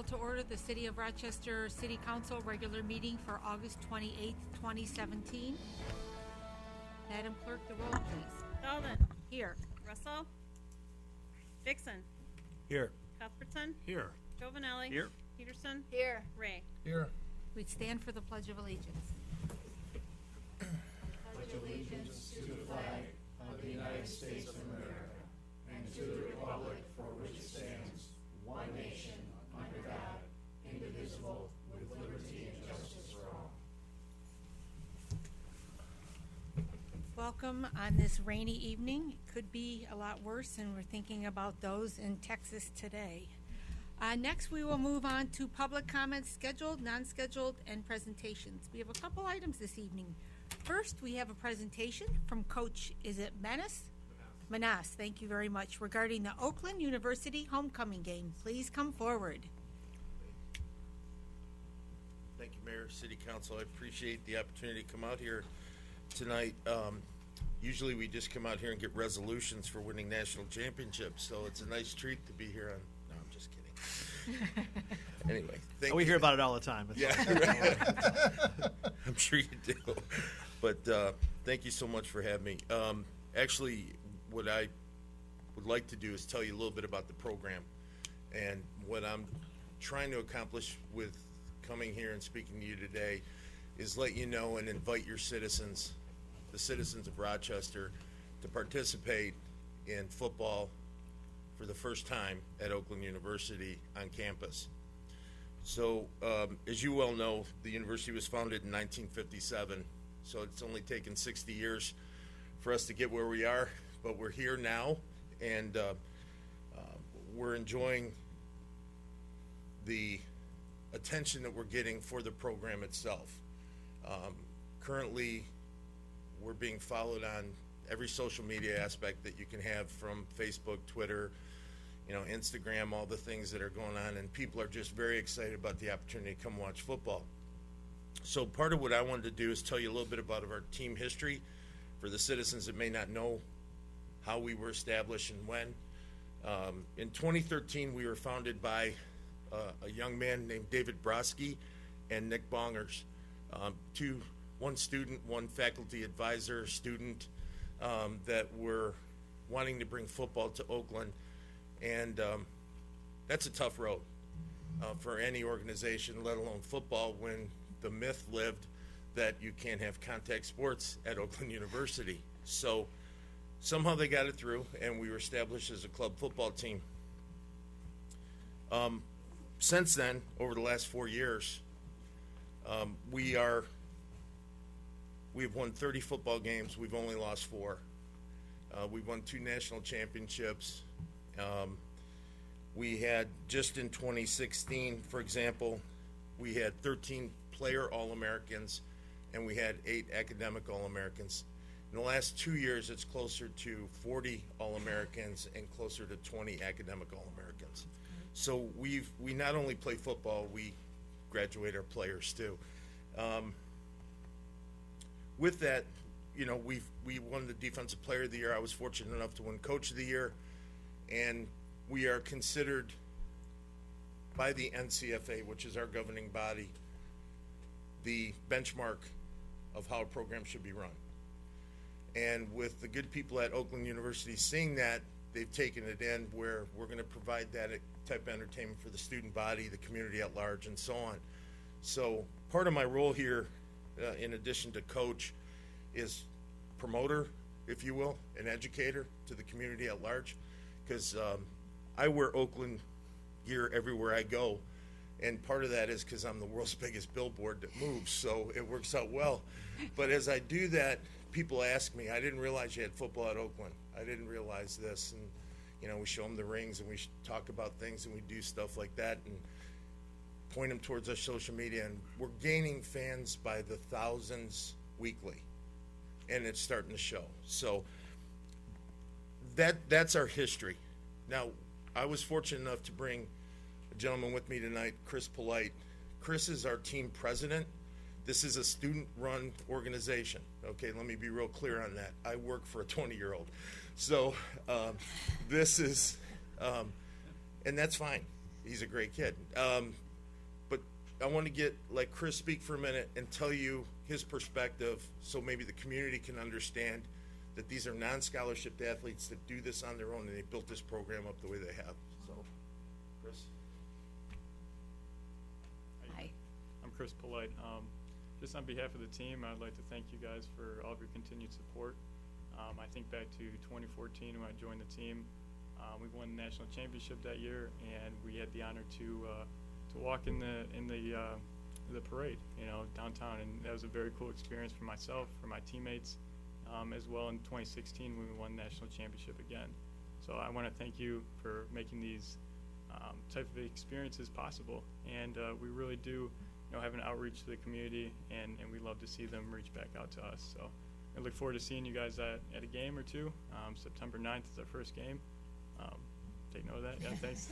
call to order the City of Rochester City Council regular meeting for August 28th, 2017. Madam Clerk, the roll, please. Dalton. Here. Russell. Dixon. Here. Cuthbertson. Here. Giovanelli. Here. Peterson. Here. Ray. Here. We'd stand for the Pledge of Allegiance. Pledge allegiance to the flag of the United States of America and to the republic for which it stands, one nation, under God, indivisible, with liberty and justice for all. Welcome on this rainy evening. It could be a lot worse, and we're thinking about those in Texas today. Next, we will move on to public comments, scheduled, non-scheduled, and presentations. We have a couple items this evening. First, we have a presentation from Coach, is it Manas? Manas, thank you very much, regarding the Oakland University homecoming game. Please come forward. Thank you, Mayor, City Council. I appreciate the opportunity to come out here tonight. Usually we just come out here and get resolutions for winning national championships, so it's a nice treat to be here on, no, I'm just kidding. Anyway, thank you. We hear about it all the time. Yeah, I'm sure you do. But thank you so much for having me. Actually, what I would like to do is tell you a little bit about the program and what I'm trying to accomplish with coming here and speaking to you today is let you know and invite your citizens, the citizens of Rochester, to participate in football for the first time at Oakland University on campus. So, as you well know, the university was founded in 1957, so it's only taken 60 years for us to get where we are, but we're here now, and we're enjoying the attention that we're getting for the program itself. Currently, we're being followed on every social media aspect that you can have, from Facebook, Twitter, Instagram, all the things that are going on, and people are just very excited about the opportunity to come watch football. So part of what I wanted to do is tell you a little bit about our team history for the citizens that may not know how we were established and when. In 2013, we were founded by a young man named David Broski and Nick Bongers, one student, one faculty advisor, student that were wanting to bring football to Oakland. And that's a tough road for any organization, let alone football, when the myth lived that you can't have contact sports at Oakland University. So somehow they got it through, and we were established as a club football team. Since then, over the last 4 years, we have won 30 football games. We've only lost 4. We've won 2 national championships. We had, just in 2016, for example, we had 13 player All-Americans, and we had 8 academic All-Americans. In the last 2 years, it's closer to 40 All-Americans and closer to 20 academic All-Americans. So we not only play football, we graduate our players too. With that, we won the Defensive Player of the Year. I was fortunate enough to win Coach of the Year, and we are considered by the NCFA, which is our governing body, the benchmark of how a program should be run. And with the good people at Oakland University seeing that, they've taken it in where we're going to provide that type of entertainment for the student body, the community at large, and so on. So part of my role here, in addition to coach, is promoter, if you will, an educator to the community at large, because I wear Oakland gear everywhere I go, and part of that is because I'm the world's biggest billboard that moves, so it works out well. But as I do that, people ask me, I didn't realize you had football at Oakland. I didn't realize this. And, we show them the rings, and we talk about things, and we do stuff like that, and point them towards our social media. And we're gaining fans by the thousands weekly, and it's starting to show. So that's our history. Now, I was fortunate enough to bring a gentleman with me tonight, Chris Polite. Chris is our team president. This is a student-run organization. Okay, let me be real clear on that. I work for a 20-year-old. So this is, and that's fine. He's a great kid. But I want to let Chris speak for a minute and tell you his perspective so maybe the community can understand that these are non-scholarship athletes that do this on their own, and they built this program up the way they have. So, Chris. Hi. I'm Chris Polite. Just on behalf of the team, I'd like to thank you guys for all of your continued support. I think back to 2014 when I joined the team. We won the national championship that year, and we had the honor to walk in the parade, downtown, and that was a very cool experience for myself, for my teammates, as well. In 2016 when we won the national championship again. So I want to thank you for making these type of experiences possible, and we really do have an outreach to the community, and we love to see them reach back out to us. So I look forward to seeing you guys at a game or two. September 9th is our first game. Take note of that. Yeah, thanks.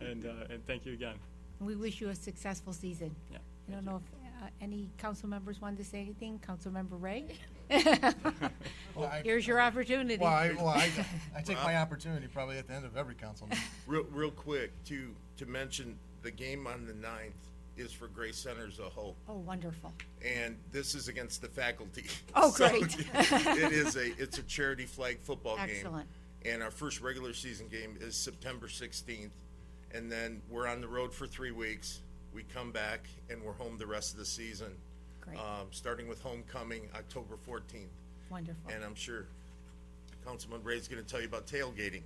and thank you again. We wish you a successful season. Yeah. I don't know if any council members wanted to say anything. Councilmember Ray? Well, Here's your opportunity. Well, I take my opportunity probably at the end of every council meeting. Real quick, to mention the game on the 9th is for Grace Centers of Hope, Oh, wonderful. and this is against the faculty. Oh, So great. it's a charity flag football game. Excellent. And our first regular season game is September 16th, and then we're on the road for 3 weeks. We come back, and we're home the rest of the season. Great. Starting with homecoming October 14th. Wonderful. And I'm sure Councilman Ray's going to tell you about tailgating.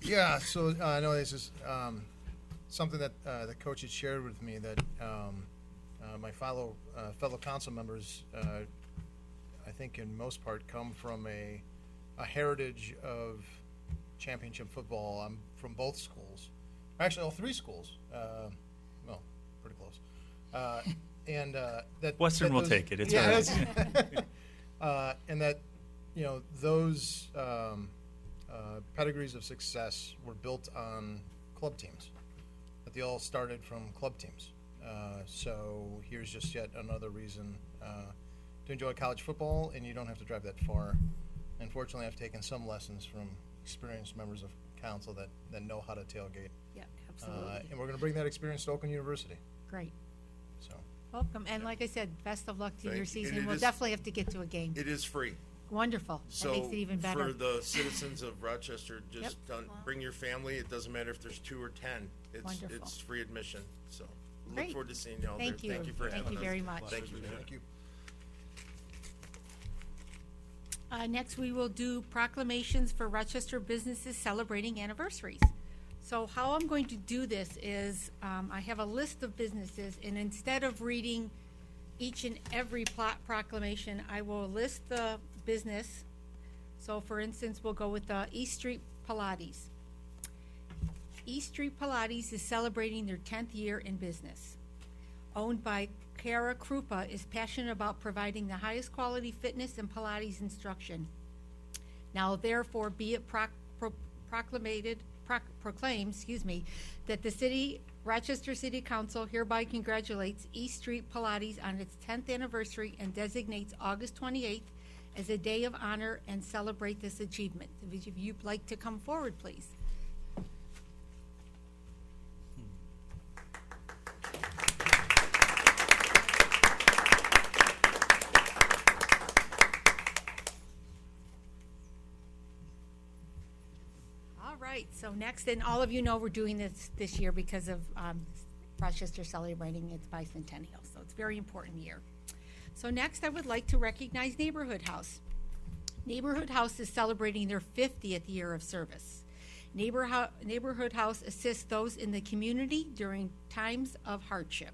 Yeah, so I know this is something that the coach had shared with me that my fellow council members, I think in most part, come from a heritage of championship football. I'm from both schools, actually all 3 schools. Well, pretty close. And that Western will those- take it. It's yeah, all right. that's- and that those pedigrees of success were built on club teams. That they all started from club teams. So here's just yet another reason to enjoy college football, and you don't have to drive that far. Unfortunately, I've taken some lessons from experienced members of council that know how to tailgate. Yeah, absolutely. And we're going to bring that experience to Oakland University. Great. So Welcome. And like I said, best of luck to Thank your you. season. And it We'll is- definitely have to get to a game. It is free. Wonderful. That So makes it even better. for the citizens of Rochester, just bring your family. It doesn't matter if there's 2 or 10. Wonderful. It's free admission. So look Great. forward to seeing y'all there. Thank you. Thank you for Thank having you us. very much. Thank you. thank you. Next, we will do proclamations for Rochester businesses celebrating anniversaries. So how I'm going to do this is, I have a list of businesses, and instead of reading each and every proclamation, I will list the business. So for instance, we'll go with East Street Pilates. East Street Pilates is celebrating their 10th year in business. Owned by Kara Krupa, is passionate about providing the highest quality fitness and Pilates instruction. Now therefore be it proclaimed, that the Rochester City Council hereby congratulates East Street Pilates on its 10th anniversary and designates August 28th as a day of honor and celebrate this achievement. If you'd like to come forward, please. All right, so next, and all of you know we're doing this year because of Rochester celebrating its bicentennial, so it's a very important year. So next, I would like to recognize Neighborhood House. Neighborhood House is celebrating their 50th year of service. Neighborhood House assists those in the community during times of hardship.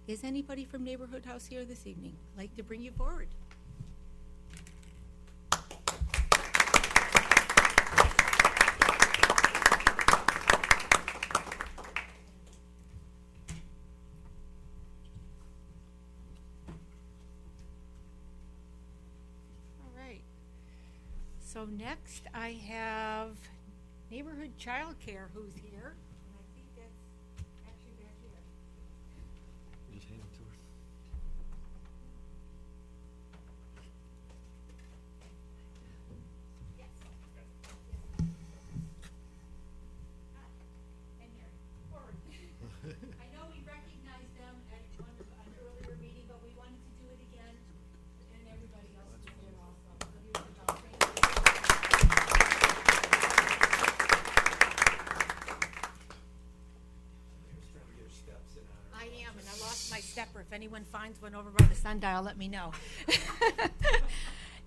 Is anybody from Neighborhood House here this evening? I'd like to bring you forward. All right. So next I have Neighborhood Child Care who's here. And I think that's actually back here. Just hand it to her. Yes. Hi. And here. anyone finds one over by the sundial, let me know.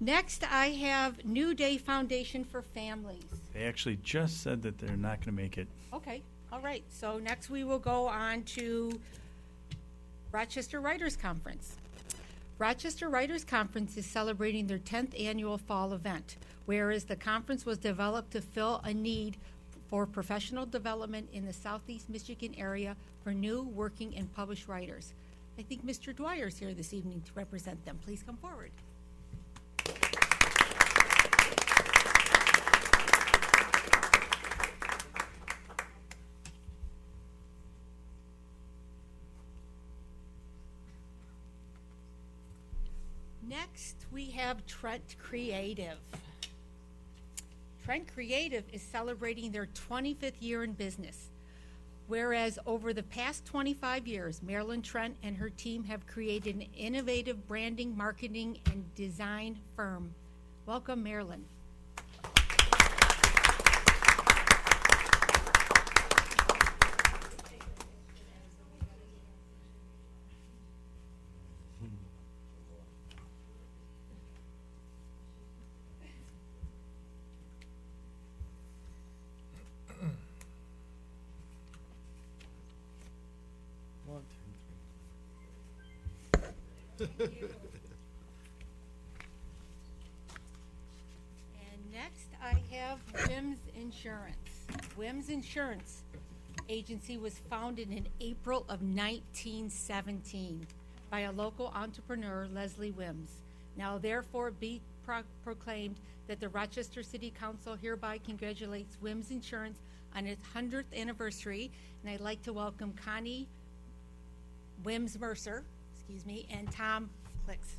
Next, I have New Day Foundation for Families. They actually just said that they're not going to make it. Okay, all right. So next we will go on to Rochester Writers Conference. Rochester Writers Conference is celebrating their 10th annual fall event, whereas the conference was developed to fill a need for professional development in the Southeast Michigan area for new, working, and published writers. I think Mr. Dwyer is here this evening to represent them. Please come forward. Next, we have Trent Creative. Trent Creative is celebrating their 25th year in business. Whereas over the past 25 years, Marilyn Trent and her team have created an innovative branding, marketing, and design firm. Welcome, Marilyn. One, two, And next, I have Wims Insurance. Wims Insurance Agency was founded in April of 1917 by a local entrepreneur, Leslie Wims. Now therefore be proclaimed that the Rochester City Council hereby congratulates Wims Insurance on its 100th anniversary, and I'd like to welcome Connie Wims Mercer, and Tom Clicks.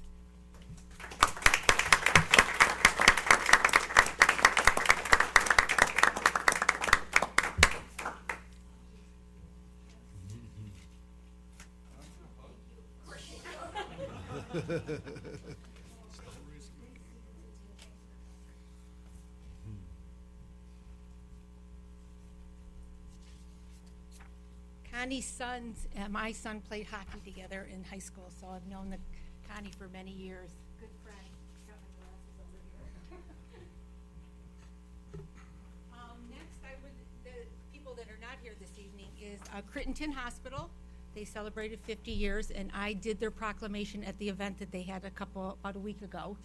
Connie's sons and my son played hockey together in high school, so I've known Connie for many years. Good friend. Got my glasses over here. Next, the people that are not here this evening is Crittenton Hospital. They celebrated 50 years, and I did their proclamation at the event that they had about a week ago.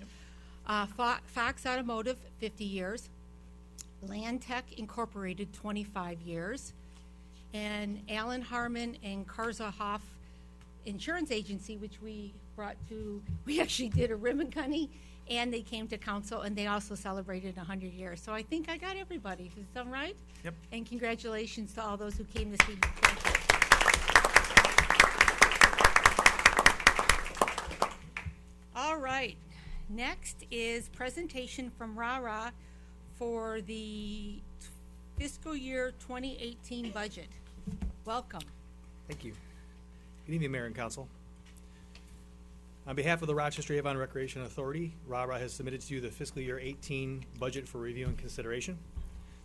Yep. Fox Automotive, 50 years. Landtech Incorporated, 25 years. And Allen Harmon and Karzahoff Insurance Agency, which we actually did a ribbon cutting, and they came to council, and they also celebrated 100 years. So I think I got everybody. Is that right? Yep. And congratulations to all those who came this evening. Thank you. All right. Next is presentation from RARA for the fiscal year 2018 budget. Welcome. Thank you. Good evening, Mayor and Council. On behalf of the Rochester Avon Recreation Authority, RARA has submitted to you the fiscal year 18 budget for review and consideration.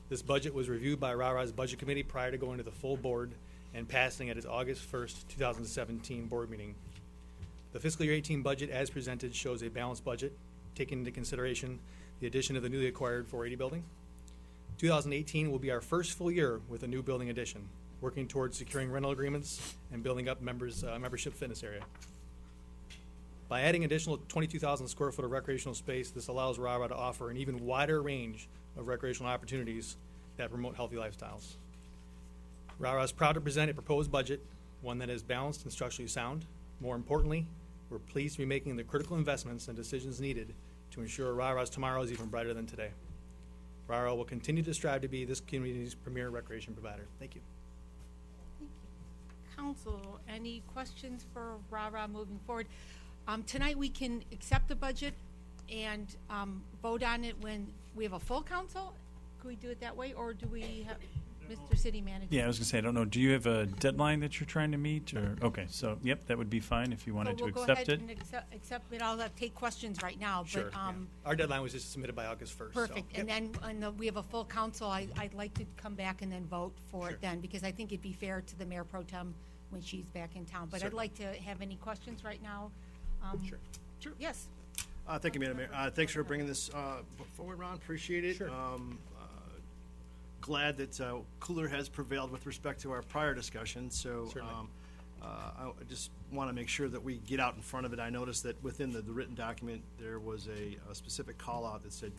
This budget was reviewed by RARA's Budget Committee prior to going to the full board and passing at its August 1st, 2017 board meeting. The fiscal year 18 budget as presented shows a balanced budget, taking into consideration the addition of the newly acquired 480 building. 2018 will be our first full year with a new building addition, working towards securing rental agreements and building up membership fitness area. By adding additional 22,000 square foot of recreational space, this allows RARA to offer an even wider range of recreational opportunities that promote healthy lifestyles. RARA is proud to present a proposed budget, one that is balanced and structurally sound. More importantly, we're pleased to be making the critical investments and decisions needed to ensure RARA's tomorrow is even brighter than today. RARA will continue to strive to be this community's premier recreation provider. Thank you. Thank you. Council, any questions for RARA moving forward? Tonight we can accept the budget and vote on it when we have a full council? Could we do it that way, or do we have, Mr. City Manager? Yeah, I was going to say, I don't know. Do you have a deadline that you're trying to meet? Or okay, so, yep, that would be fine if you wanted So to we'll accept go it. ahead and accept it. I'll take questions right now. Sure. But, yeah. Our deadline was just submitted by August 1st. perfect. So, And yep. then we have a full council. I'd like to come back and then vote for Sure. it then, because I think it'd be fair to the Mayor Pro Tem when she's back in town. But I'd Certainly. like to have any questions right now. Sure. Sure. Yes. Thank you, Madam Mayor. Thanks for bringing this forward, Ron. Appreciate it. Sure. Glad that cooler has prevailed with respect to our prior discussion. So Certainly. I just want to make sure that we get out in front of it. I noticed that within the written document, there was a specific call out that said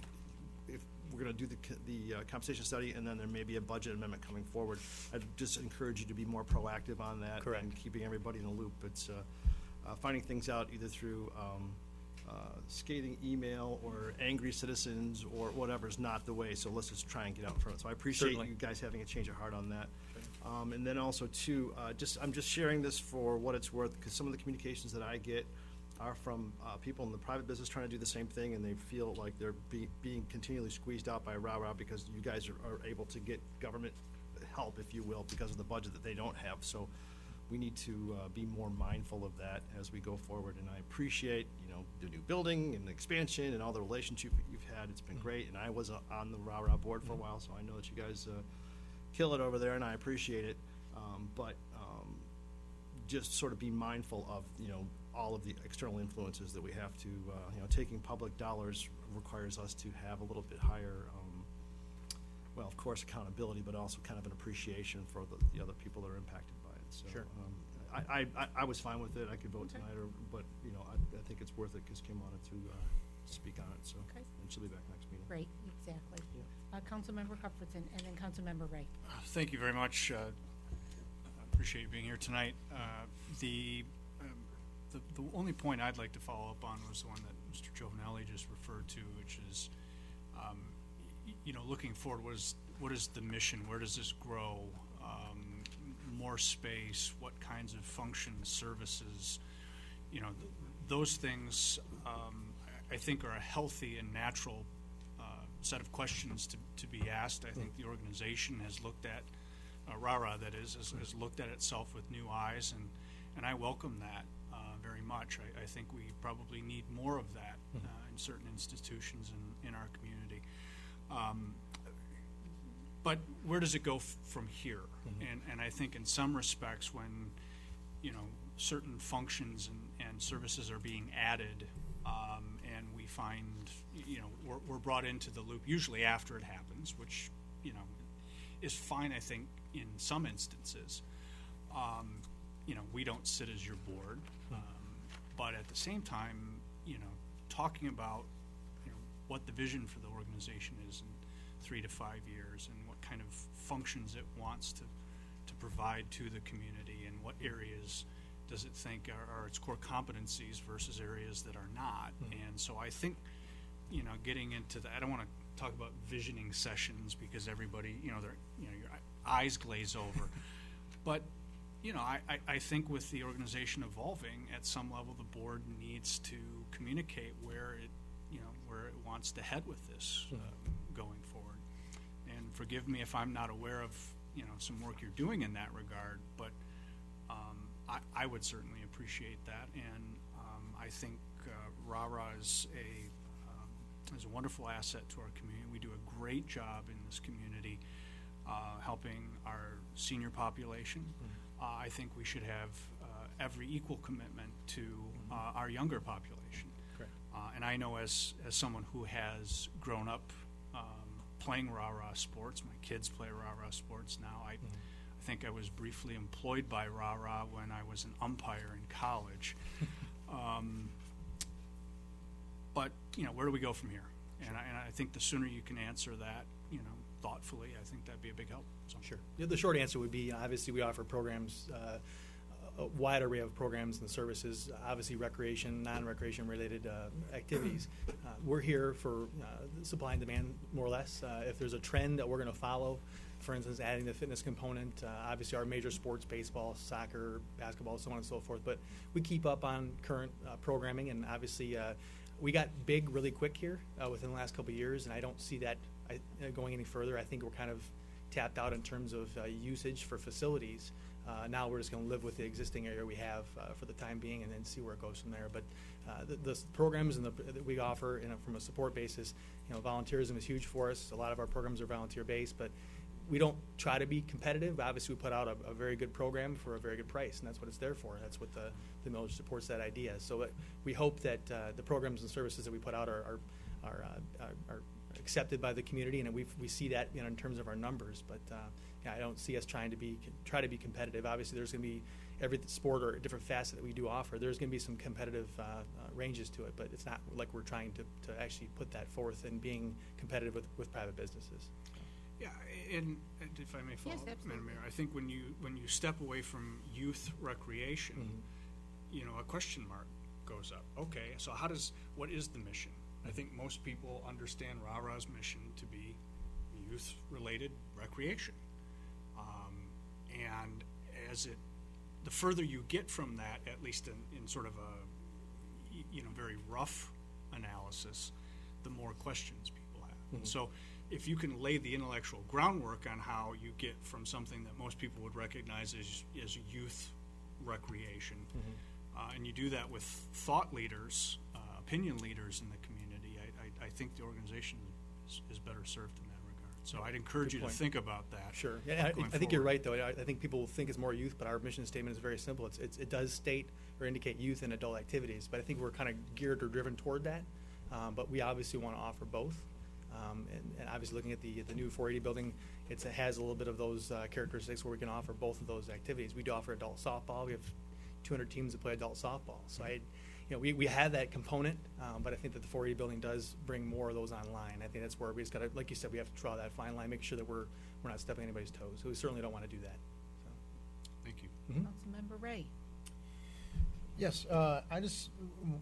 if we're going to do the compensation study, and then there may be a budget amendment coming forward. I'd just encourage you to be more proactive on that. Correct. And keeping everybody in the loop. It's finding things out either through scathing email or angry citizens or whatever is not the way. So let's just try and get out in front of it. So I appreciate Certainly. you guys having a change of heart on that. And then also too, I'm just sharing this for what it's worth, because some of the communications that I get are from people in the private business trying to do the same thing, and they feel like they're being continually squeezed out by rah-rah because you guys are able to get government help, if you will, because of the budget that they don't have. So we need to be more mindful of that as we go forward. And I appreciate, the new building and the expansion and all the relationship you've had. It's been great. And I was on the rah-rah board for a while, so I know that you guys kill it over there, and I appreciate it. But just sort of be mindful of, all of the external influences that we have to, taking public dollars requires us to have a little bit higher, well, of course, accountability, but also kind of an appreciation for the other people that are impacted by it. So, Sure. I was fine with it. I could vote Okay. tonight, but, I think it's worth it because Kim wanted to speak on it, so. Okay. And she'll be back next meeting. Great, exactly. Councilmember Cuthbertson and then Councilmember Ray. Thank you very much. I appreciate you being here tonight. The only point I'd like to follow up on was the one that Mr. Giovanelli just referred to, which is, looking forward, what is the mission? Where does this grow? More space? What kinds of functions, services? Those things I think are a healthy and natural set of questions to be asked. I think the organization has looked at, RARA that is, has looked at itself with new eyes, and I welcome that very much. I think we probably need more of that in certain institutions in our community. But where does it go from here? And I think in some respects when, certain functions and services are being added, and we find, we're brought into the loop usually after it happens, which, is fine, I think, in some instances. We don't sit as your board, but at the same time, talking about, what the vision for the organization is in 3 to 5 years and what kind of functions it wants to provide to the community and what areas does it think are its core competencies versus areas that are not. And so I think, getting into that, I don't want to talk about visioning sessions because everybody, your eyes glaze over. But, I think with the organization evolving, at some level the board needs to communicate where it wants to head with this going forward. And forgive me if I'm not aware of, some work you're doing in that regard, but I would certainly appreciate that. And I think RARA is a wonderful asset to our community. We do a great job in this community helping our senior population. I think we should have every equal commitment to our younger population. Correct. And I know as someone who has grown up playing rah-rah sports, my kids play rah-rah sports now. I think I was briefly employed by rah-rah when I was an umpire in college. But, where do we go from here? And I think the sooner you can answer that, thoughtfully, I think that'd be a big help. So. Sure. Yeah, the short answer would be, obviously, we offer programs, a wide array of programs and services, obviously recreation, non-recreation related activities. We're here for supply and demand, more or less. If there's a trend that we're going to follow, for instance, adding the fitness component, obviously our major sports, baseball, soccer, basketball, so on and so forth. But we keep up on current programming, and obviously we got big really quick here within the last couple of years, and I don't see that going any further. I think we're kind of tapped out in terms of usage for facilities. Now we're just going to live with the existing area we have for the time being, and then see where it goes from there. But the programs that we offer from a support basis, volunteerism is huge for us. A lot of our programs are volunteer based, but we don't try to be competitive. Obviously, we put out a very good program for a very good price, and that's what it's there for. That's what the millage supports, that idea. So we hope that the programs and services that we put out are accepted by the community, and we see that, you know, in terms of our numbers. But yeah, I don't see us try to be competitive. Obviously, there's going to be every sport or a different facet that we do offer. There's going to be some competitive ranges to it, but it's not like we're trying to actually put that forth and being competitive with private businesses. Yeah, and if I may follow, Yes, absolutely. Madam Mayor, I think when you step away from youth recreation, you know, a question mark goes up. Okay, so what is the mission? I think most people understand RARA's mission to be youth-related recreation. And the further you get from that, at least in sort of a, you know, very rough analysis, the more questions people have. And so if you can lay the intellectual groundwork on how you get from something that most people would recognize as youth recreation, and you do that with thought leaders, opinion leaders in the community, I think the organization is better served in that regard. So I'd encourage you to point. think about that. Sure. Yeah, going I think you're forward. right, though. I think people think it's more youth, but our mission statement is very simple. It does state or indicate youth and adult activities, but I think we're kind of geared or driven toward that. But we obviously want to offer both. And obviously, looking at the new 480 building, it has a little bit of those characteristics where we can offer both of those activities. We do offer adult softball. We have 200 teams that play adult softball. So we have that component, but I think that the 480 building does bring more of those online. I think that's where we just got to, like you said, we have to draw that fine line, make sure that we're not stepping on anybody's toes. So we certainly don't want to do that. So. Thank you. Councilmember Ray. Yes, I just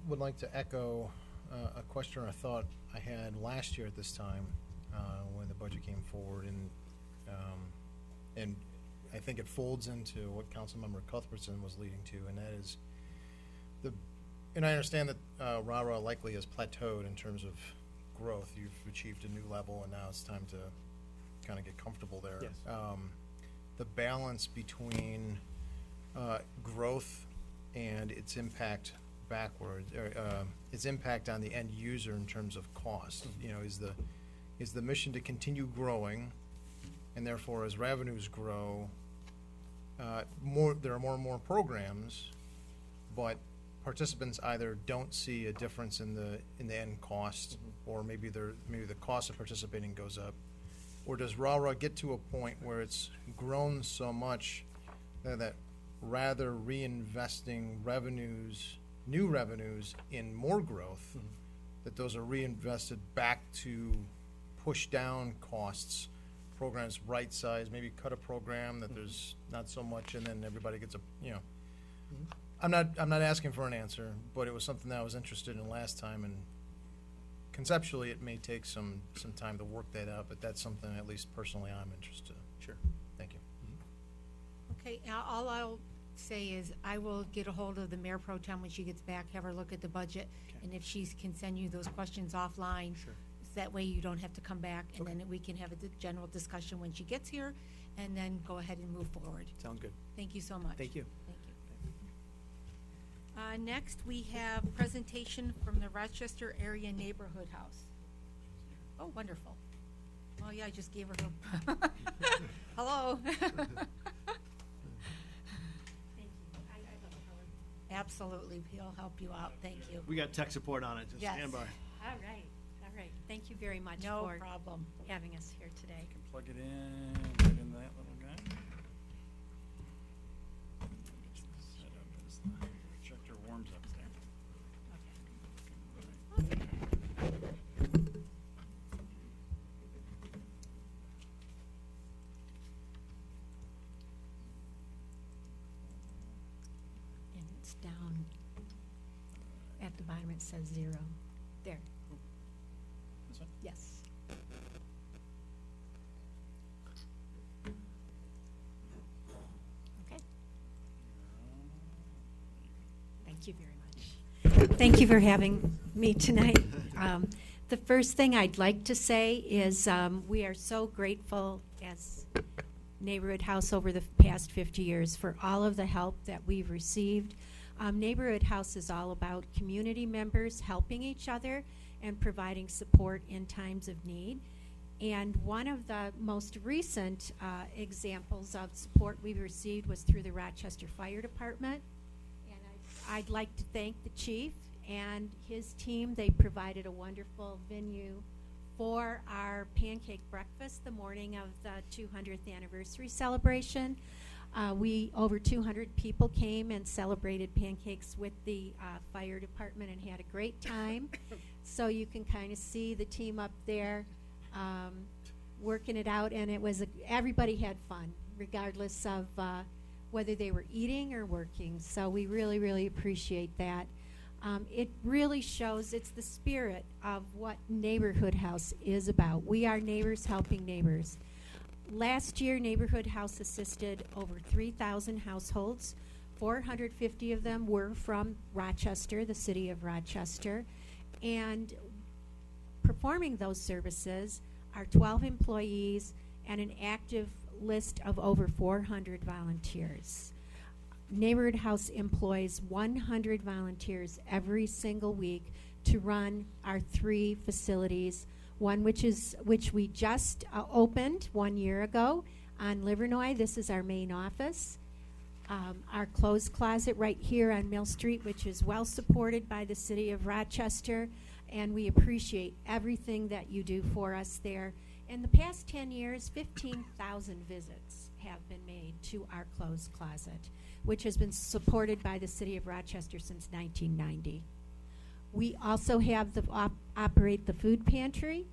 would like to echo a question or a thought I had last year at this time when the budget came forward, and I think it folds into what Councilmember Cuthbertson was leading to, and that is and I understand that RARA likely has plateaued in terms of growth. You've achieved a new level, and now it's time to kind of get comfortable there. Yes. The balance between growth and its impact backward, its impact on the end user in terms of cost. You know, is the mission to continue growing, and therefore as revenues grow, there are more and more programs, but participants either don't see a difference in the end cost, or maybe the cost of participating goes up, or does RARA get to a point where it's grown so much that rather reinvesting new revenues in more growth, that those are reinvested back to push down costs, programs right size, maybe cut a program that there's not so much, and then everybody gets I'm not asking for an answer, but it was something that I was interested in last time, and conceptually it may take some time to work that out, but that's something at least personally I'm interested in. Sure. Thank you. Okay, all I'll say is I will get a hold of the Mayor Pro Tem when she gets back, have her look at the budget, and if she can send you those questions offline, Sure. so that way you don't have to come back, and then we can have a general discussion when she gets here, and then go ahead and move forward. Sounds good. Thank you so much. Thank you. Thank you. Next, we have presentation from the Rochester Area Neighborhood House. Oh, wonderful. Oh, yeah, I just gave her her. Hello. Absolutely, he'll help you out. Thank you. We got tech support on it, just Yes. stand by. All right, all right. Thank you very much No for problem. having us here today. Plug it in, plug in that little guy. Set up as the projector warms up there. And it's down at the bottom, it says 0. There, This one? yes. Okay. Thank you very much. Thank you for having me tonight. The first thing I'd like to say is we are so grateful as Neighborhood House over the past 50 years for all of the help that we've received. Neighborhood House is all about community members helping each other and providing support in times of need. And one of the most recent examples of support we've received was through the Rochester Fire Department. And I'd like to thank the chief and his team. They provided a wonderful venue for our pancake breakfast the morning of the 200th anniversary celebration. Over 200 people came and celebrated pancakes with the fire department and had a great time. So you can kind of see the team up there working it out, and everybody had fun, regardless of whether they were eating or working. So we really, really appreciate that. It really shows it's the spirit of what Neighborhood House is about. We are neighbors helping neighbors. Last year, Neighborhood House assisted over 3,000 households. 450 of them were from Rochester, the city of Rochester. And performing those services are 12 employees and an active list of over 400 volunteers. Neighborhood House employs 100 volunteers every single week to run our 3 facilities, one which we just opened 1 year ago on Livernois. This is our main office. Our clothes closet right here on Mill Street, which is well supported by the city of Rochester, and we appreciate everything that you do for us there. In the past 10 years, 15,000 visits have been made to our clothes closet, which has been supported by the city of Rochester since 1990. We also have operate the food pantry,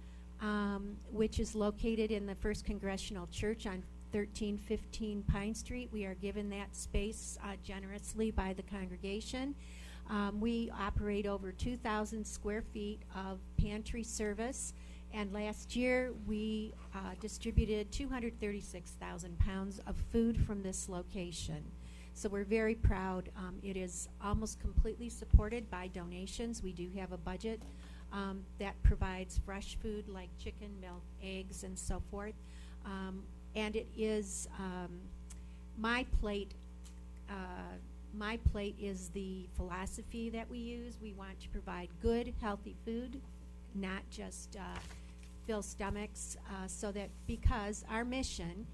which is located in the First Congressional Church on 1315 Pine Street. We are given that space generously by the congregation. We operate over 2,000 square feet of pantry service, and last year we distributed 236,000 pounds of food from this location. So we're very proud. It is almost completely supported by donations. We do have a budget that provides fresh food like chicken, milk, eggs, and so forth. And it is My Plate. My Plate is the philosophy that we use. We want to provide good, healthy food, not just fill stomachs, because our mission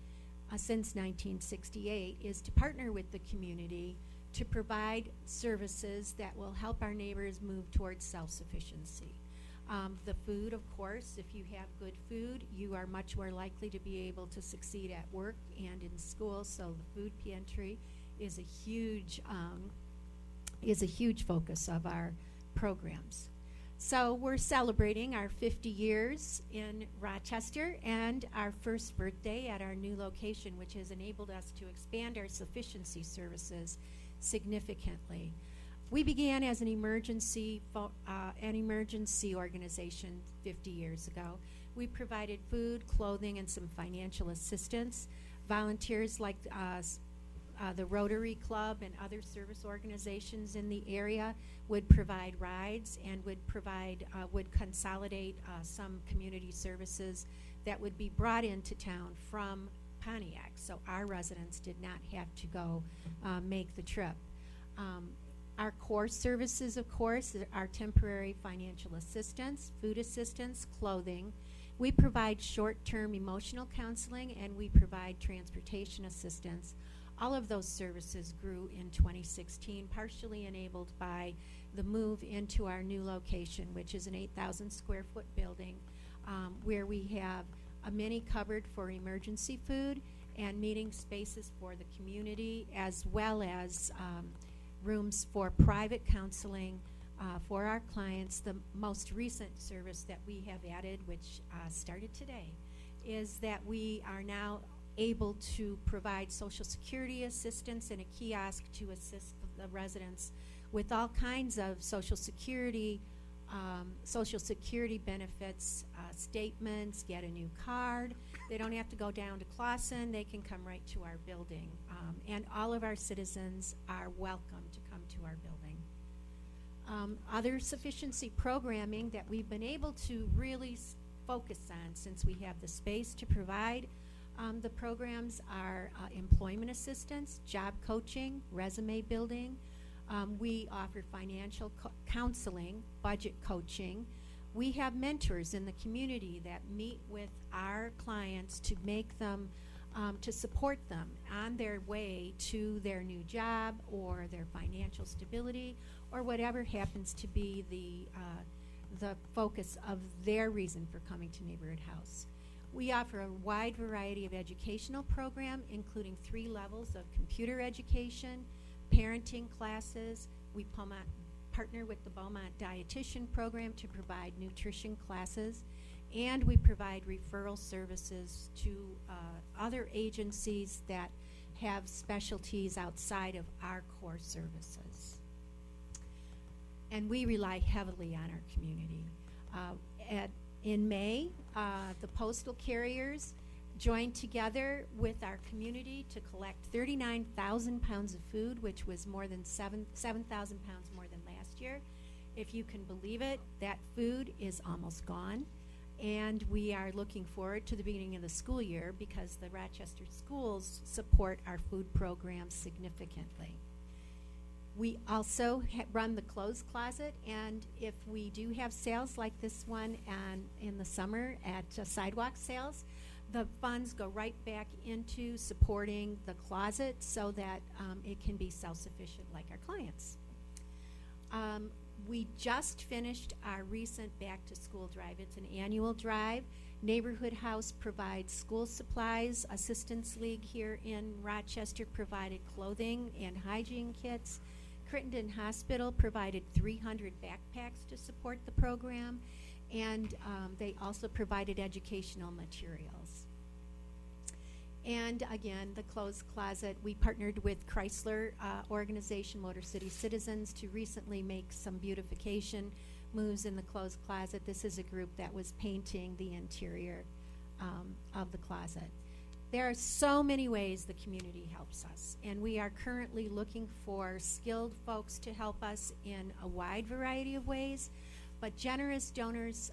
since 1968 is to partner with the community to provide services that will help our neighbors move towards self-sufficiency. The food, of course, if you have good food, you are much more likely to be able to succeed at work and in school, so the food pantry is a huge focus of our programs. So we're celebrating our 50 years in Rochester and our first birthday at our new location, which has enabled us to expand our sufficiency services significantly. We began as an emergency organization 50 years ago. We provided food, clothing, and some financial assistance. Volunteers like the Rotary Club and other service organizations in the area would provide rides and would consolidate some community services that would be brought into town from Pontiac, so our residents did not have to go make the trip. Our core services, of course, are temporary financial assistance, food assistance, clothing. We provide short-term emotional counseling, and we provide transportation assistance. All of those services grew in 2016, partially enabled by the move into our new location, which is an 8,000 square foot building where we have a mini cupboard for emergency food and meeting spaces for the community, as well as rooms for private counseling for our clients. The most recent service that we have added, which started today, is that we are now able to provide Social Security assistance and a kiosk to assist the residents with all kinds of Social Security benefits, statements, get a new card. They don't have to go down to Clawson. They can come right to our building. And all of our citizens are welcome to come to our building. Other sufficiency programming that we've been able to really focus on since we have the space to provide the programs are employment assistance, job coaching, resume building. We offer financial counseling, budget coaching. We have mentors in the community that meet with our clients to make them, to support them on their way to their new job or their financial stability or whatever happens to be the focus of their reason for coming to Neighborhood House. We offer a wide variety of educational program, including 3 levels of computer education, parenting classes. We partner with the Beaumont Dietitian Program to provide nutrition classes, and we provide referral services to other agencies that have specialties outside of our core services. And we rely heavily on our community. In May, the postal carriers joined together with our community to collect 39,000 pounds of food, which was more than 7,000 pounds more than last year. If you can believe it, that food is almost gone. And we are looking forward to the beginning of the school year because the Rochester schools support our food program significantly. We also run the clothes closet, and if we do have sales like this one in the summer at sidewalk sales, the funds go right back into supporting the closet so that it can be self-sufficient like our clients. We just finished our recent back-to-school drive. It's an annual drive. Neighborhood House provides school supplies. Assistance League here in Rochester provided clothing and hygiene kits. Crittenden Hospital provided 300 backpacks to support the program, and they also provided educational materials. And again, the clothes closet, we partnered with Chrysler organization, Motor City Citizens, to recently make some beautification moves in the clothes closet. This is a group that was painting the interior of the closet. There are so many ways the community helps us, and we are currently looking for skilled folks to help us in a wide variety of ways, but generous donors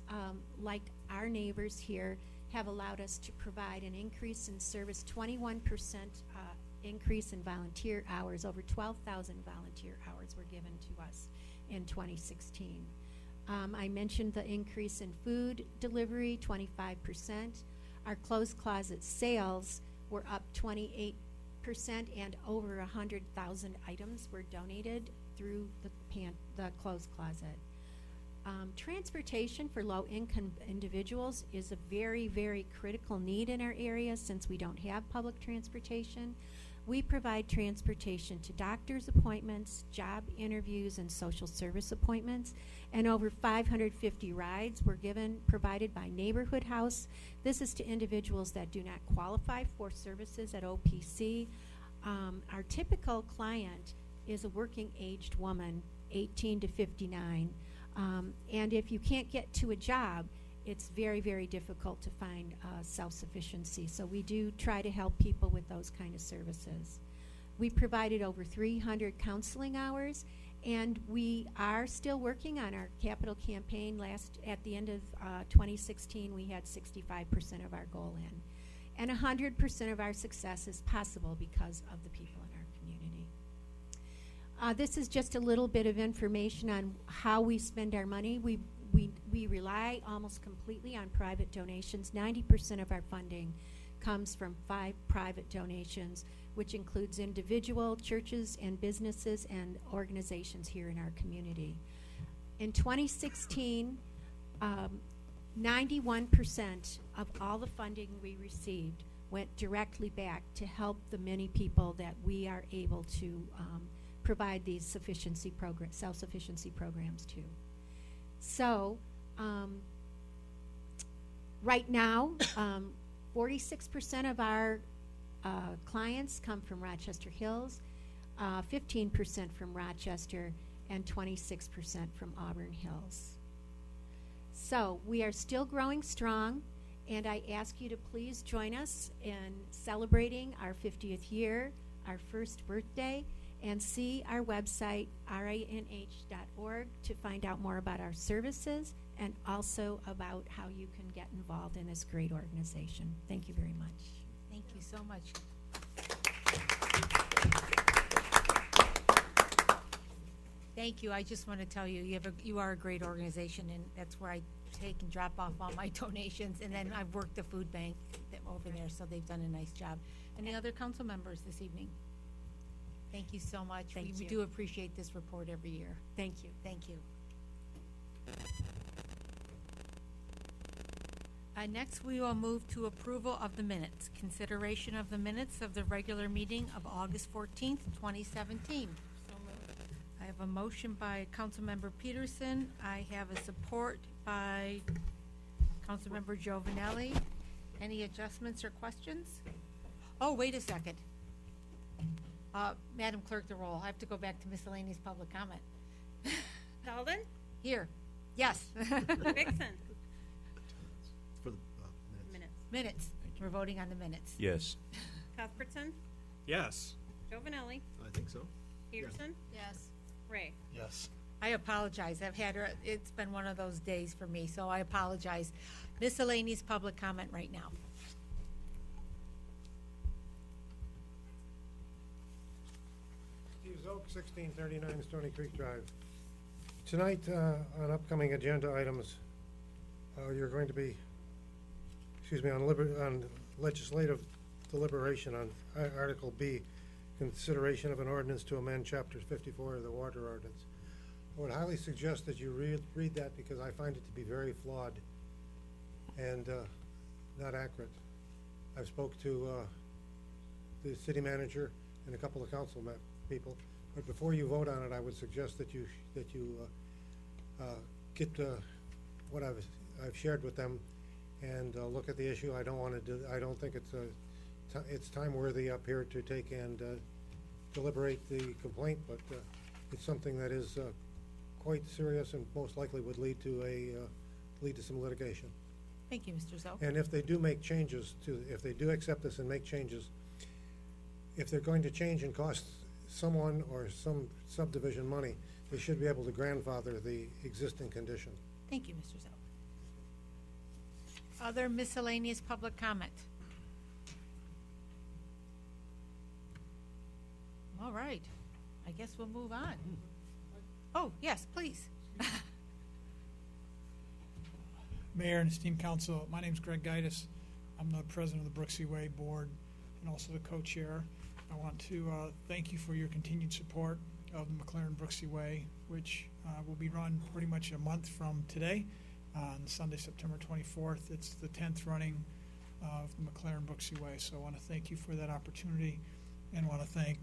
like our neighbors here have allowed us to provide an increase in service, 21% increase in volunteer hours. Over 12,000 volunteer hours were given to us in 2016. I mentioned the increase in food delivery, 25%. Our clothes closet sales were up 28%, and over 100,000 items were donated through the clothes closet. Transportation for low-income individuals is a very, very critical need in our area since we don't have public transportation. We provide transportation to doctor's appointments, job interviews, and social service appointments, and over 550 rides were provided by Neighborhood House. This is to individuals that do not qualify for services at OPC. Our typical client is a working-aged woman, 18 to 59. And if you can't get to a job, it's very, very difficult to find self-sufficiency. So we do try to help people with those kind of services. We provided over 300 counseling hours, and we are still working on our capital campaign. At the end of 2016, we had 65% of our goal in. And 100% of our success is possible because of the people in our community. This is just a little bit of information on how we spend our money. We rely almost completely on private donations. 90% of our funding comes from 5 private donations, which includes individual churches and businesses and organizations here in our community. In 2016, 91% of all the funding we received went directly back to help the many people that we are able to provide these self-sufficiency programs to. So, right now, 46% of our clients come from Rochester Hills, 15% from Rochester, and 26% from Auburn Hills. So, we are still growing strong, and I ask you to please join us in celebrating our 50th year, our first birthday, and see our website, ranh.org, to find out more about our services and also about how you can get involved in this great organization. Thank you very much. Thank you so much. Thank you. I just want to tell you, you are a great organization, and that's where I take and drop off all my donations, and then I've worked the food bank over there, so they've done a nice job. Any other council members this evening? Thank you so much. Thank We you. do appreciate this report every year. Thank you. Thank you. Next, we will move to approval of the minutes. Consideration of the minutes of the regular meeting of August 14th, 2017. I have a motion by Councilmember Peterson. I have a support by Councilmember Giovanelli. Any adjustments or questions? Oh, wait a second. Madam Clerk, the roll. I have to go back to miscellaneous public comment. Sheldon, Here. Yes. Vixen, For the minutes. minutes. Minutes. We're voting on the minutes. Yes. Cuthbertson, Yes. Giovanelli, I think so. Peterson, Yes. Ray. Yes. I apologize. It's been one of those days for me, so I apologize. Miscellaneous public comment right now. Steve Zook, 1639 Stony Creek Drive. Tonight, on upcoming agenda items, you're going to be, on legislative deliberation on Article B, consideration of an ordinance to amend Chapter 54 of the Water Ordinance. I would highly suggest that you read that because I find it to be very flawed and not accurate. I've spoke to the city manager and a couple of council people, but before you vote on it, I would suggest that you get what I've shared with them and look at the issue. I don't think it's time worthy up here to take and deliberate the complaint, but it's something that is quite serious and most likely would lead to some litigation. Thank you, Mr. Zook. And if they do make changes if they do accept this and make changes, if they're going to change and cost someone or some subdivision money, they should be able to grandfather the existing condition. Thank you, Mr. Zook. Other miscellaneous public comment? All right. I guess we'll move on. Oh, yes, please. Mayor and esteemed council, my name is Greg Gaitis. I'm the president of the Brooksea Way Board and also the co-chair. I want to thank you for your continued support of the McLaren Brooksea Way, which will be run pretty much a month from today, on Sunday, September 24th. It's the 10th running of the McLaren Brooksea Way, so I want to thank you for that opportunity and want to thank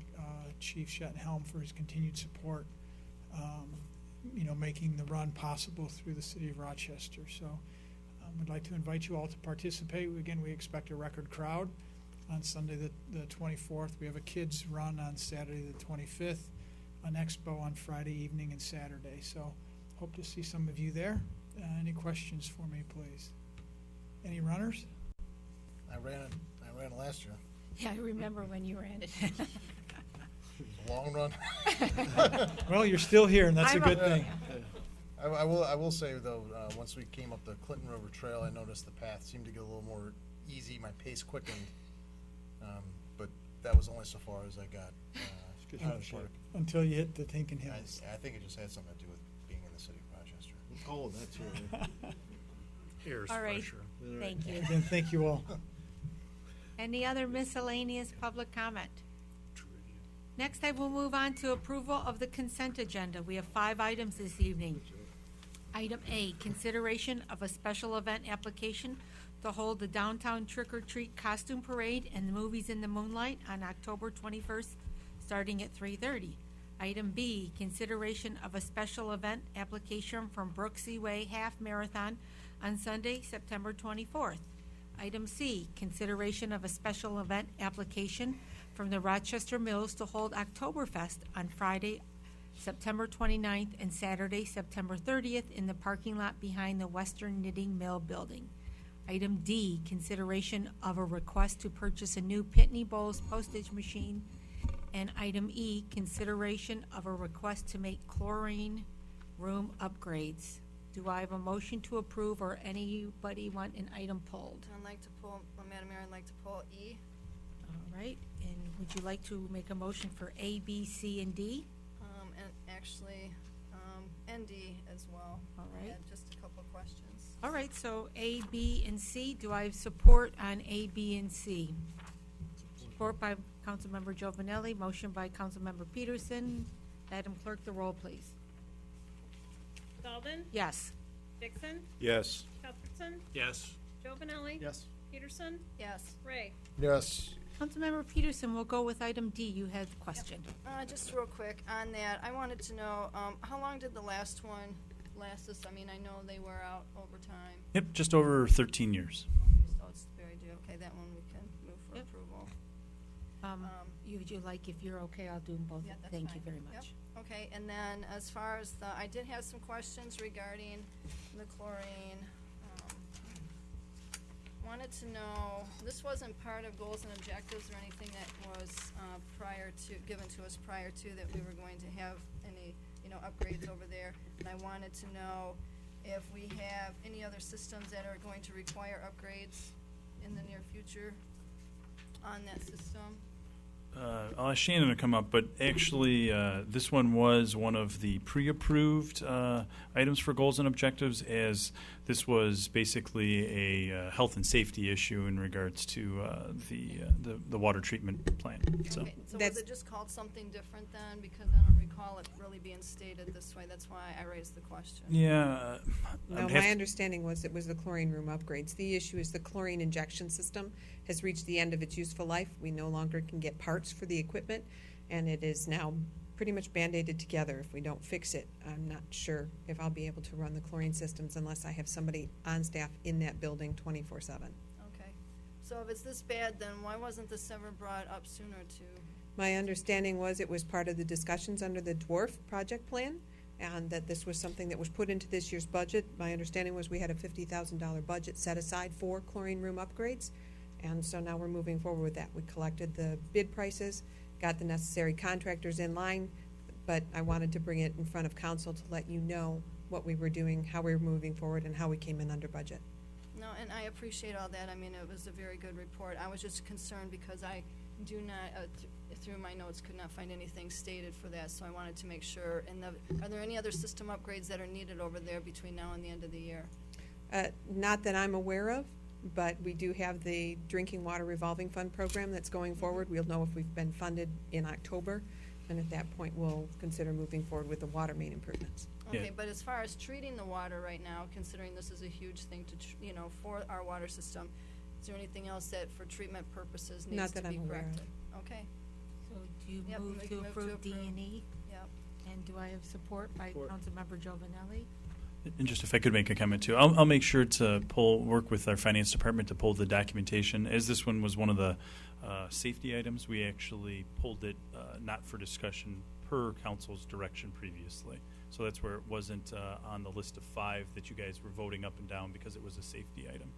Chief Shettenhelm for his continued support, making the run possible through the city of Rochester. So we'd like to invite you all to participate. Again, we expect a record crowd on Sunday the 24th. We have a kids run on Saturday the 25th, an expo on Friday evening and Saturday. So hope to see some of you there. Any questions for me, please? Any runners? I ran last year. Yeah, I remember when you ran it. It was a long run. Well, you're still here, and that's a good thing. I will say though, once we came up the Clinton River Trail, I noticed the path seemed to get a little more easy. My pace quickened, but that was only so far as I got out of the park. Until you hit the Tinkin Hills. I think it just had something to do with being in the city of Rochester. Oh, that's right. Air's All right. fresher. Thank you. Again, thank you all. Any other miscellaneous public comment? Next, I will move on to approval of the consent agenda. We have 5 items this evening. Item A, consideration of a special event application to hold the downtown trick-or-treat costume parade and the movies in the moonlight on October 21st, starting at 3:30. Item B, consideration of a special event application from Brooksea Way Half Marathon on Sunday, September 24th. Item C, consideration of a special event application from the Rochester Mills to hold Oktoberfest on Friday, September 29th and Saturday, September 30th in the parking lot behind the Western Knitting Mill building. Item D, consideration of a request to purchase a new Pitney Bowes postage machine. And item E, consideration of a request to make chlorine room upgrades. Do I have a motion to approve, or anybody want an item pulled? I'd like to pull, Madam Mayor, I'd like to pull E. All right, and would you like to make a motion for A, B, C, and D? And actually, and D as well. All I right. had just a couple of questions. All right, so A, B, and C. Do I have support on A, B, and C? Support by Councilmember Giovanelli, motion by Councilmember Peterson. Madam Clerk, the roll, please. Dalton? Yes. Dixon? Yes. Cuthbertson? Yes. Giovanelli? Yes. Peterson? Yes. Ray? Yes. Councilmember Peterson, we'll go with item D. You had the question. Just real quick on that, I wanted to know, how long did the last one last us? I mean, I know they were out over time, Yep, just over 13 years. so it's very due. Okay, that one we can move for Yep. approval. Would you like, if you're okay, I'll do them both. Yeah, that's Thank you fine. very Yep. much. Okay, and then as far as I did have some questions regarding the chlorine. Wanted to know, this wasn't part of goals and objectives or anything that was given to us prior to that we were going to have any, upgrades over there. And I wanted to know if we have any other systems that are going to require upgrades in the near future on that system. I'll ask Shannon to come up, but actually, this one was one of the pre-approved items for goals and objectives, as this was basically a health and safety issue in regards to the water treatment plant. So, Okay, so was That's- it just called something different then? Because I don't recall it really being stated this way. That's why I raised the question. yeah. No, my understanding was it was the chlorine room upgrades. The issue is the chlorine injection system has reached the end of its useful life. We no longer can get parts for the equipment, and it is now pretty much band-aided together. If we don't fix it, I'm not sure if I'll be able to run the chlorine systems unless I have somebody on staff in that building 24/7. Okay. So if it's this bad, then why wasn't this ever brought up sooner to? My understanding was it was part of the discussions under the dwarf project plan, and that this was something that was put into this year's budget. My understanding was we had a $50,000 budget set aside for chlorine room upgrades, and so now we're moving forward with that. We collected the bid prices, got the necessary contractors in line, but I wanted to bring it in front of council to let you know what we were doing, how we were moving forward, and how we came in under budget. No, and I appreciate all that. I mean, it was a very good report. I was just concerned because I do not, through my notes, could not find anything stated for that, so I wanted to make sure. And are there any other system upgrades that are needed over there between now and the end of the year? Not that I'm aware of, but we do have the Drinking Water Revolving Fund program that's going forward. We'll know if we've been funded in October, and at that point, we'll consider moving forward with the water main improvements. Okay, Yeah. but as far as treating the water right now, considering this is a huge thing to, for our water system, is there anything else that for treatment purposes needs Not to that be I'm aware of. corrected? Okay, So do you Yep, move we to can move to approve D approve. and E? yep. And do I have support by Councilmember Giovanelli? And just if I could make a comment too, I'll make sure to work with our finance department to pull the documentation. As this one was one of the safety items, we actually pulled it not for discussion per council's direction previously. So that's where it wasn't on the list of 5 that you guys were voting up and down because it was a safety item.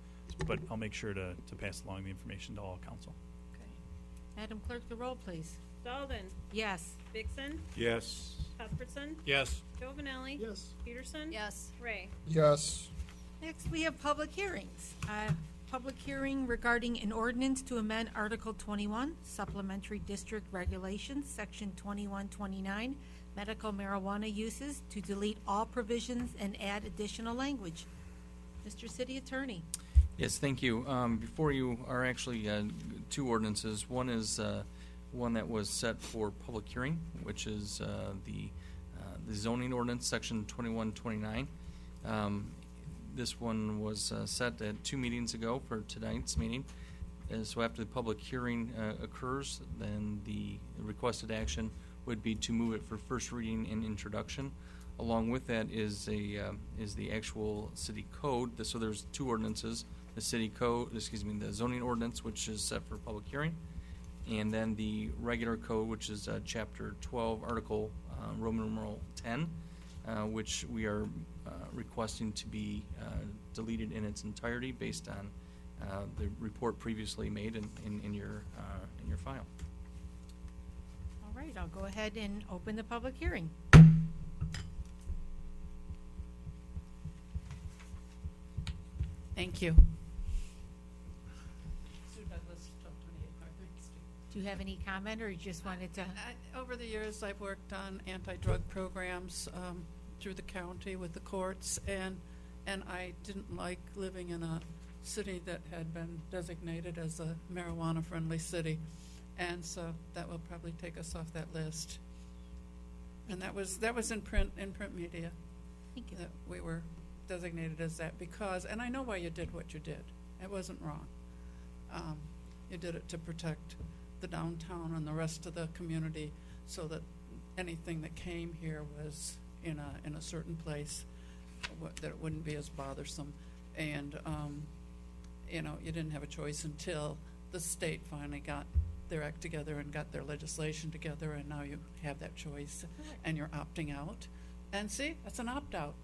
But I'll make sure to pass along the information to all council. Okay. Madam Clerk, the roll, please. Dalton? Yes. Dixon? Yes. Cuthbertson? Yes. Giovanelli? Yes. Peterson? Yes. Ray? Yes. Next, we have public hearings. Public hearing regarding an ordinance to amend Article 21, Supplementary District Regulations, Section 2129, Medical Marijuana Uses, to delete all provisions and add additional language. Mr. City Attorney. Yes, thank you. Before you are actually 2 ordinances. One is one that was set for public hearing, which is the zoning ordinance, Section 2129. This one was set at 2 meetings ago for tonight's meeting. So after the public hearing occurs, then the requested action would be to move it for first reading and introduction. Along with that is the actual city code. So there's 2 ordinances: the city code, the zoning ordinance, which is set for public hearing, and then the regular code, which is Chapter 12, Article Roman numeral 10, which we are requesting to be deleted in its entirety based on the report previously made in your file. All right, I'll go ahead and open the public hearing. Thank you. Do you have any comment, or you just wanted to? Over the years, I've worked on anti-drug programs through the county with the courts, and and I didn't like living in a city that had been designated as a marijuana-friendly city, and so that will probably take us off that list. And that was in print media. Thank you. That we were designated as that because, and I know why you did what you did. It wasn't wrong. You did it to protect the downtown and the rest of the community, so that anything that came here was in a certain place, that it wouldn't be as bothersome. And you didn't have a choice until the state finally got their act together and got their legislation together, and now you have that choice, and you're opting out. And see, that's an opt-out.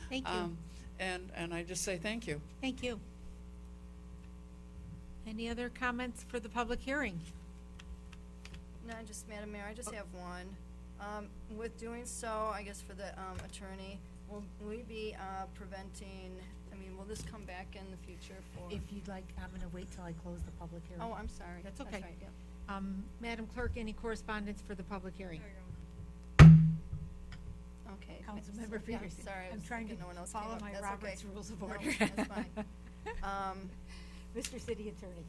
Thank you. And I just say thank you. Thank you. Any other comments for the public hearing? No, Madam Mayor, I just have one. With doing so, I guess for the attorney, will we be preventing, will this come back in the future for? If you'd like, I'm going to wait till I close the public hearing. Oh, I'm sorry. That's okay. right, yeah. Madam Clerk, any correspondence for the public hearing? Okay. Councilmember Yeah, Peterson. sorry, I I'm was trying to thinking no one else follow came up. my That's Robert's okay. Rules of No, Order. that's fine. Mr. City Attorney.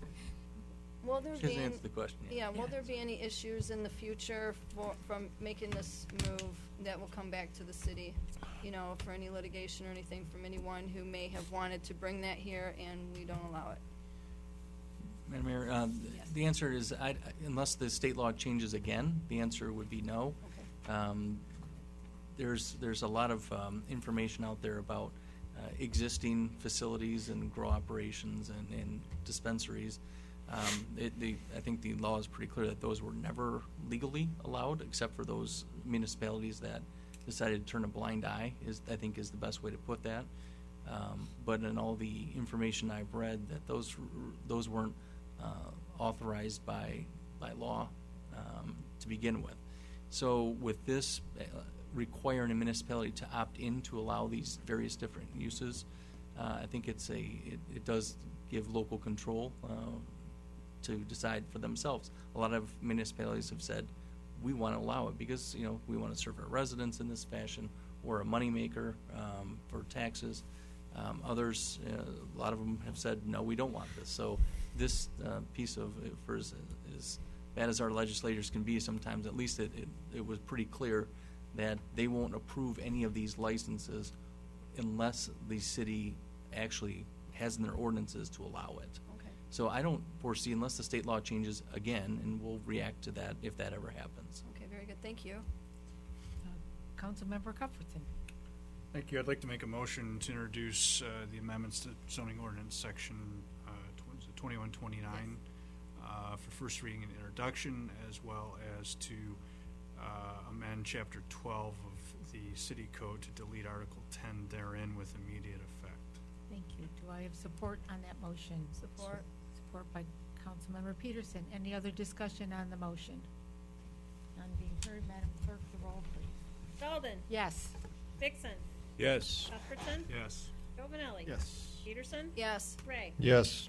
Will there She be hasn't answered the question yet. Yeah, will there be any issues in the future from making this move that will come back to the city? For any litigation or anything from anyone who may have wanted to bring that here and we don't allow it? Madam Mayor, the answer is, unless the state law changes again, the answer would be no. Okay. There's a lot of information out there about existing facilities and grow operations and dispensaries. I think the law is pretty clear that those were never legally allowed, except for those municipalities that decided to turn a blind eye, I think is the best way to put that. But in all the information I've read, that those weren't authorized by law to begin with. So with this requiring a municipality to opt in to allow these various different uses, I think it does give local control to decide for themselves. A lot of municipalities have said, we want to allow it because we want to serve our residents in this fashion, or a moneymaker for taxes. Others, a lot of them have said, no, we don't want this. So this piece of, for as bad as our legislators can be sometimes, at least it was pretty clear that they won't approve any of these licenses unless the city actually has in their ordinances to allow it. Okay. So I don't foresee, unless the state law changes again, and we'll react to that if that ever happens. Okay, very good. Thank you. Councilmember Cuthbertson. Thank you. I'd like to make a motion to introduce the amendments to zoning ordinance section 2129 for first reading and introduction, as well as to amend Chapter 12 of the City Code to delete Article 10 therein with immediate effect. Thank you. Do I have support on that motion? Support. Support by Councilmember Peterson. Any other discussion on the motion? None being heard, Madam Clerk, the roll, please. Sheldon. Yes. Vixen. Yes. Cuthbertson. Yes. Jovinelli. Yes. Peterson. Yes. Ray. Yes.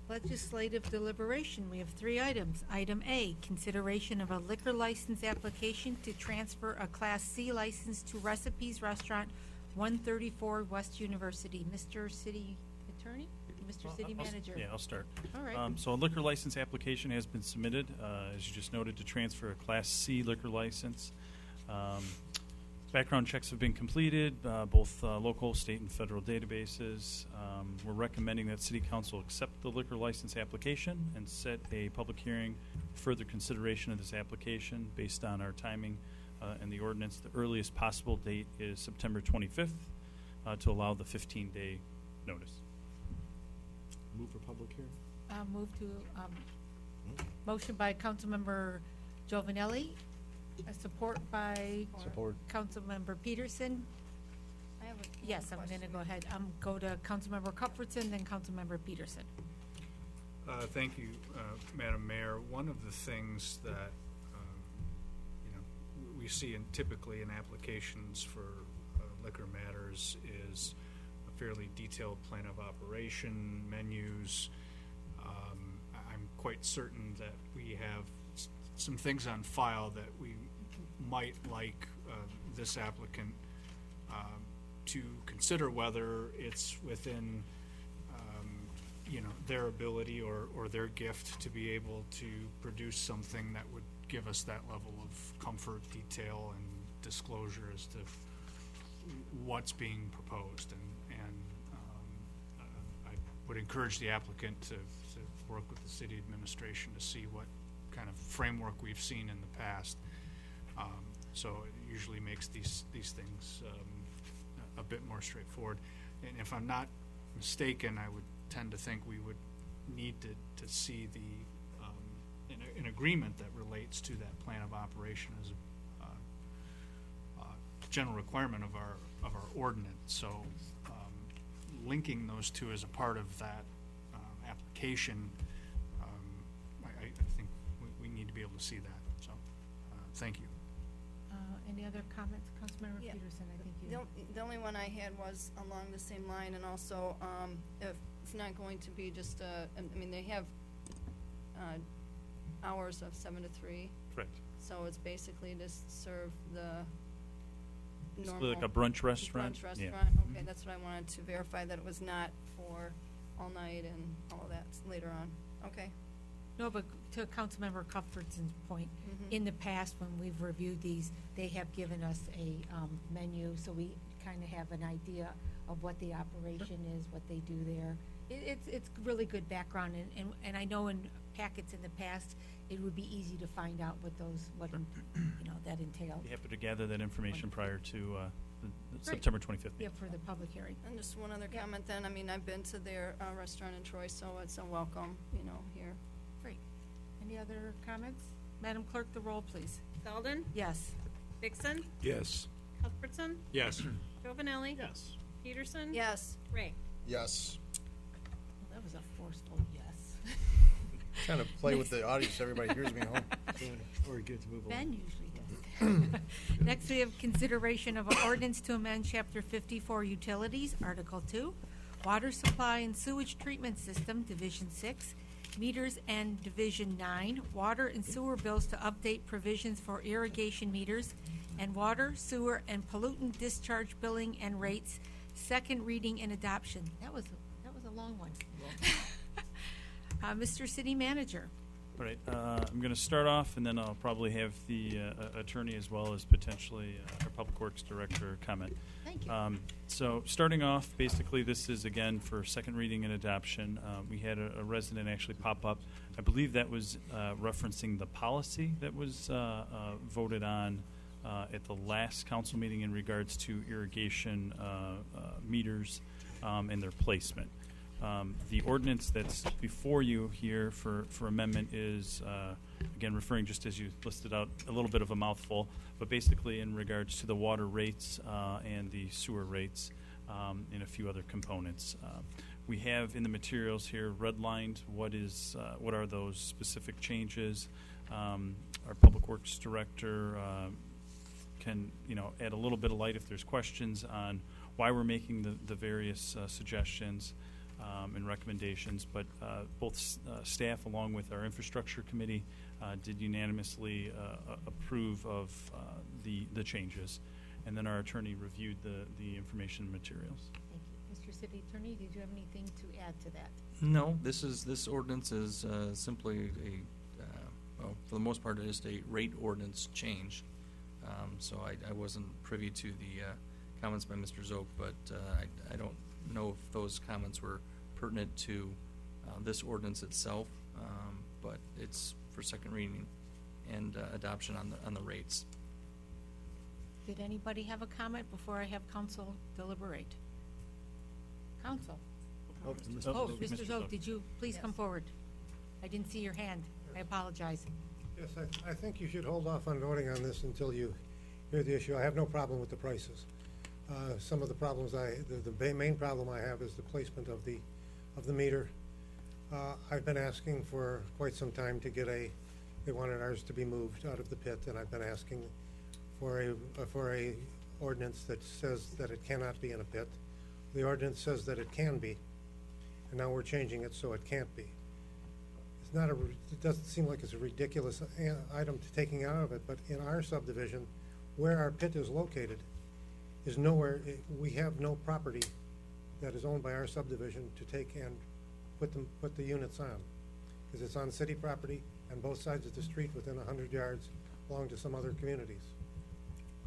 Legislative deliberation. We have 3 items. Item A, consideration of a liquor license application to transfer a Class C license to Recipes Restaurant, 134 West University. Mr. City Attorney? Mr. City Manager? Yeah, I'll start. All right. So a liquor license application has been submitted, as you just noted, to transfer a Class C liquor license. Background checks have been completed, both local, state, and federal databases. We're recommending that City Council accept the liquor license application and set a public hearing for further consideration of this application based on our timing and the ordinance. The earliest possible date is September 25th to allow the 15-day notice. Move for public hearing. Move to, motion by Councilmember Jovinelli, support by Support. Councilmember Peterson. I have a Yes, I'm going to go ahead. Go to Councilmember Cuthbertson, then Councilmember Peterson. Thank you, Madam Mayor. One of the things that we see typically in applications for liquor matters is a fairly detailed plan of operation, menus. I'm quite certain that we have some things on file that we might like this applicant to consider whether it's within, their ability or their gift to be able to produce something that would give us that level of comfort, detail, and disclosure as to what's being proposed. I would encourage the applicant to work with the city administration to see what kind of framework we've seen in the past. So it usually makes these things a bit more straightforward. And if I'm not mistaken, I would tend to think we would need to see an agreement that relates to that plan of operation as a general requirement of our ordinance. So linking those two as a part of that application, I think we need to be able to see that. So thank you. Any other comments? Councilmember Yeah. Peterson, I think you. The only one I had was along the same line, and also, if it's not going to be just they have hours of 7 to 3. Correct. So it's basically to serve the It's normal. like a brunch restaurant? Brunch Yeah. restaurant, okay, Mhm. that's what I wanted to verify, that it was not for all night and all of that later on. Okay. No, but to Councilmember Cuthbertson's point, Mhm. in the past, when we've reviewed these, they have given us a menu, so we kind of have an idea of what the operation is, what they do there. It's really good background, and I know in packets in the past, it would be easy to find out what that entailed. Be happy to gather that information prior to the Great. September 25th. Yeah, for the public hearing. And just one other comment then, I've been to their restaurant in Troy, so it's a welcome, here. Great. Any other comments? Madam Clerk, the roll, please. Selden, Yes. Dixon, Yes. Cuthbertson, Yes. Jovinelli. Yes. Peterson. Yes. Ray. Yes. Well, that was a forceful yes. Trying to play with the audience, everybody hears me at home. Or get to move on. Ben usually does. Next, we have consideration of an ordinance to amend Chapter 54 Utilities, Article 2, Water Supply and Sewage Treatment System, Division 6, Meters, and Division 9, Water and Sewer Bills to update provisions for irrigation meters and water, sewer, and pollutant discharge billing and rates, second reading and adoption. That was a long one. Mr. City Manager. All right, I'm going to start off, and then I'll probably have the attorney as well as potentially our Public Works Director comment. Thank you. So starting off, basically this is again for second reading and adoption. We had a resident actually pop up. I believe that was referencing the policy that was voted on at the last council meeting in regards to irrigation meters and their placement. The ordinance that's before you here for amendment is, again, referring, just as you listed out, a little bit of a mouthful, but basically in regards to the water rates and the sewer rates and a few other components. We have in the materials here redlined what are those specific changes. Our Public Works Director can add a little bit of light if there's questions on why we're making the various suggestions and recommendations, but both staff along with our infrastructure committee did unanimously approve of the changes, and then our attorney reviewed the information and materials. Thank you. Mr. City Attorney, did you have anything to add to that? No, this ordinance is simply for the most part, it is a rate ordinance change. So I wasn't privy to the comments by Mr. Zook, but I don't know if those comments were pertinent to this ordinance itself, but it's for second reading and adoption on the rates. Did anybody have a comment before I have council deliberate? Council? Mr. Zook, did you please come forward? I didn't see your hand. I apologize. Yes, I think you should hold off on voting on this until you hear the issue. I have no problem with the prices. Some of the problems the main problem I have is the placement of the meter. I've been asking for quite some time to get they wanted ours to be moved out of the pit, and I've been asking for a ordinance that says that it cannot be in a pit. The ordinance says that it can be, and now we're changing it so it can't be. It doesn't seem like it's a ridiculous item to taking out of it, but in our subdivision, where our pit is located, is nowhere, we have no property that is owned by our subdivision to take and put the units on. Because it's on city property, and both sides of the street within 100 yards belong to some other communities.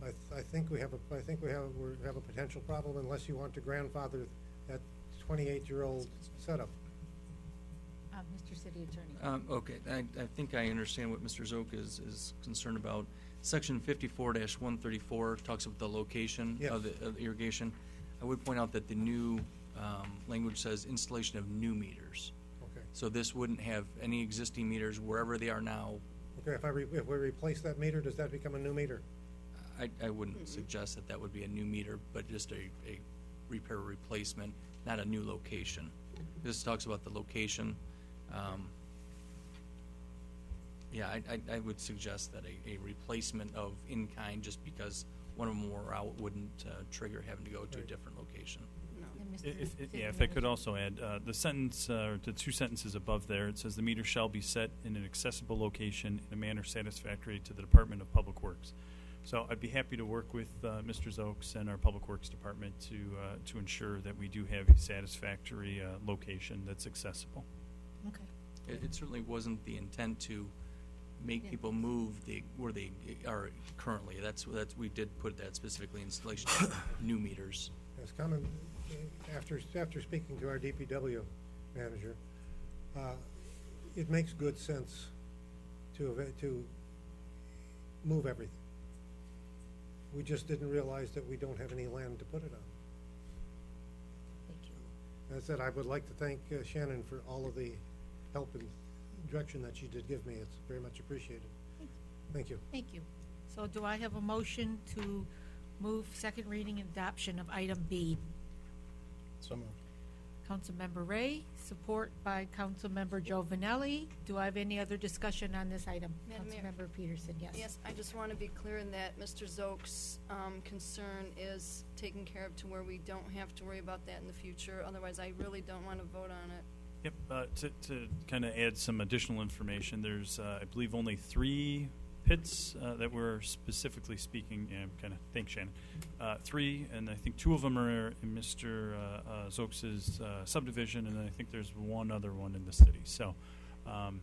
I think we have a potential problem unless you want to grandfather that 28-year-old setup. Mr. City Attorney. Okay, I think I understand what Mr. Zook is concerned about. Section 54-134 talks about the location Yes. of the irrigation. I would point out that the new language says installation of new meters. Okay. So this wouldn't have any existing meters wherever they are now. Okay, if we replace that meter, does that become a new meter? I wouldn't suggest that that would be a new meter, but just a repair replacement, not a new location. This talks about the location. Yeah, I would suggest that a replacement of in-kind, just because one of them were out, wouldn't trigger having to go to a different location. And Mr. City If I could Manager. also add, the sentence, or the two sentences above there, it says the meter shall be set in an accessible location in a manner satisfactory to the Department of Public Works. So I'd be happy to work with Mr. Zokes and our Public Works Department to ensure that we do have a satisfactory location that's accessible. Okay. It certainly wasn't the intent to make people move where they are currently. That's we did put that specifically, installation of new meters. As common, after speaking to our DPW manager, it makes good sense to move everything. We just didn't realize that we don't have any land to put it on. Thank you. As I said, I would like to thank Shannon for all of the help and direction that she did give me. It's very much appreciated. Thank you. Thank you. So do I have a motion to move second reading and adoption of item B? So moved. Councilmember Ray, support by Councilmember Joe Vanelli. Do I have any other discussion on this item? Madam Mayor. Councilmember Peterson, yes. Yes, I just want to be clear in that Mr. Zook's concern is taken care of to where we don't have to worry about that in the future. Otherwise, I really don't want to vote on it. Yep, to kind of add some additional information, there's, I believe, only 3 pits that we're specifically speaking, and kind of, thanks, Shannon. 3, and I think 2 of them are in Mr. Zokes' subdivision, and I think there's one other one in the city. So I'll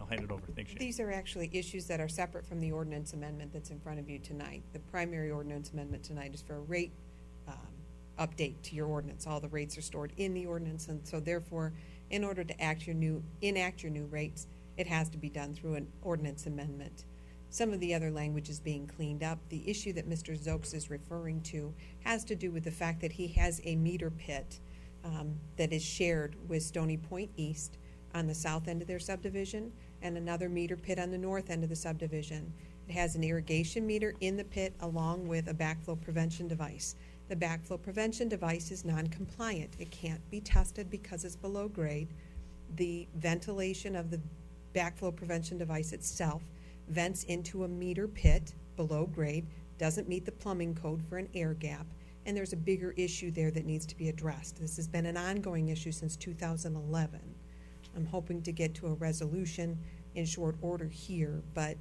hand it over. Thanks, Shannon. These are actually issues that are separate from the ordinance amendment that's in front of you tonight. The primary ordinance amendment tonight is for a rate update to your ordinance. All the rates are stored in the ordinance, and so therefore, in order to enact your new rates, it has to be done through an ordinance amendment. Some of the other language is being cleaned up. The issue that Mr. Zokes is referring to has to do with the fact that he has a meter pit that is shared with Stony Point East on the south end of their subdivision, and another meter pit on the north end of the subdivision. It has an irrigation meter in the pit along with a backflow prevention device. The backflow prevention device is non-compliant. It can't be tested because it's below grade. The ventilation of the backflow prevention device itself vents into a meter pit below grade, doesn't meet the plumbing code for an air gap, and there's a bigger issue there that needs to be addressed. This has been an ongoing issue since 2011. I'm hoping to get to a resolution in short order here, but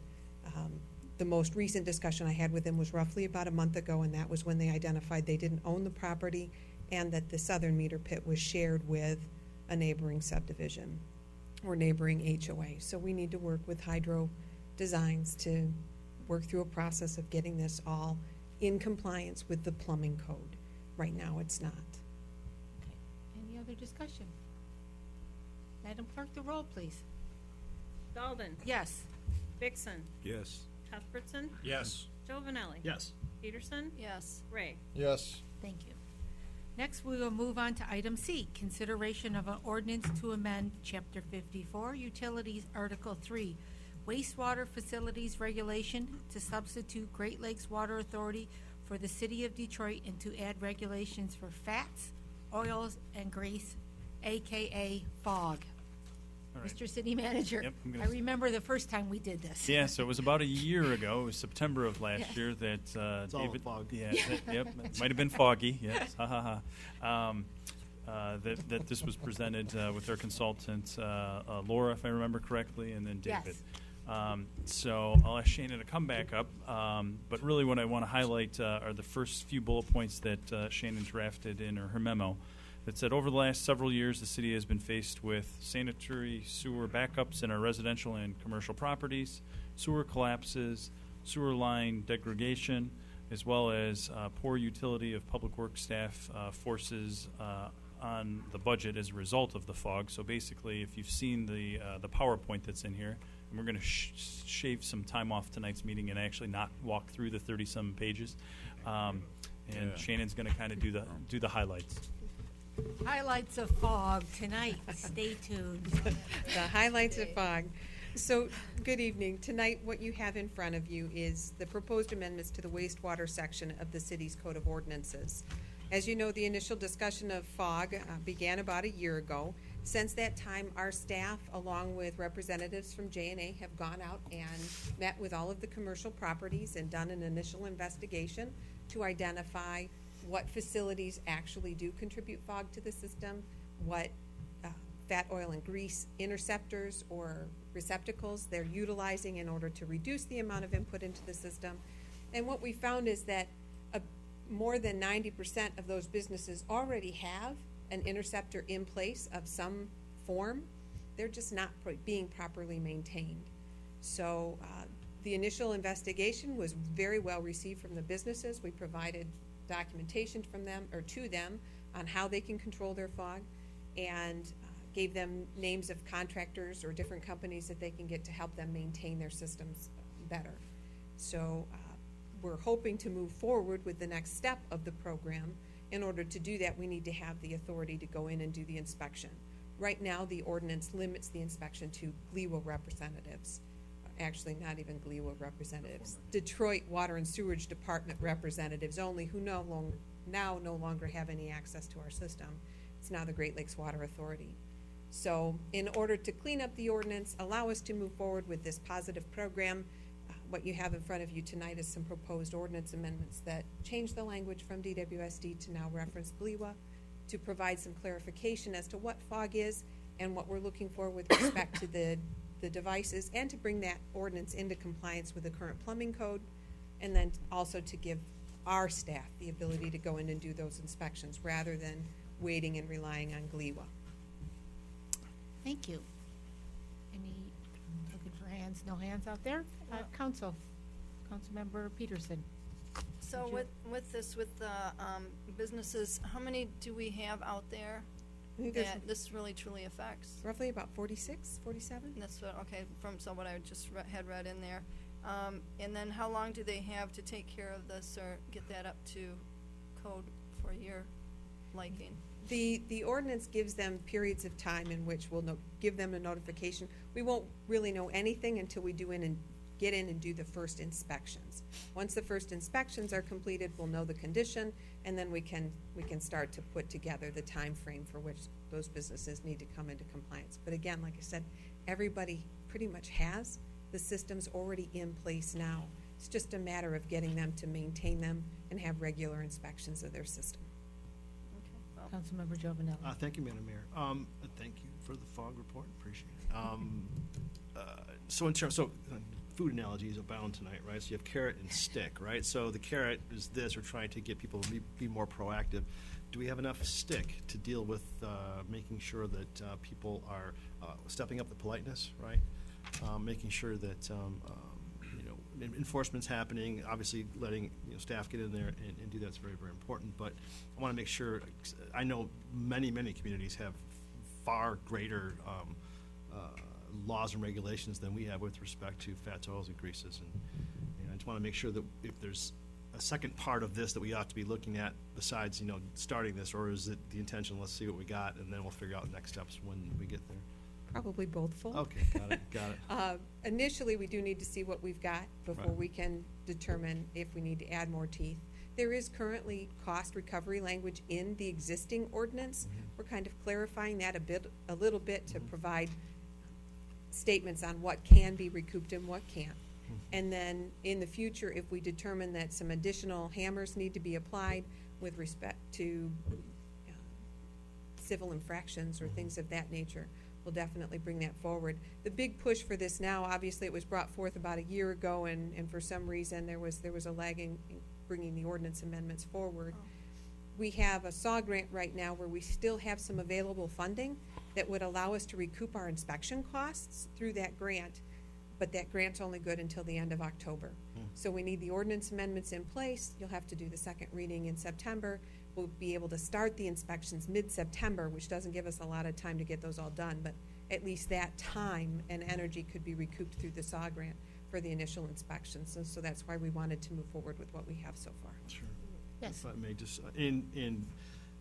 the most recent discussion I had with them was roughly about a month ago, and that was when they identified they didn't own the property and that the southern meter pit was shared with a neighboring subdivision or neighboring HOA. So we need to work with Hydro Designs to work through a process of getting this all in compliance with the plumbing code. Right now, it's not. Okay. Any other discussion? Madam Clerk, the roll, please. Dalden. Yes. Vixen. Yes. Cuthbertson. Yes. Joe Vanelli. Yes. Peterson. Yes. Ray. Yes. Thank you. Next, we will move on to item C, consideration of an ordinance to amend Chapter 54, Utilities, Article 3, Wastewater Facilities Regulation to substitute Great Lakes Water Authority for the City of Detroit and to add regulations for fats, oils, and grease, AKA FOG. All right. Mr. City Manager, Yep, I'm I gonna- remember the first time we did this. Yeah, so it was about a year ago, it was September of last Yeah. year that It's all David. fog. Yeah, yep, it might have been foggy, yes, ha ha ha. That this was presented with our consultant, Laura, if I remember correctly, and then Yes. David. So I'll ask Shannon to come back up. But really what I want to highlight are the first few bullet points that Shannon drafted in her memo that said over the last several years the city has been faced with sanitary sewer backups in our residential and commercial properties, sewer collapses, sewer line degradation, as well as poor utility of public works staff forces on the budget as a result of the fog. So basically, if you've seen the PowerPoint that's in here, and we're going to shave some time off tonight's meeting and actually not walk through the 30-some pages, and Shannon's going to kind of do the highlights. Highlights of fog tonight. Stay tuned. The highlights of fog. So, good evening. Tonight, what you have in front of you is the proposed amendments to the wastewater section of the city's Code of Ordinances. As you know, the initial discussion of fog began about a year ago. Since that time, our staff, along with representatives from J&A, have gone out and met with all of the commercial properties and done an initial investigation to identify what facilities actually do contribute fog to the system, what fat, oil, and grease interceptors or receptacles they're utilizing in order to reduce the amount of input into the system. And what we found is that more than 90% of those businesses already have an interceptor in place of some form. They're just not being properly maintained. So the initial investigation was very well received from the businesses. We provided documentation from them or to them on how they can control their fog, and gave them names of contractors or different companies that they can get to help them maintain their systems better. So we're hoping to move forward with the next step of the program. In order to do that, we need to have the authority to go in and do the inspection. Right now, the ordinance limits the inspection to GLEWA representatives. Actually, not even GLEWA representatives. Detroit Water and Sewerage Department representatives only, who no longer have any access to our system. It's now the Great Lakes Water Authority. So in order to clean up the ordinance, allow us to move forward with this positive program, what you have in front of you tonight is some proposed ordinance amendments that change the language from DWSD to now reference GLEWA, to provide some clarification as to what fog is and what we're looking for with respect to the devices, and to bring that ordinance into compliance with the current plumbing code, and then also to give our staff the ability to go in and do those inspections rather than waiting and relying on GLEWA. Thank you. Any, looking for hands? No hands out there? Councilmember Peterson. So with the businesses, how many do we have out there I think there's that this really truly affects? roughly about 46, 47. That's what, okay, so what I just had read in there. And then how long do they have to take care of this or get that up to code for your liking? The ordinance gives them periods of time in which we'll give them a notification. We won't really know anything until we get in and do the first inspections. Once the first inspections are completed, we'll know the condition, and then we can start to put together the time frame for which those businesses need to come into compliance. But again, like I said, everybody pretty much has the systems already in place now. It's just a matter of getting them to maintain them and have regular inspections of their system. Councilmember Giovanelli. Thank you, Madam Mayor. Thank you for the fog report. Appreciate it. So food analogies abound tonight, right? So you have carrot and stick, right? So the carrot is this: we're trying to get people to be more proactive. Do we have enough stick to deal with making sure that people are stepping up the politeness, right? Making sure that enforcement's happening. Obviously, letting staff get in there and do that's very, very important. But I want to make sure. I know many communities have far greater laws and regulations than we have with respect to fats, oils, and greases. And I just want to make sure that if there's a second part of this that we ought to be looking at besides starting this, or is it the intention? Let's see what we got, and then we'll figure out next steps when we get there. Probably both full. Okay, got it. Initially, we do need to see what we've got before Right. we can determine if we need to add more teeth. There is currently cost recovery language in the existing ordinance. We're kind of clarifying that a little bit to provide statements on what can be recouped and what can't. And then in the future, if we determine that some additional hammers need to be applied with respect to civil infractions or things of that nature. We'll definitely bring that forward. The big push for this now, obviously, it was brought forth about a year ago, and for some reason, there was a lag in bringing the ordinance amendments forward. We have a SAW grant right now where we still have some available funding that would allow us to recoup our inspection costs through that grant, but that grant's only good until the end of October. So we need the ordinance amendments in place. You'll have to do the second reading in September. We'll be able to start the inspections mid-September, which doesn't give us a lot of time to get those all done, but at least that time and energy could be recouped through the SAW grant for the initial inspections. And so that's why we wanted to move forward with what we have so far. Sure. Yes. If I may just, in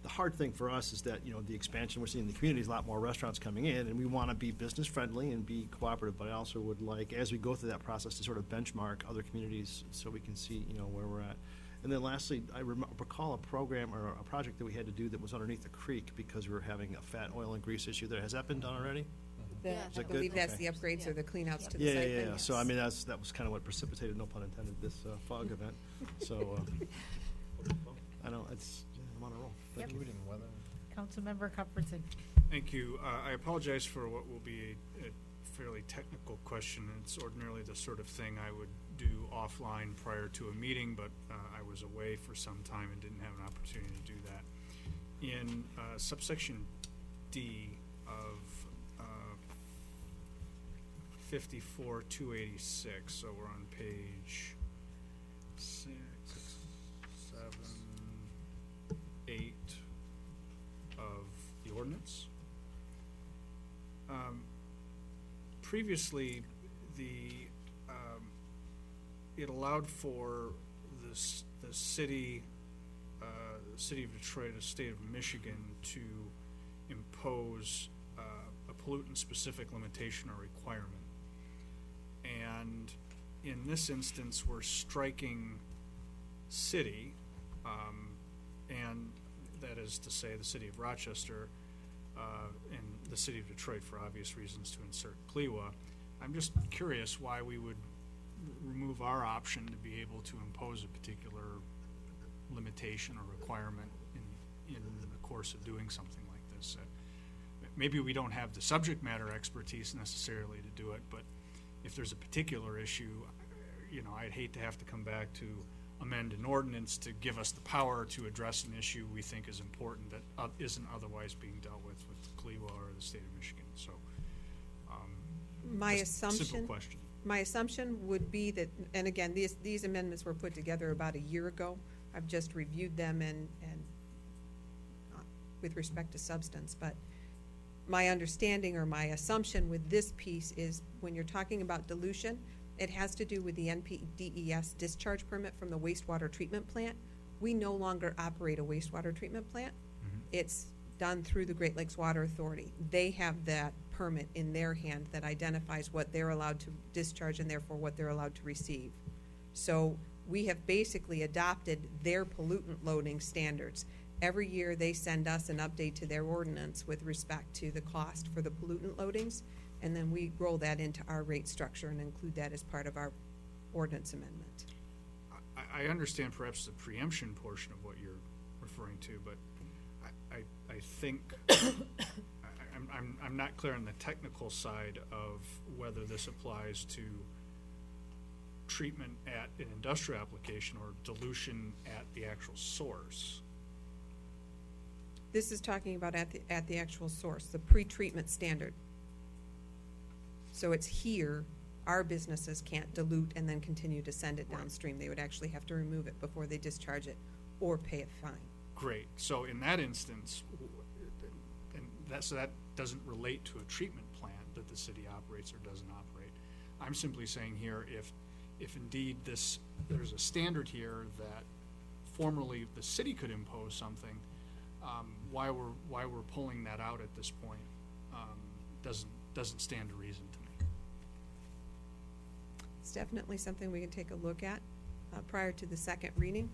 the hard thing for us is that, the expansion we're seeing in the community is a lot more restaurants coming in, and we want to be business friendly and be cooperative, but I also would like, as we go through that process, to sort of benchmark other communities so we can see, where we're at. And then lastly, I recall a program or a project that we had to do that was underneath the creek because we were having a fat, oil, and grease issue there. Has that been done already? I that believe good? that's Okay. the upgrades or the cleanouts to the Yeah, site. yeah, yeah. plan, So, yes. I mean, that was kind of what precipitated, no pun intended, this fog event. So, I know, I'm on a roll. Thank you. Including weather. Councilmember Cuthbertson. Thank you. I apologize for what will be a fairly technical question. It's ordinarily the sort of thing I would do offline prior to a meeting, but I was away for some time and didn't have an opportunity to do that. In subsection D of 54-286, so we're on page 6, 7, 8 of the ordinance. Previously, it allowed for the city of Detroit, the state of Michigan, to impose a pollutant-specific limitation or requirement. And in this instance, we're striking city, and that is to say the city of Rochester and the city of Detroit for obvious reasons to insert Clewa. I'm just curious why we would remove our option to be able to impose a particular limitation or requirement in the course of doing something like this. Maybe we don't have the subject matter expertise necessarily to do it, but if there's a particular issue, I'd hate to have to come back to amend an ordinance to give us the power to address an issue we think is important that isn't otherwise being dealt with Clewa or the state of Michigan. So, My just assumption. simple question. My assumption would be that, and again, these amendments were put together about a year ago. I've just reviewed them and with respect to substance, but my understanding or my assumption with this piece is when you're talking about dilution, it has to do with the NPDES discharge permit from the wastewater treatment plant. We no longer operate a wastewater treatment plant. It's done through the Great Lakes Water Authority. They have that permit in their hand that identifies what they're allowed to discharge and therefore what they're allowed to receive. So we have basically adopted their pollutant loading standards. Every year they send us an update to their ordinance with respect to the cost for the pollutant loadings, and then we roll that into our rate structure and include that as part of our ordinance amendment. I understand perhaps the preemption portion of what you're referring to, but I think I'm not clear on the technical side of whether this applies to treatment at an industrial application or dilution at the actual source. This is talking about at the actual source, the pre-treatment standard. So it's here, our businesses can't dilute and then continue to send it downstream. They would actually have to remove it before they discharge it or pay a fine. Great. So in that instance, so that doesn't relate to a treatment plant that the city operates or doesn't operate. I'm simply saying here, if indeed there's a standard here that formerly the city could impose something, why we're pulling that out at this point doesn't stand to reason to me. It's definitely something we can take a look at prior to the second reading.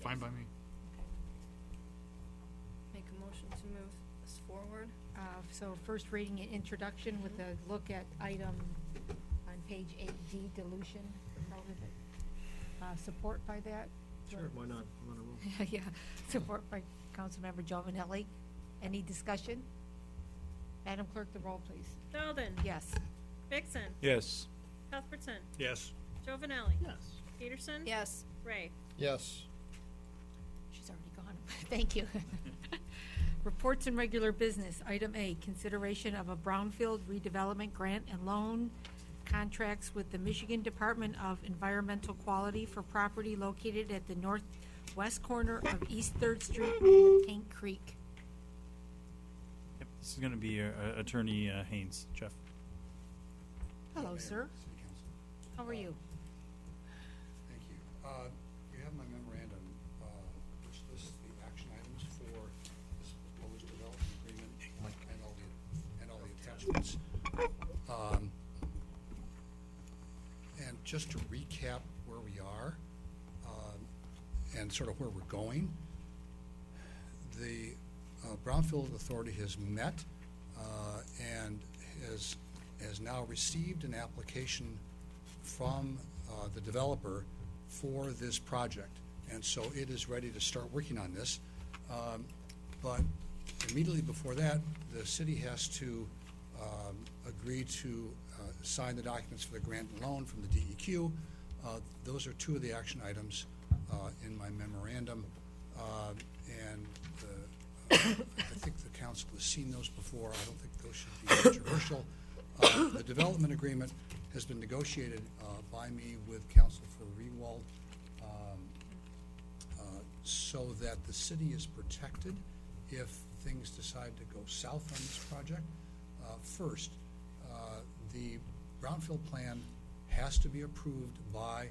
Fine by me. Make a motion to move this forward. So first reading and introduction with a look at item on page 8D, dilution, prohibit. Support by that? Sure, why not? I'm on a roll. Yeah, support by Councilmember Giovanelli. Any discussion? Madam Clerk, the roll, please. Dalden. Yes. Vixen. Yes. Cuthbertson. Yes. Giovanelli. Yes. Peterson. Yes. Ray. Yes. She's already gone. Thank you. Reports and regular business. Item A, consideration of a brownfield redevelopment grant and loan contracts with the Michigan Department of Environmental Quality for property located at the northwest corner of East 3rd Street and Tank Creek. Yep, this is going to be Attorney Haynes. Jeff. Hello, sir. City Council. How are you? Thank you. You have my memorandum, which lists the action items for this proposed development agreement and all the attachments. And just to recap where we are, and sort of where we're going, the Brownfield Authority has met and has now received an application from the developer for this project. And so it is ready to start working on this. But immediately before that, the city has to agree to sign the documents for the grant and loan from the DEQ. Those are two of the action items in my memorandum. And I think the council has seen those before. I don't think those should be controversial. The development agreement has been negotiated by me with counsel for Rewald so that the city is protected if things decide to go south on this project. First, the Brownfield plan has to be approved by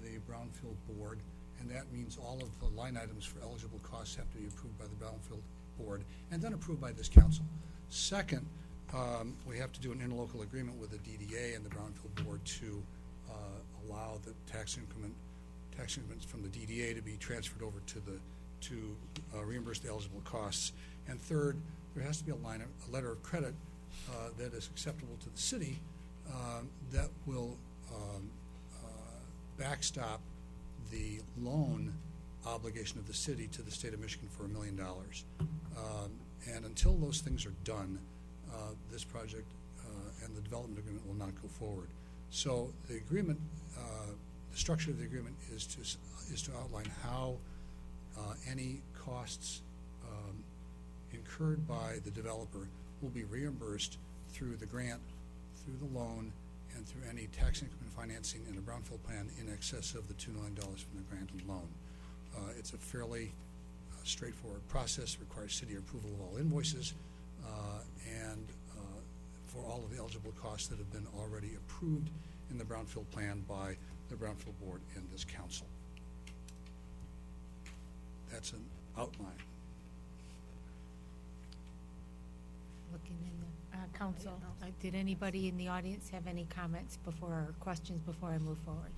the Brownfield board, and that means all of the line items for eligible costs have to be approved by the Brownfield board and then approved by this council. Second, we have to do an interlocal agreement with the DDA and the Brownfield board to allow the tax increments from the DDA to be transferred over to reimburse the eligible costs. And third, there has to be a letter of credit that is acceptable to the city that will backstop the loan obligation of the city to the state of Michigan for $1 million. And until those things are done, this project and the development agreement will not go forward. So the agreement, the structure of the agreement is to outline how any costs incurred by the developer will be reimbursed through the grant, through the loan, and through any tax increment financing in a Brownfield plan in excess of the $2 million from the grant and loan. It's a fairly straightforward process, requires city approval of all invoices, and for all of the eligible costs that have been already approved in the Brownfield plan by the Brownfield board and this council. That's an outline. Looking in the council, did anybody in the audience have any comments or questions before I move forward?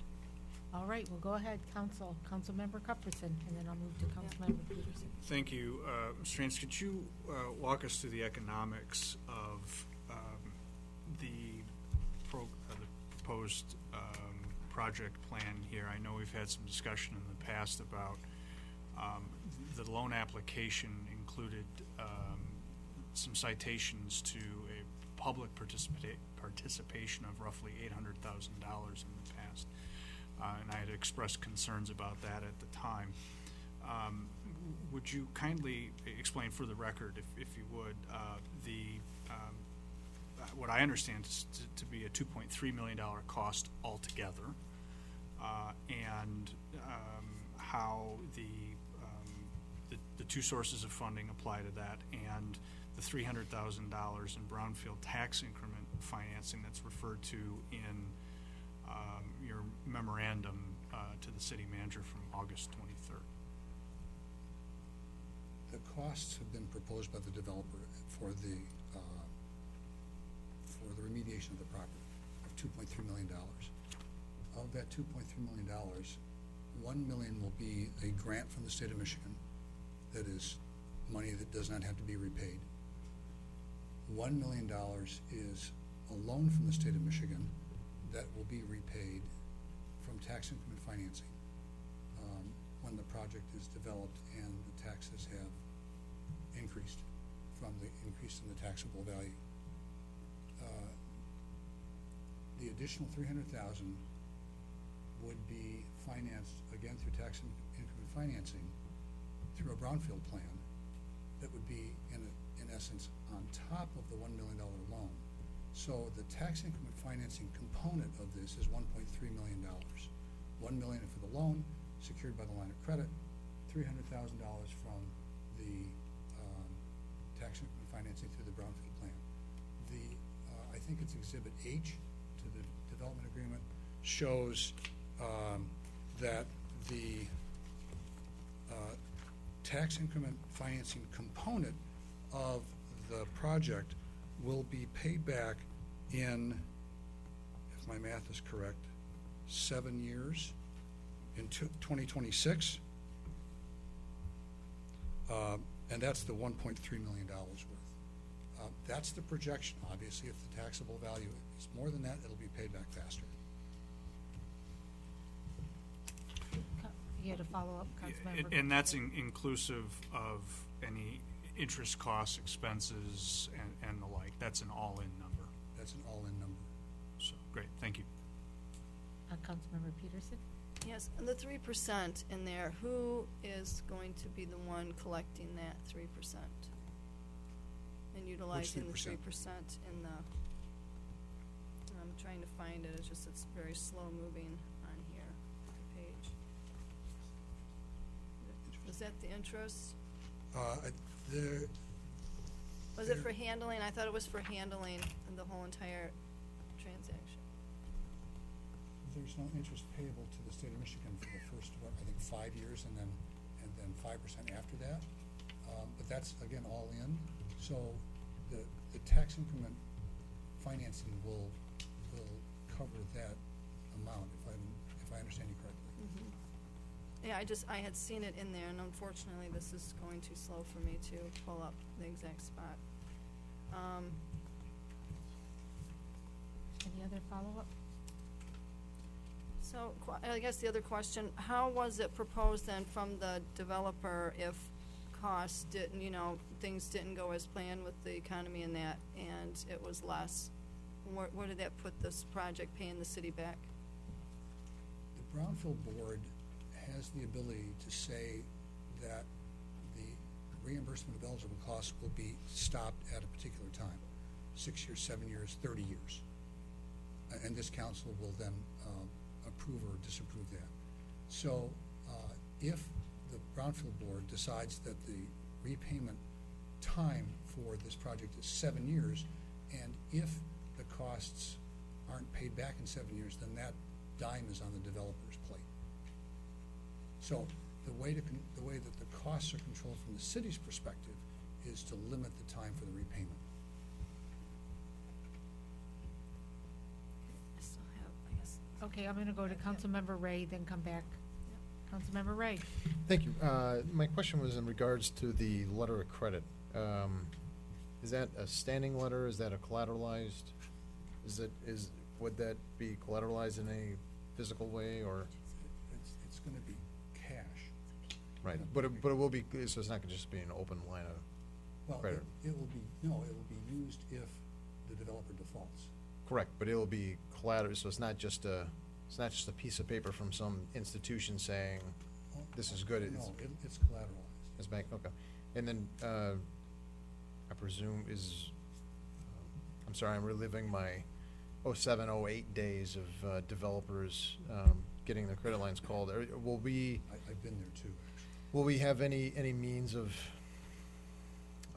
All right, we'll go ahead, Councilmember Cuthbertson, and then I'll move to Councilmember Peterson. Thank you. Mr. Haynes, could you walk us through the economics of the proposed project plan here? I know we've had some discussion in the past about the loan application included some citations to a public participation of roughly $800,000 in the past. And I had expressed concerns about that at the time. Would you kindly explain for the record, if you would, what I understand to be a $2.3 million cost altogether, and how the two sources of funding apply to that, and the $300,000 in Brownfield tax increment financing that's referred to in your memorandum to the city manager from August 23rd. The costs have been proposed by the developer for the remediation of the property of $2.3 million. Of that $2.3 million, $1 million will be a grant from the state of Michigan that is money that does not have to be repaid. $1 million is a loan from the state of Michigan that will be repaid from tax increment financing when the project is developed and the taxes have increased from the increase in the taxable value. The additional $300,000 would be financed, again, through tax increment financing, through a brownfield plan that would be, in essence, on top of the $1 million loan. So the tax increment financing component of this is $1.3 million. $1 million for the loan, secured by the line of credit, $300,000 from the tax increment financing through the brownfield plan. I think it's Exhibit H to the development agreement, shows that the tax increment financing component of the project will be paid back in, if my math is correct, 7 years, in 2026. And that's the $1.3 million worth. That's the projection. Obviously, if the taxable value is more than that, it'll be paid back faster. You had a follow-up, Councilmember. And that's inclusive of any interest costs, expenses, and the like. That's an all-in number. That's an all-in number. So, great, thank you. Councilmember Peterson? Yes, and the 3% in there, who is going to be the one collecting that 3%? And utilizing the 3% in the, I'm trying to find it, it's very slow moving on here, the page. Is that the interest? Was it for handling? I thought it was for handling the whole entire transaction. There's no interest payable to the state of Michigan for the first, I think, 5 years, and then 5% after that. But that's, again, all in. So the tax increment financing will cover that amount, if I understand you correctly. Mm-hmm. Yeah, I had seen it in there, and unfortunately, this is going too slow for me to pull up the exact spot. Any other follow-up? So, I guess the other question, how was it proposed then from the developer if costs didn't, things didn't go as planned with the economy and that, and it was less? Where did that put this project paying the city back? The Brownfield Board has the ability to say that the reimbursement of eligible costs will be stopped at a particular time, 6 years, 7 years, 30 years. And this council will then approve or disapprove that. So if the Brownfield Board decides that the repayment time for this project is 7 years, and if the costs aren't paid back in 7 years, then that dime is on the developer's plate. So the way that the costs are controlled from the city's perspective is to limit the time for the repayment. I still have, I guess. Okay, I'm gonna go to Councilmember Ray, then come back. Councilmember Ray. Thank you. My question was in regards to the letter of credit. Is that a standing letter? Is that a collateralized? Would that be collateralized in a physical way, or? It's going to be cash. Right, but it will be, so it's not gonna just be an open line of credit? It will be used if the developer defaults. Correct, but it'll be collateral, so it's not just a piece of paper from some institution saying, this is good. No, it's collateralized. It's bank, okay. And then, I presume I'm sorry, I'm reliving my 07, 08 days of developers getting their credit lines called. Will we? I've been there too, actually. Will we have any means of,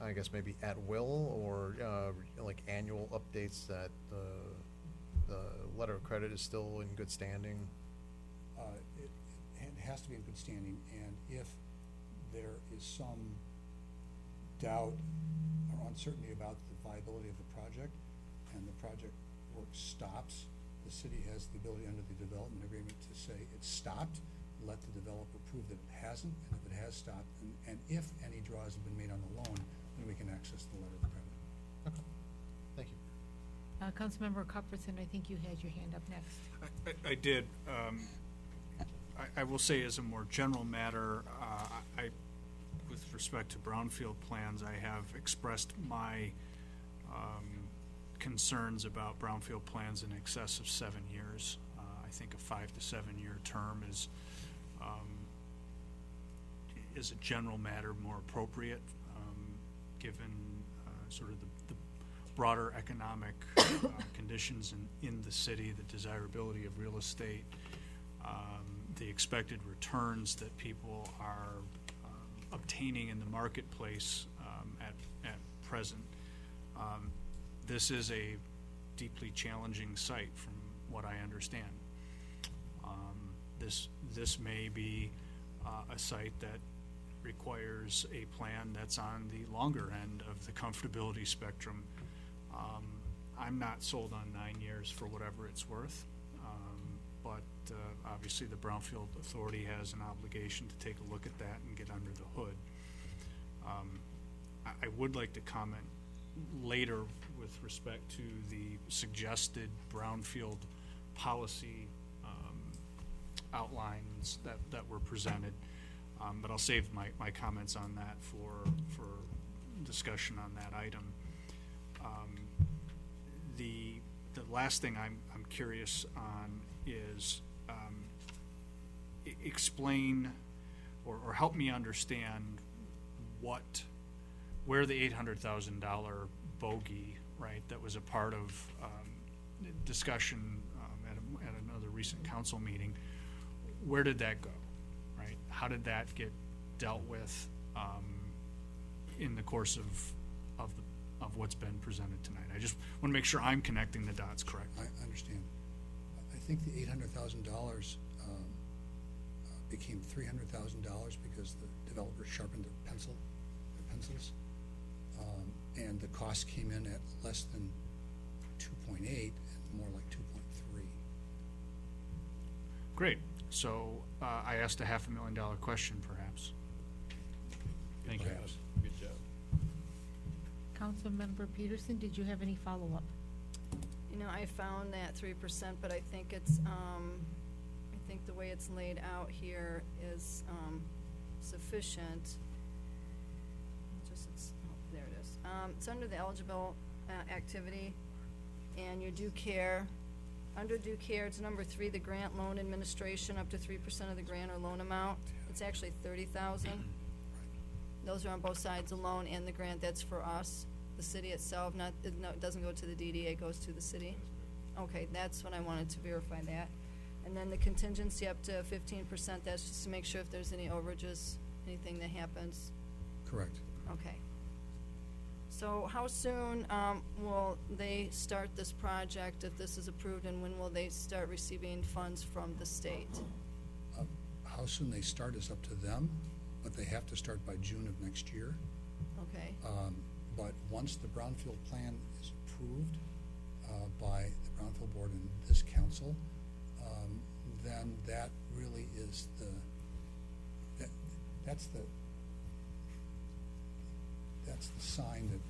I guess maybe at will, or like annual updates that the letter of credit is still in good standing? It has to be in good standing, and if there is some doubt or uncertainty about the viability of the project, and the project work stops, the city has the ability under the development agreement to say it's stopped, let the developer prove that it hasn't, and if it has stopped, and if any draws have been made on the loan, then we can access the letter of credit. Okay, thank you. Councilmember Cuthbertson, I think you had your hand up next. I did. I will say, as a more general matter, I with respect to brownfield plans, I have expressed my concerns about brownfield plans in excess of 7 years. I think a 5 to 7 year term is a general matter more appropriate, given sort of the broader economic conditions in the city, the desirability of real estate, the expected returns that people are obtaining in the marketplace at present. This is a deeply challenging site from what I understand. This may be a site that requires a plan that's on the longer end of the comfortability spectrum. I'm not sold on 9 years for whatever it's worth, but obviously the Brownfield Authority has an obligation to take a look at that and get under the hood. I would like to comment later with respect to the suggested brownfield policy outlines that were presented, but I'll save my comments on that for discussion on that item. The last thing I'm curious on is explain or help me understand where the $800,000 bogey, right, that was a part of discussion at another recent council meeting, where did that go, right? How did that get dealt with in the course of what's been presented tonight? I just want to make sure I'm connecting the dots correctly. I understand. I think the $800,000 became $300,000 because the developer sharpened their pencils, and the cost came in at less than 2.8 and more like 2.3. Great. So I asked a $500,000 question, perhaps. Thank you. Perhaps. Good job. Councilmember Peterson, did you have any follow-up? You know, I found that 3%, but I think it's, I think the way it's laid out here is sufficient. There it is. It's under the eligible activity, and your due care. Under due care, it's number 3, the grant loan administration, up to 3% of the grant or loan amount. It's actually $30,000. Those are on both sides, the loan and the grant. That's for us, the city itself. It doesn't go to the DDA, it goes to the city. Okay, that's what I wanted to verify that. And then the contingency up to 15%. That's just to make sure if there's any overages, anything that happens. Correct. Okay. So how soon will they start this project if this is approved, and when will they start receiving funds from the state? How soon they start is up to them, but they have to start by June of next year. Okay. But once the Brownfield plan is approved by the Brownfield Board and this council, then that really is that's the sign that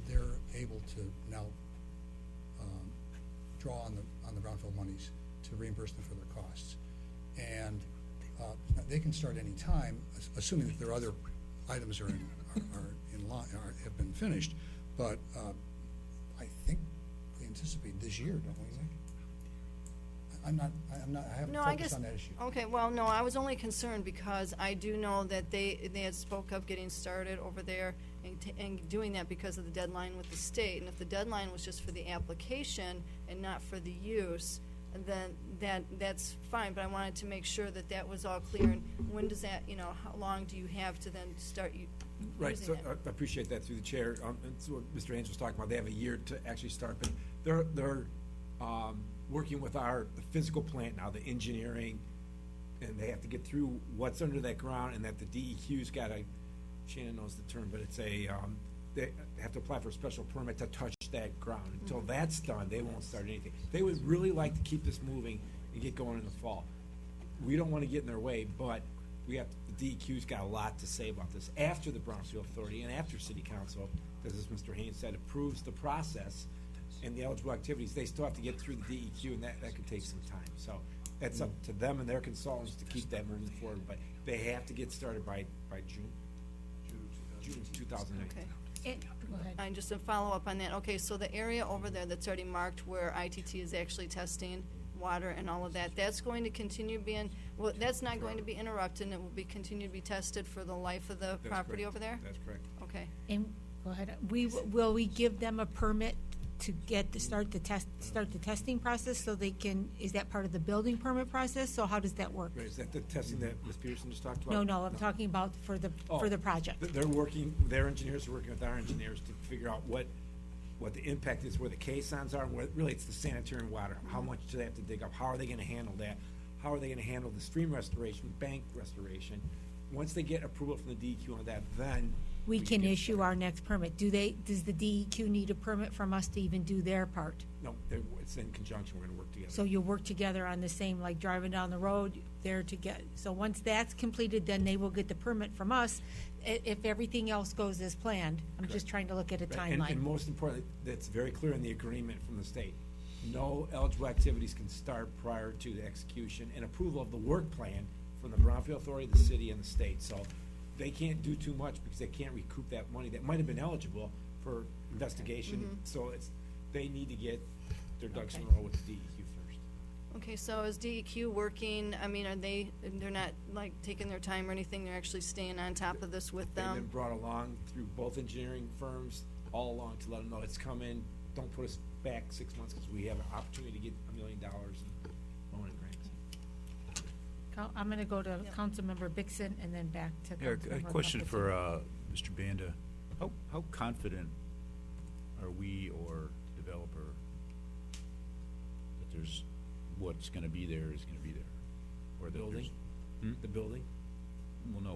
they're able to now draw on the Brownfield monies to reimburse them for their costs. And they can start any time, assuming that their other items are in line, have been finished. But I think we anticipate this year, don't we, Nick? I haven't focused on that issue. Okay, well, no, I was only concerned because I do know that they had spoke of getting started over there and doing that because of the deadline with the state. And if the deadline was just for the application and not for the use, then that's fine. But I wanted to make sure that that was all clear. And when does that, how long do you have to then start Right, using so it? I appreciate that through the chair. That's what Mr. Haynes was talking about. They have a year to actually start, but they're working with the physical plant now, the engineering, and they have to get through what's under that ground, and that the DEQ's got Shannon knows the term, but it's they have to apply for a special permit to touch that ground. Until that's done, they won't start anything. They would really like to keep this moving and get going in the fall. We don't want to get in their way, but the DEQ's got a lot to say about this after the Brownfield Authority and after City Council, because as Mr. Haynes said, approves the process and the eligible activities. They still have to get through the DEQ, and that could take some time. So that's up to them and their consultants to keep that moving forward, but they have to get started by June. June 2008. Okay. Go ahead. And just to follow up on that, okay, so the area over there that's already marked where ITT is actually testing water and all of that, that's going to continue being, well, that's not going to be interrupted, and it will be continue to be tested for the life of the That's property correct. over there? That's correct. Okay. And, go ahead, will we give them a permit to start the testing process so they can, is that part of the building permit process? So how does that work? Right, is that the testing that Ms. Peterson just talked No, about? no, I'm talking about for the project. They're working, their engineers are working with our engineers to figure out what the impact is, where the caissons are, and where, really, it's the sanitary water. How much do they have to dig up? How are they gonna handle that? How are they gonna handle the stream restoration, bank restoration? Once they get approval from the DEQ on that, then We can get issue our next permit. Does the DEQ need a permit from us to even do their part? No, it's in conjunction, we're gonna work together. So you'll work together on the same, like driving down the road there to get, so once that's completed, then they will get the permit from us if everything else goes as planned. I'm just trying to look at a Right, and timeline. most importantly, that's very clear in the agreement from the state. No eligible activities can start prior to the execution and approval of the work plan from the Brownfield Authority, the city, and the state. So they can't do too much because they can't recoup that money that might have been eligible for investigation. So they need to get their ducks in a row with the DEQ first. Okay, so is DEQ working, I mean, they're not like taking their time or anything, they're actually staying on top of this with They've been them? brought along through both engineering firms all along to let them know it's coming. Don't put us back 6 months because we have an opportunity to get $1 million in loan and grants. I'm gonna go to Councilmember Bixon and then back to Yeah, a Councilmember question Hufflepuff. for Mr. Banda. How confident are we or the developer that there's, what's gonna be there is gonna be there? Or that Building? there's- The building? Well, no,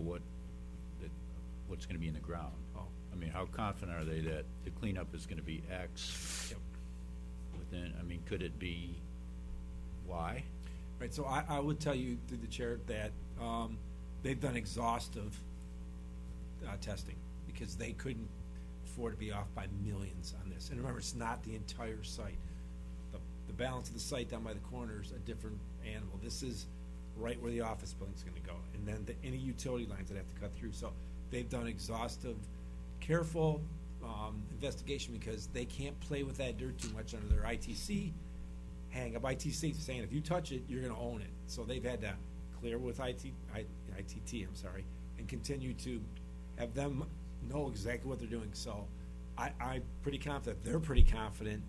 what's gonna be in the ground? Oh. I mean, how confident are they that the cleanup is gonna be X? Yep. Within, I mean, could it be Y? Right, so I would tell you through the chair that they've done exhaustive testing because they couldn't afford to be off by millions on this. And remember, it's not the entire site. The balance of the site down by the corner is a different animal. This is right where the office building's gonna go. And then any utility lines that have to cut through. So they've done exhaustive, careful investigation because they can't play with that dirt too much under their ITC hang up. ITC is saying if you touch it, you're going to own it. So they've had to clear with ITT, and continue to have them know exactly what they're doing. So I'm pretty confident, they're pretty confident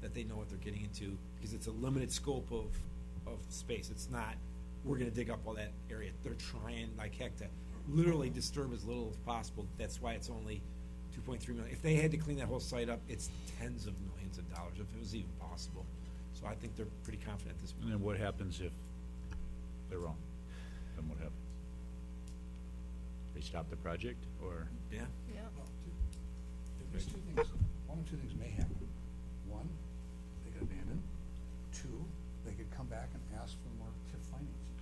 that they know what they're getting into because it's a limited scope of space. It's not, we're going to dig up all that area. They're trying like heck to literally disturb as little as possible. That's why it's only 2.3 million. If they had to clean that whole site up, it's tens of millions of dollars if it was even possible. So I think they're pretty confident at this point. And then what happens if they're wrong? Then what happens? They stop the project, or? Yeah. Yeah. There's two things, one or two things may happen. One, they get abandoned. Two, they could come back and ask for more TIF financing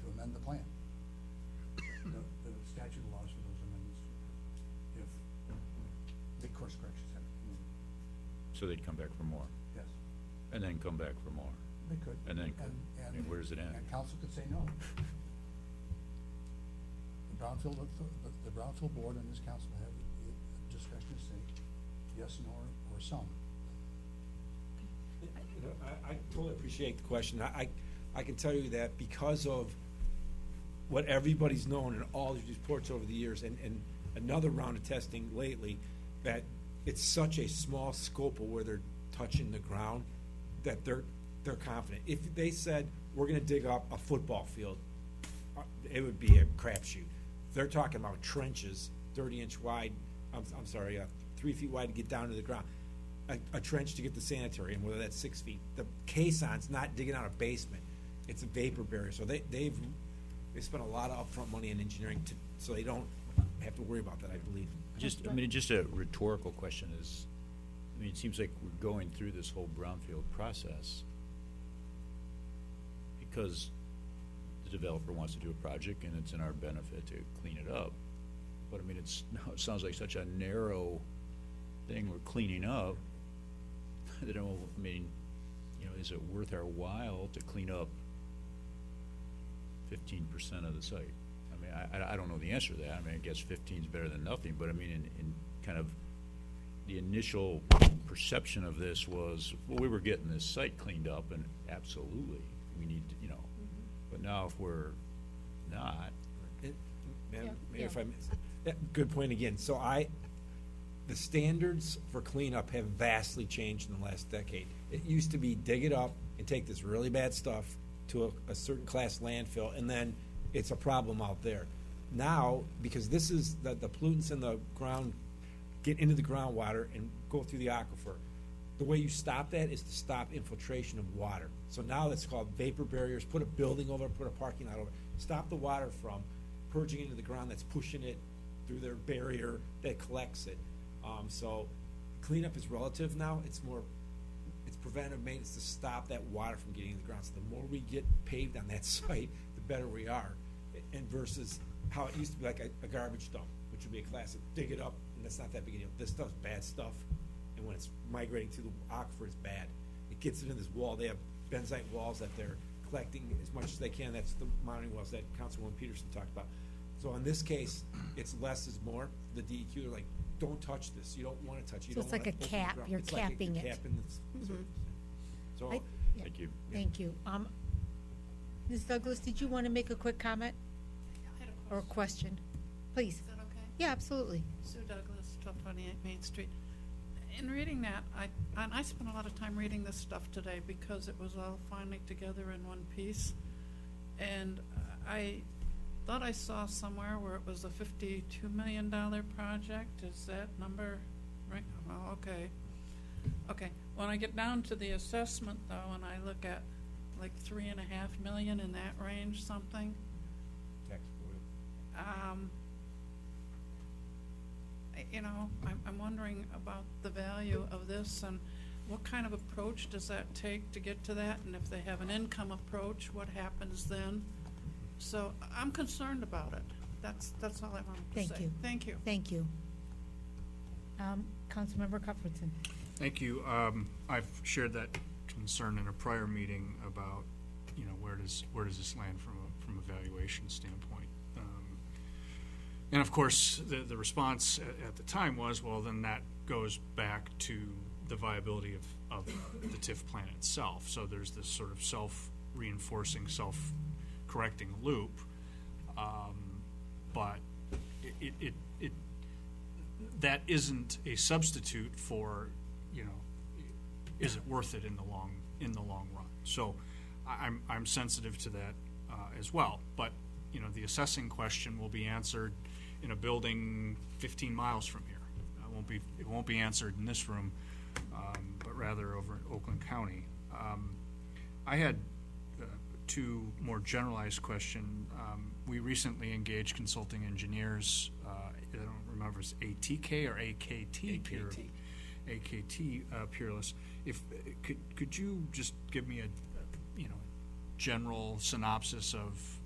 to amend the plan. The statute allows for those amendments if big course corrections have been made. So they'd come back for more, Yes, and then come back for more. they could. And then, I mean, where does it end? And council could say no. The Brownfield board and this council have the discretion to say yes, no, or some. I totally appreciate the question. I can tell you that because of what everybody's known in all these reports over the years and another round of testing lately, that it's such a small scope of where they're touching the ground that they're confident. If they said, we're gonna dig up a football field, it would be a crapshoot. They're talking about trenches, 30-inch wide, 3 feet wide to get down to the ground. A trench to get the sanitary, and whether that's 6 feet. The caisson's not digging out a basement. It's a vapor barrier. So they've spent a lot of upfront money in engineering so they don't have to worry about that, I believe. Just a rhetorical question is, it seems like we're going through this whole brownfield process because the developer wants to do a project and it's in our benefit to clean it up. But it sounds like such a narrow thing we're cleaning up that, is it worth our while to clean up 15% of the site? mean, I don't know the answer to that. I mean, I guess 15's better than nothing, but I mean, in kind of the initial perception of this was, well, we were getting this site cleaned up, and absolutely, we need to, but now if we're not. Madam Mayor, if I may, good point again. So the standards for cleanup have vastly changed in the last decade. It used to be dig it up and take this really bad stuff to a certain class landfill, and then it's a problem out there. Now, because this is the pollutants in the ground get into the groundwater and go through the aquifer, the way you stop that is to stop infiltration of water. So now it's called vapor barriers. Put a building over, put a parking lot over. Stop the water from purging into the ground that's pushing it through their barrier that collects it. So cleanup is relative now. It's preventive maintenance to stop that water from getting in the ground. So the more we get paved on that site, the better we are. And versus how it used to be like a garbage dump, which would be a classic dig it up, and that's not that big a deal. This stuff's bad stuff, and when it's migrating through the aquifer, it's bad. It gets into this wall. They have benzite walls that they're collecting as much as they can. That's the monitoring wells that Councilwoman Peterson talked about. So in this case, it's less is more. The DEQ, they're like, don't touch this. You don't want to touch it. So it's like a cap. You're capping it. So, Thank you. Thank you. Ms. Douglas, did you want to make a quick comment or a question? Please. Is that okay? Yeah, absolutely. Sue Douglas, 1228 Main Street. In reading that, I spent a lot of time reading this stuff today because it was all finally together in one piece. And I thought I saw somewhere where it was a $52 million project. Is that number right? Oh, okay. Okay. When I get down to the assessment, though, and I look at like $3.5 million in that range, something. I'm wondering about the value of this and what kind of approach does that take to get to that, and if they have an income approach, what happens then? So I'm concerned about it. That's all I wanted to say. Thank you. Thank you. Thank you. Councilmember Cuthbertson. Thank you. I've shared that concern in a prior meeting about, where does this land from a valuation standpoint? And of course, the response at the time was, well, then that goes back to the viability of the TIF plan itself. So there's this sort of self-reinforcing, self-correcting loop. But that isn't a substitute for, is it worth it in the long run? So I'm sensitive to that as well. But the assessing question will be answered in a building 15 miles from here. It won't be answered in this room, but rather over in Oakland County. I had two more generalized questions. We recently engaged consulting engineers. I don't remember if it's ATK or AKT. AKT Peerless. Could you just give me a general synopsis of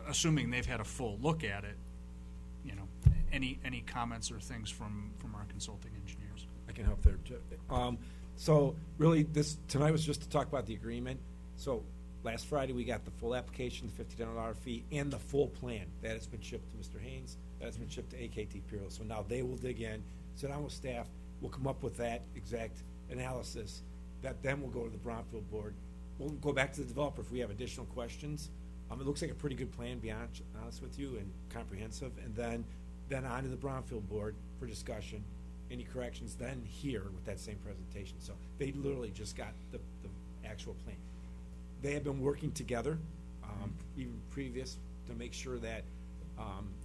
assuming they've had a full look at it, any comments or things from our consulting engineers? I can help there too. So really, tonight was just to talk about the agreement. So last Friday we got the full application, the $50 fee, and the full plan that has been shipped to Mr. Haynes. That has been shipped to AKT Peerless. So now they will dig in, sit down with staff. We'll come up with that exact analysis. That then will go to the Brownfield board. We'll go back to the developer if we have additional questions. It looks like a pretty good plan, to be honest with you, and comprehensive. And then on to the Brownfield board for discussion. Any corrections, then here with that same presentation. So they literally just got the actual plan. They have been working together, even previous, to make sure that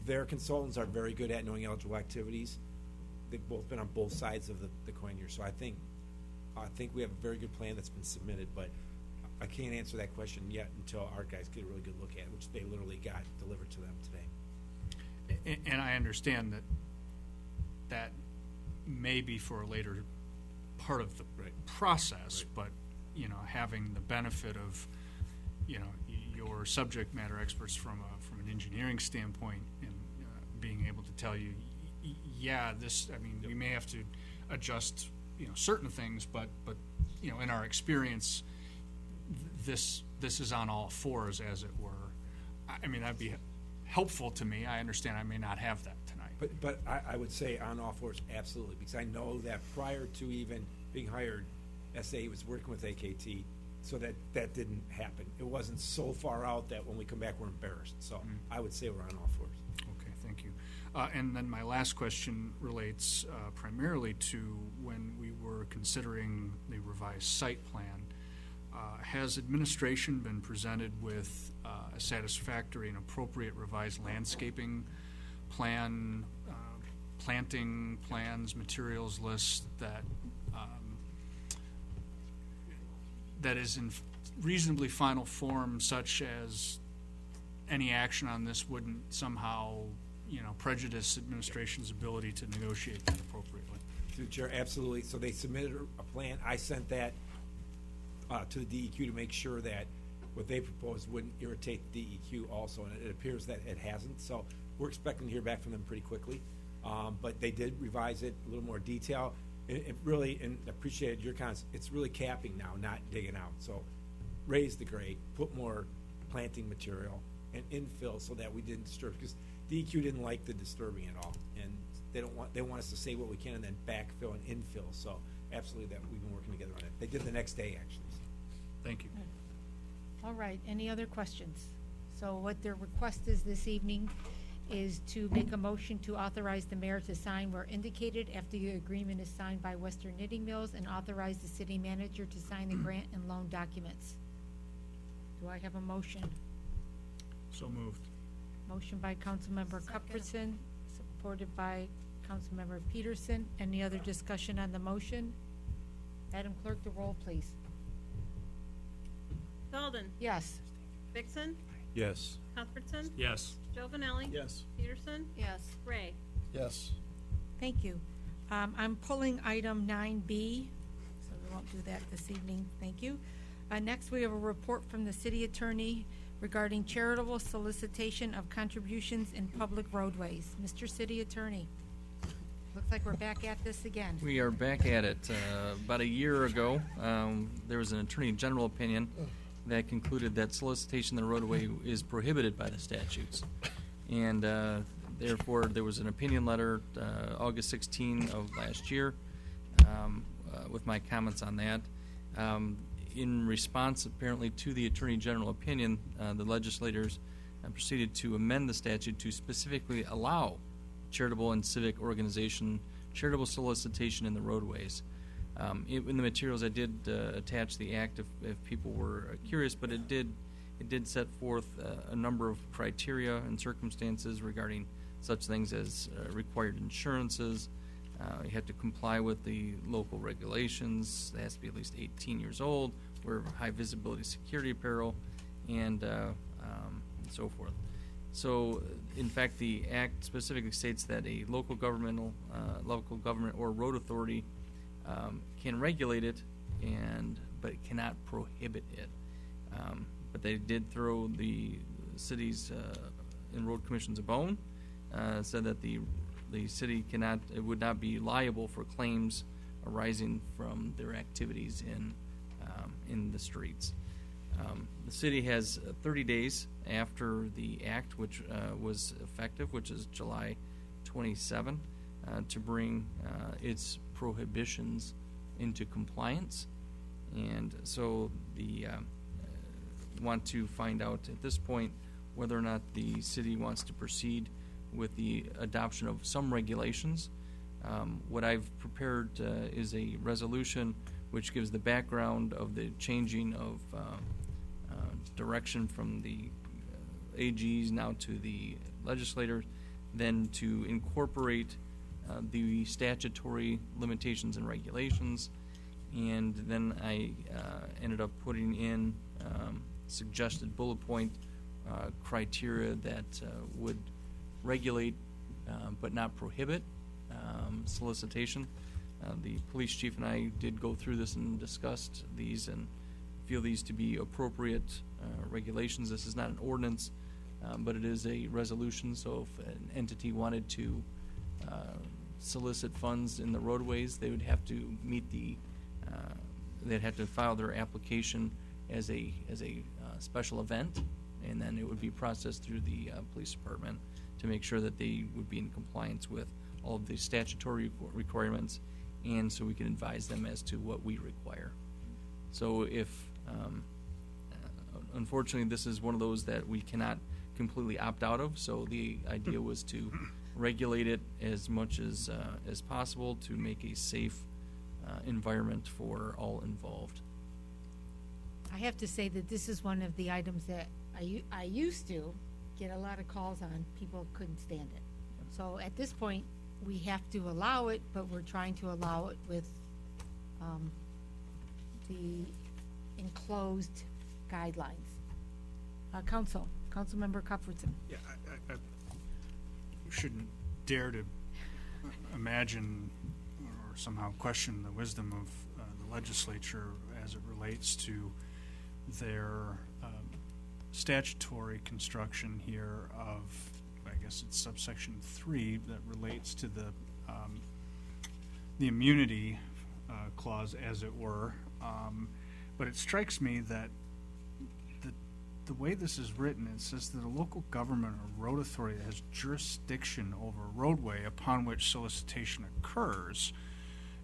their consultants are very good at knowing eligible activities. They've both been on both sides of the coin here. So I think we have a very good plan that's been submitted, but I can't answer that question yet until our guys get a really good look at it, which they literally got delivered to them today. And I understand that may be for a later part of the process, but having the benefit of your subject matter experts from an engineering standpoint and being able to tell you, we may have to adjust certain things, but in our experience, this is on all fours, as it were. I'd be helpful to me. I understand I may not have that tonight. But I would say on all fours, absolutely, because I know that prior to even being hired, SA was working with AKT, so that didn't happen. It wasn't so far out that when we come back, we're embarrassed. So I would say we're on all fours. Okay, thank you. And then my last question relates primarily to when we were considering the revised site plan. Has administration been presented with a satisfactory and appropriate revised landscaping plan, planting plans, materials list that is in reasonably final form, such as any action on this wouldn't somehow, prejudice administration's ability to negotiate that appropriately? Through the chair, absolutely. So they submitted a plan. I sent that to the DEQ to make sure that what they proposed wouldn't irritate the DEQ also, and it appears that it hasn't. So we're expecting to hear back from them pretty quickly. But they did revise it a little more detail. It really, and appreciated your comments, it's really capping now, not digging out. So raise the grade, put more planting material, and infill so that we didn't disturb, because DEQ didn't like the disturbing at all. And they want us to say what we can and then backfill and infill. So absolutely, that we've been working together on it. They did the next day, actually. Thank you. All right, any other questions? So what their request is this evening is to make a motion to authorize the mayor to sign where indicated after the agreement is signed by Western Knitting Mills, and authorize the city manager to sign the grant and loan documents. Do I have a motion? So moved. Motion by Councilmember Cuthbertson, supported by Councilmember Peterson. Any other discussion on the motion? Madam Clerk, the roll, please. Dalden. Yes. Vixen. Yes. Cuthbertson. Yes. Jovenelli. Yes. Peterson. Yes. Ray. Yes. Thank you. I'm pulling item 9B, so we won't do that this evening. Thank you. Next, we have a report from the city attorney regarding charitable solicitation of contributions in public roadways. Mr. City Attorney, looks like we're back at this again. We are back at it. About a year ago, there was an Attorney General opinion that concluded that solicitation in the roadway is prohibited by the statutes. And therefore, there was an opinion letter August 16 of last year with my comments on that. In response, apparently, to the Attorney General opinion, the legislators proceeded to amend the statute to specifically allow charitable and civic organization charitable solicitation in the roadways. In the materials, I did attach the act if people were curious, but it did set forth a number of criteria and circumstances regarding such things as required insurances. You have to comply with the local regulations. It has to be at least 18 years old, wear high visibility security apparel, and so forth. So, in fact, the act specifically states that a local government or road authority can regulate it, but it cannot prohibit it. But they did throw the cities and road commissions a bone, said that the city would not be liable for claims arising from their activities in the streets. The city has 30 days after the act, which was effective, which is July 27, to bring its prohibitions into compliance. And so the want to find out at this point whether or not the city wants to proceed with the adoption of some regulations. What I've prepared is a resolution which gives the background of the changing of direction from the AGs now to the legislators, then to incorporate the statutory limitations and regulations, and then I ended up putting in suggested bullet point criteria that would regulate but not prohibit solicitation. The police chief and I did go through this and discussed these and feel these to be appropriate regulations. This is not an ordinance, but it is a resolution, so if an entity wanted to solicit funds in the roadways, they would have to meet they'd have to file their application as a special event, and then it would be processed through the police department to make sure that they would be in compliance with all of the statutory requirements, and so we can advise them as to what we require. So if, unfortunately, this is one of those that we cannot completely opt out of, so the idea was to regulate it as much as possible to make a safe environment for all involved. I have to say that this is one of the items that I used to get a lot of calls on. People couldn't stand it. So at this point, we have to allow it, but we're trying to allow it with the enclosed guidelines. Councilmember Cuthbertson. Yeah, I shouldn't dare to imagine or somehow question the wisdom of the legislature as it relates to their statutory construction here of, I guess it's subsection 3 that relates to the immunity clause, as it were. But it strikes me that the way this is written, it says that a local government or road authority that has jurisdiction over a roadway upon which solicitation occurs,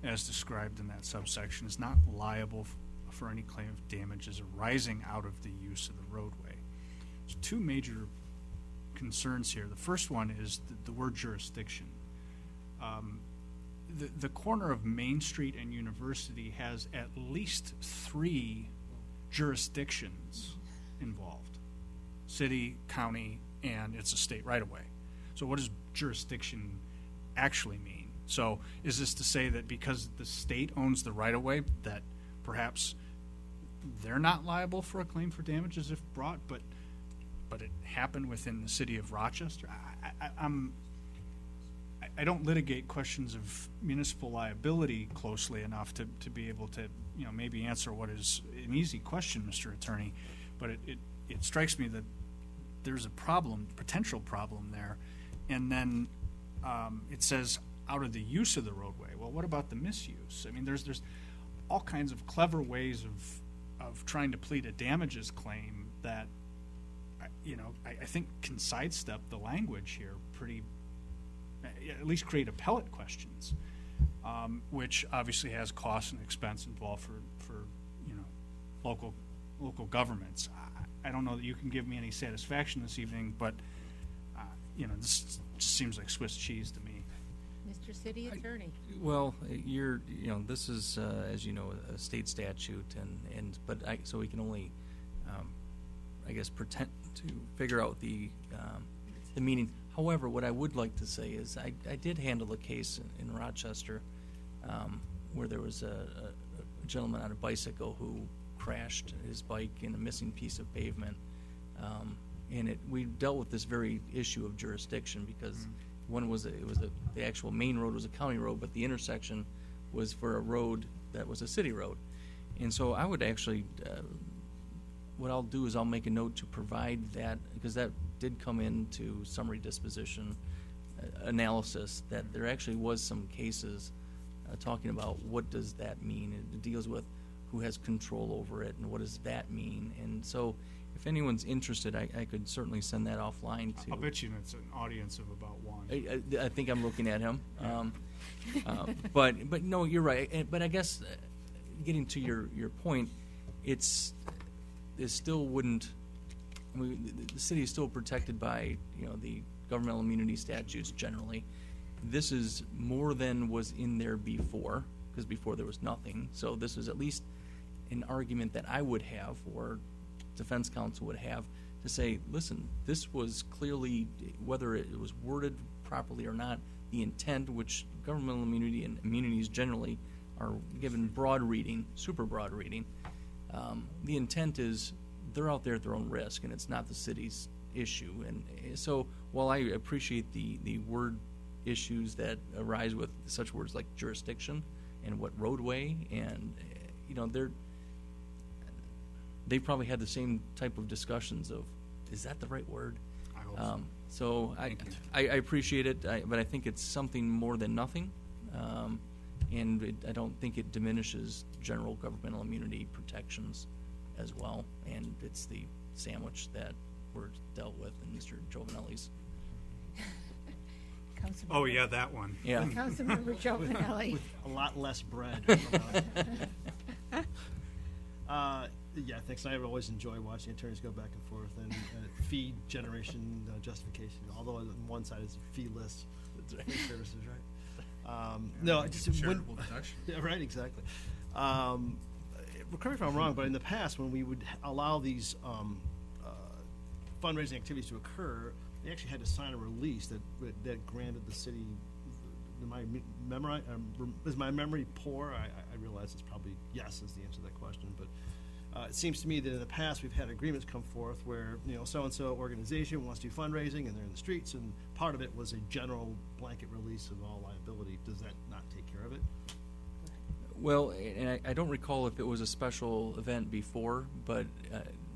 as described in that subsection, is not liable for any claim of damages arising out of the use of the roadway. There's two major concerns here. The first one is the word jurisdiction. The corner of Main Street and University has at least 3 jurisdictions involved: city, county, and it's a state right-of-way. So what does jurisdiction actually mean? So is this to say that because the state owns the right-of-way that perhaps they're not liable for a claim for damages if brought, but it happened within the city of Rochester? I don't litigate questions of municipal liability closely enough to be able to, maybe answer what is an easy question, Mr. Attorney, but it strikes me that there's a potential problem there. And then it says out of the use of the roadway. Well, what about the misuse? I mean, there's all kinds of clever ways of trying to plead a damages claim that, I think can sidestep the language here pretty, at least create appellate questions, which obviously has costs and expense involved for local governments. I don't know that you can give me any satisfaction this evening, but this just seems like Swiss cheese to me. Mr. City Attorney. Well, this is, as you know, a state statute, so we can only, I guess, pretend to figure out the meaning. However, what I would like to say is I did handle a case in Rochester where there was a gentleman on a bicycle who crashed his bike in a missing piece of pavement, and we dealt with this very issue of jurisdiction because the actual main road was a county road, but the intersection was for a road that was a city road. And so I would actually, what I'll do is I'll make a note to provide that, because that did come into summary disposition analysis, that there actually was some cases talking about what does that mean. It deals with who has control over it and what does that mean. And so if anyone's interested, I could certainly send that offline to. I'll bet you it's an audience of about 1. I think I'm looking at him. But no, you're right. But I guess getting to your point, it still wouldn't. I mean, the city is still protected by the governmental immunity statutes generally. This is more than was in there before, because before there was nothing. So this is at least an argument that I would have, or defense counsel would have, to say, listen, this was clearly, whether it was worded properly or not, the intent, which governmental immunity and immunities generally are given broad reading, super broad reading. The intent is they're out there at their own risk, and it's not the city's issue. And so while I appreciate the word issues that arise with such words like jurisdiction and what roadway, and they probably had the same type of discussions of, is that the right word? I hope so I appreciate it, but I think it's something more than nothing, and I don't think it diminishes general governmental immunity protections as well, and it's the sandwich that were dealt with in Mr. Giovanelli's. Oh, yeah, that one. Yeah. Councilmember Giovanelli. With a lot less bread. Yeah, thanks. I always enjoy watching attorneys go back and forth and fee generation justification, although on one side it's fee-less services, right? No, I just Charitable deduction. Yeah, right, exactly. Correct me if I'm wrong, but in the past, when we would allow these fundraising activities to occur, they actually had to sign a release that granted the city. Is my memory poor? I realize it's probably yes is the answer to that question, but it seems to me that in the past we've had agreements come forth where so-and-so organization wants to do fundraising and they're in the streets, and part of it was a general blanket release of all liability. Does that not take care of it? Well, and I don't recall if it was a special event before, but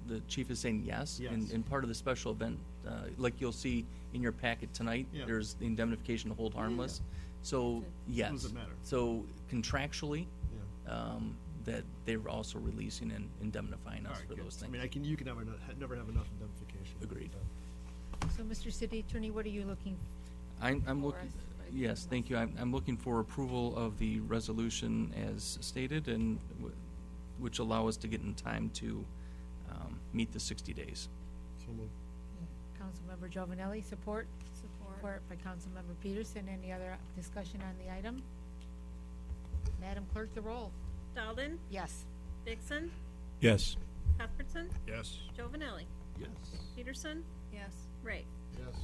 the chief is saying yes. Yes. And part of the special event, like you'll see in your packet tonight, Yeah. there's the indemnification to hold harmless. So, yes. Does it matter? So contractually, Yeah. that they were also releasing and indemnifying us All right, for good. those I things. mean, you can never have enough indemnification. Agreed. So, Mr. City Attorney, what are you looking I'm for looking, us? yes, thank you. I'm looking for approval of the resolution as stated, and which allow us to get in time to meet the 60 days. So moved. Councilmember Giovanelli, support? Support by Councilmember Peterson. Any other discussion on the item? Madam Clerk, the roll. Dalden? Yes. Vixen? Yes. Cuthbertson? Yes. Giovanelli? Yes. Peterson? Yes. Ray? Yes.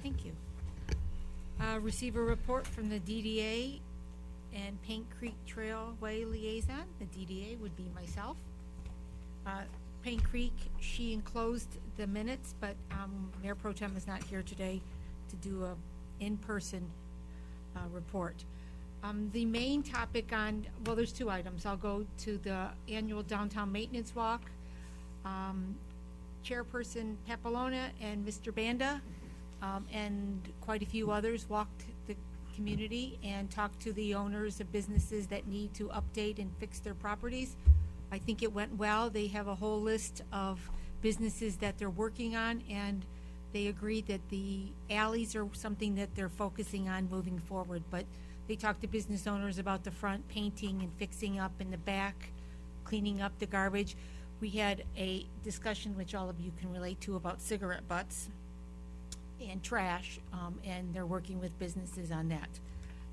Thank you. Receive a report from the DDA and Paint Creek Trailway Liaison. The DDA would be myself. Paint Creek, she enclosed the minutes, but Mayor Pro Tem is not here today to do a in-person report. The main topic well, there's two items. I'll go to the annual downtown maintenance walk. Chairperson Papalona and Mr. Banda and quite a few others walked the community and talked to the owners of businesses that need to update and fix their properties. I think it went well. They have a whole list of businesses that they're working on, and they agreed that the alleys are something that they're focusing on moving forward. But they talked to business owners about the front painting and fixing up in the back, cleaning up the garbage. We had a discussion, which all of you can relate to, about cigarette butts and trash, and they're working with businesses on that.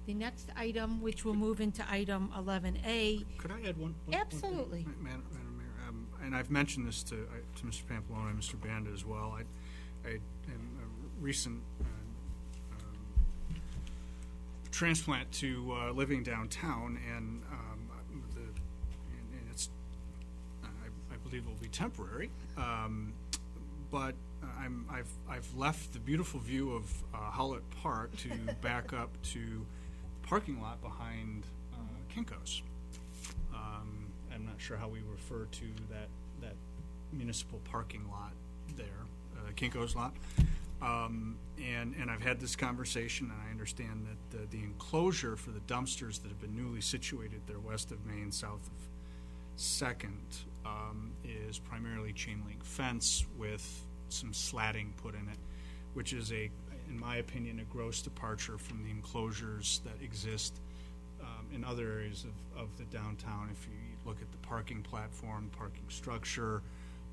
The next item, which will move into item 11A. Could I add one Absolutely. thing? Madam Mayor, and I've mentioned this to Mr. Pamplona and Mr. Banda as well. I am a recent transplant to living downtown, and it's I believe it will be temporary, but I've left the beautiful view of Howlett Park to back up to the parking lot behind Kinko's. I'm not sure how we refer to that municipal parking lot there, Kinko's lot. And I've had this conversation, and I understand that the enclosure for the dumpsters that have been newly situated there west of Main, south of 2nd, is primarily chain link fence with some slatting put in it, which is in my opinion, a gross departure from the enclosures that exist in other areas of the downtown. If you look at the parking platform, parking structure,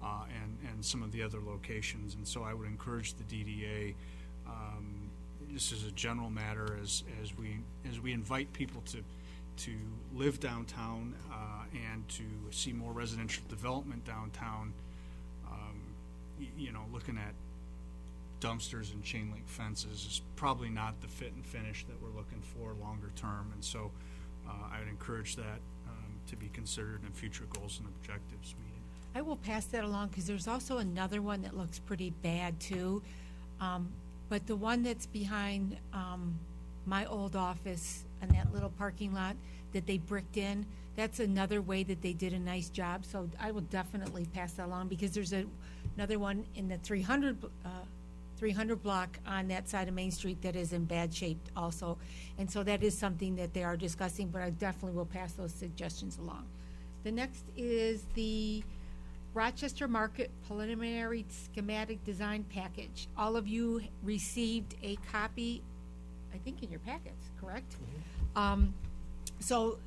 and some of the other locations. And so I would encourage the DDA, this is a general matter, as we invite people to live downtown and to see more residential development downtown, looking at dumpsters and chain link fences is probably not the fit and finish that we're looking for longer term. And so I would encourage that to be considered in future goals and objectives meeting. I will pass that along, because there's also another one that looks pretty bad too. But the one that's behind my old office and that little parking lot that they bricked in, that's another way that they did a nice job. So I will definitely pass that along, because there's another one in the 300 block on that side of Main Street that is in bad shape also. And so that is something that they are discussing, but I definitely will pass those suggestions along. The next is the Rochester Market Preliminary Schematic Design Package. All of you received a copy, I think, in your packets, correct? So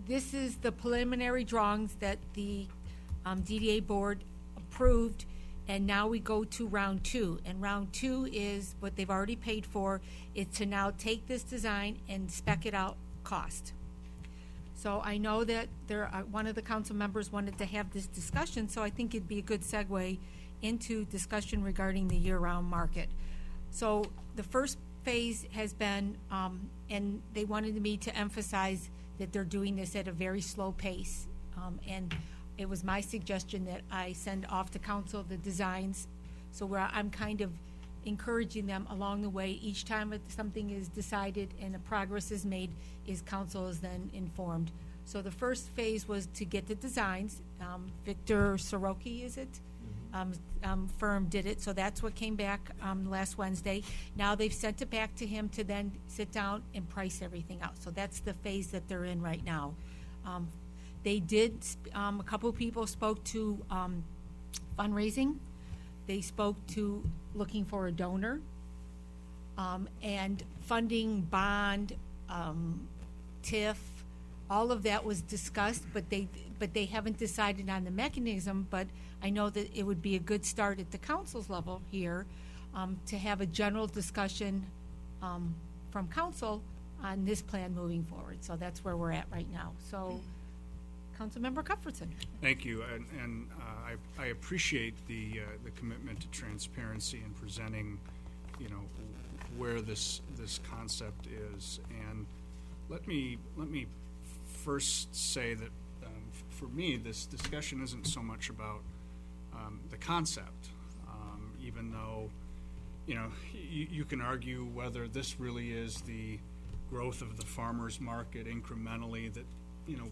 this is the preliminary drawings that the DDA board approved, and now we go to round 2. And round 2 is what they've already paid for, is to now take this design and spec it out cost. So I know that one of the council members wanted to have this discussion, so I think it'd be a good segue into discussion regarding the year-round market. So the first phase has been, and they wanted me to emphasize that they're doing this at a very slow pace. And it was my suggestion that I send off to council the designs, so where I'm kind of encouraging them along the way. Each time that something is decided and a progress is made, council is then informed. So the first phase was to get the designs. Victor Soroki, is it? Firm did it, so that's what came back last Wednesday. Now they've sent it back to him to then sit down and price everything out. So that's the phase that they're in right now. They did, a couple of people spoke to fundraising. They spoke to looking for a donor, and funding, bond, TIF, all of that was discussed, but they haven't decided on the mechanism. But I know that it would be a good start at the council's level here to have a general discussion from council on this plan moving forward. So that's where we're at right now. So, Councilmember Cuthbertson. Thank you, and I appreciate the commitment to transparency and presenting, where this concept is. And let me first say that for me, this discussion isn't so much about the concept, even though you can argue whether this really is the growth of the farmers market incrementally that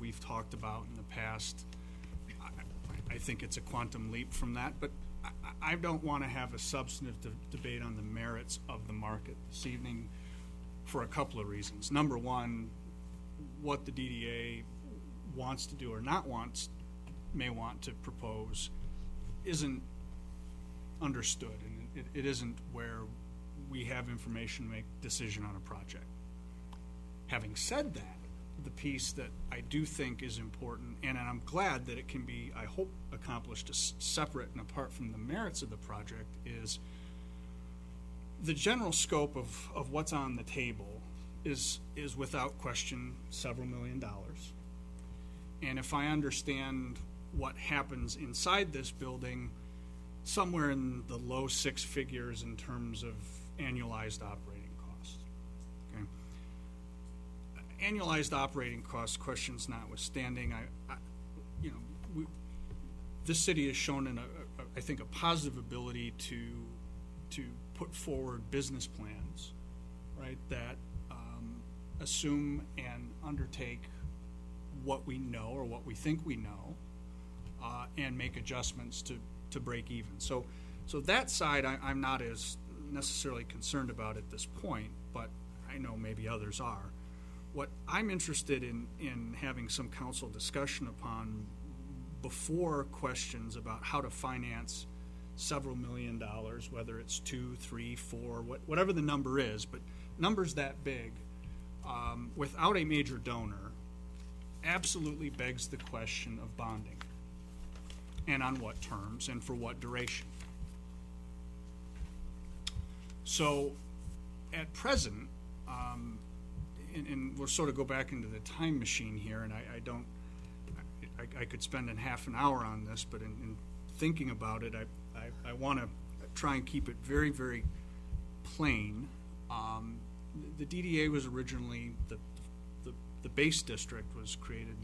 we've talked about in the past. I think it's a quantum leap from that, but I don't want to have a substantive debate on the merits of the market this evening for a couple of reasons. Number one, what the DDA wants to do or may want to propose isn't understood, and it isn't where we have information to make decision on a project. Having said that, the piece that I do think is important, and I'm glad that it can be, I hope, accomplished separate and apart from the merits of the project, is the general scope of what's on the table is without question several $1 million. And if I understand what happens inside this building, somewhere in the low 6 figures in terms of annualized operating costs. Okay. Annualized operating cost questions notwithstanding, this city has shown I think a positive ability to put forward business plans, right, that assume and undertake what we know or what we think we know, and make adjustments to break even. So that side I'm not as necessarily concerned about at this point, but I know maybe others are. What I'm interested in having some council discussion upon before questions about how to finance several $1 million, whether it's 2, 3, 4, whatever the number is, but numbers that big, without a major donor, absolutely begs the question of bonding, and on what terms and for what duration. So at present, and we'll sort of go back into the time machine here, and I could spend half an hour on this, but in thinking about it, I want to try and keep it very, very plain. The DDA was originally, the base district was created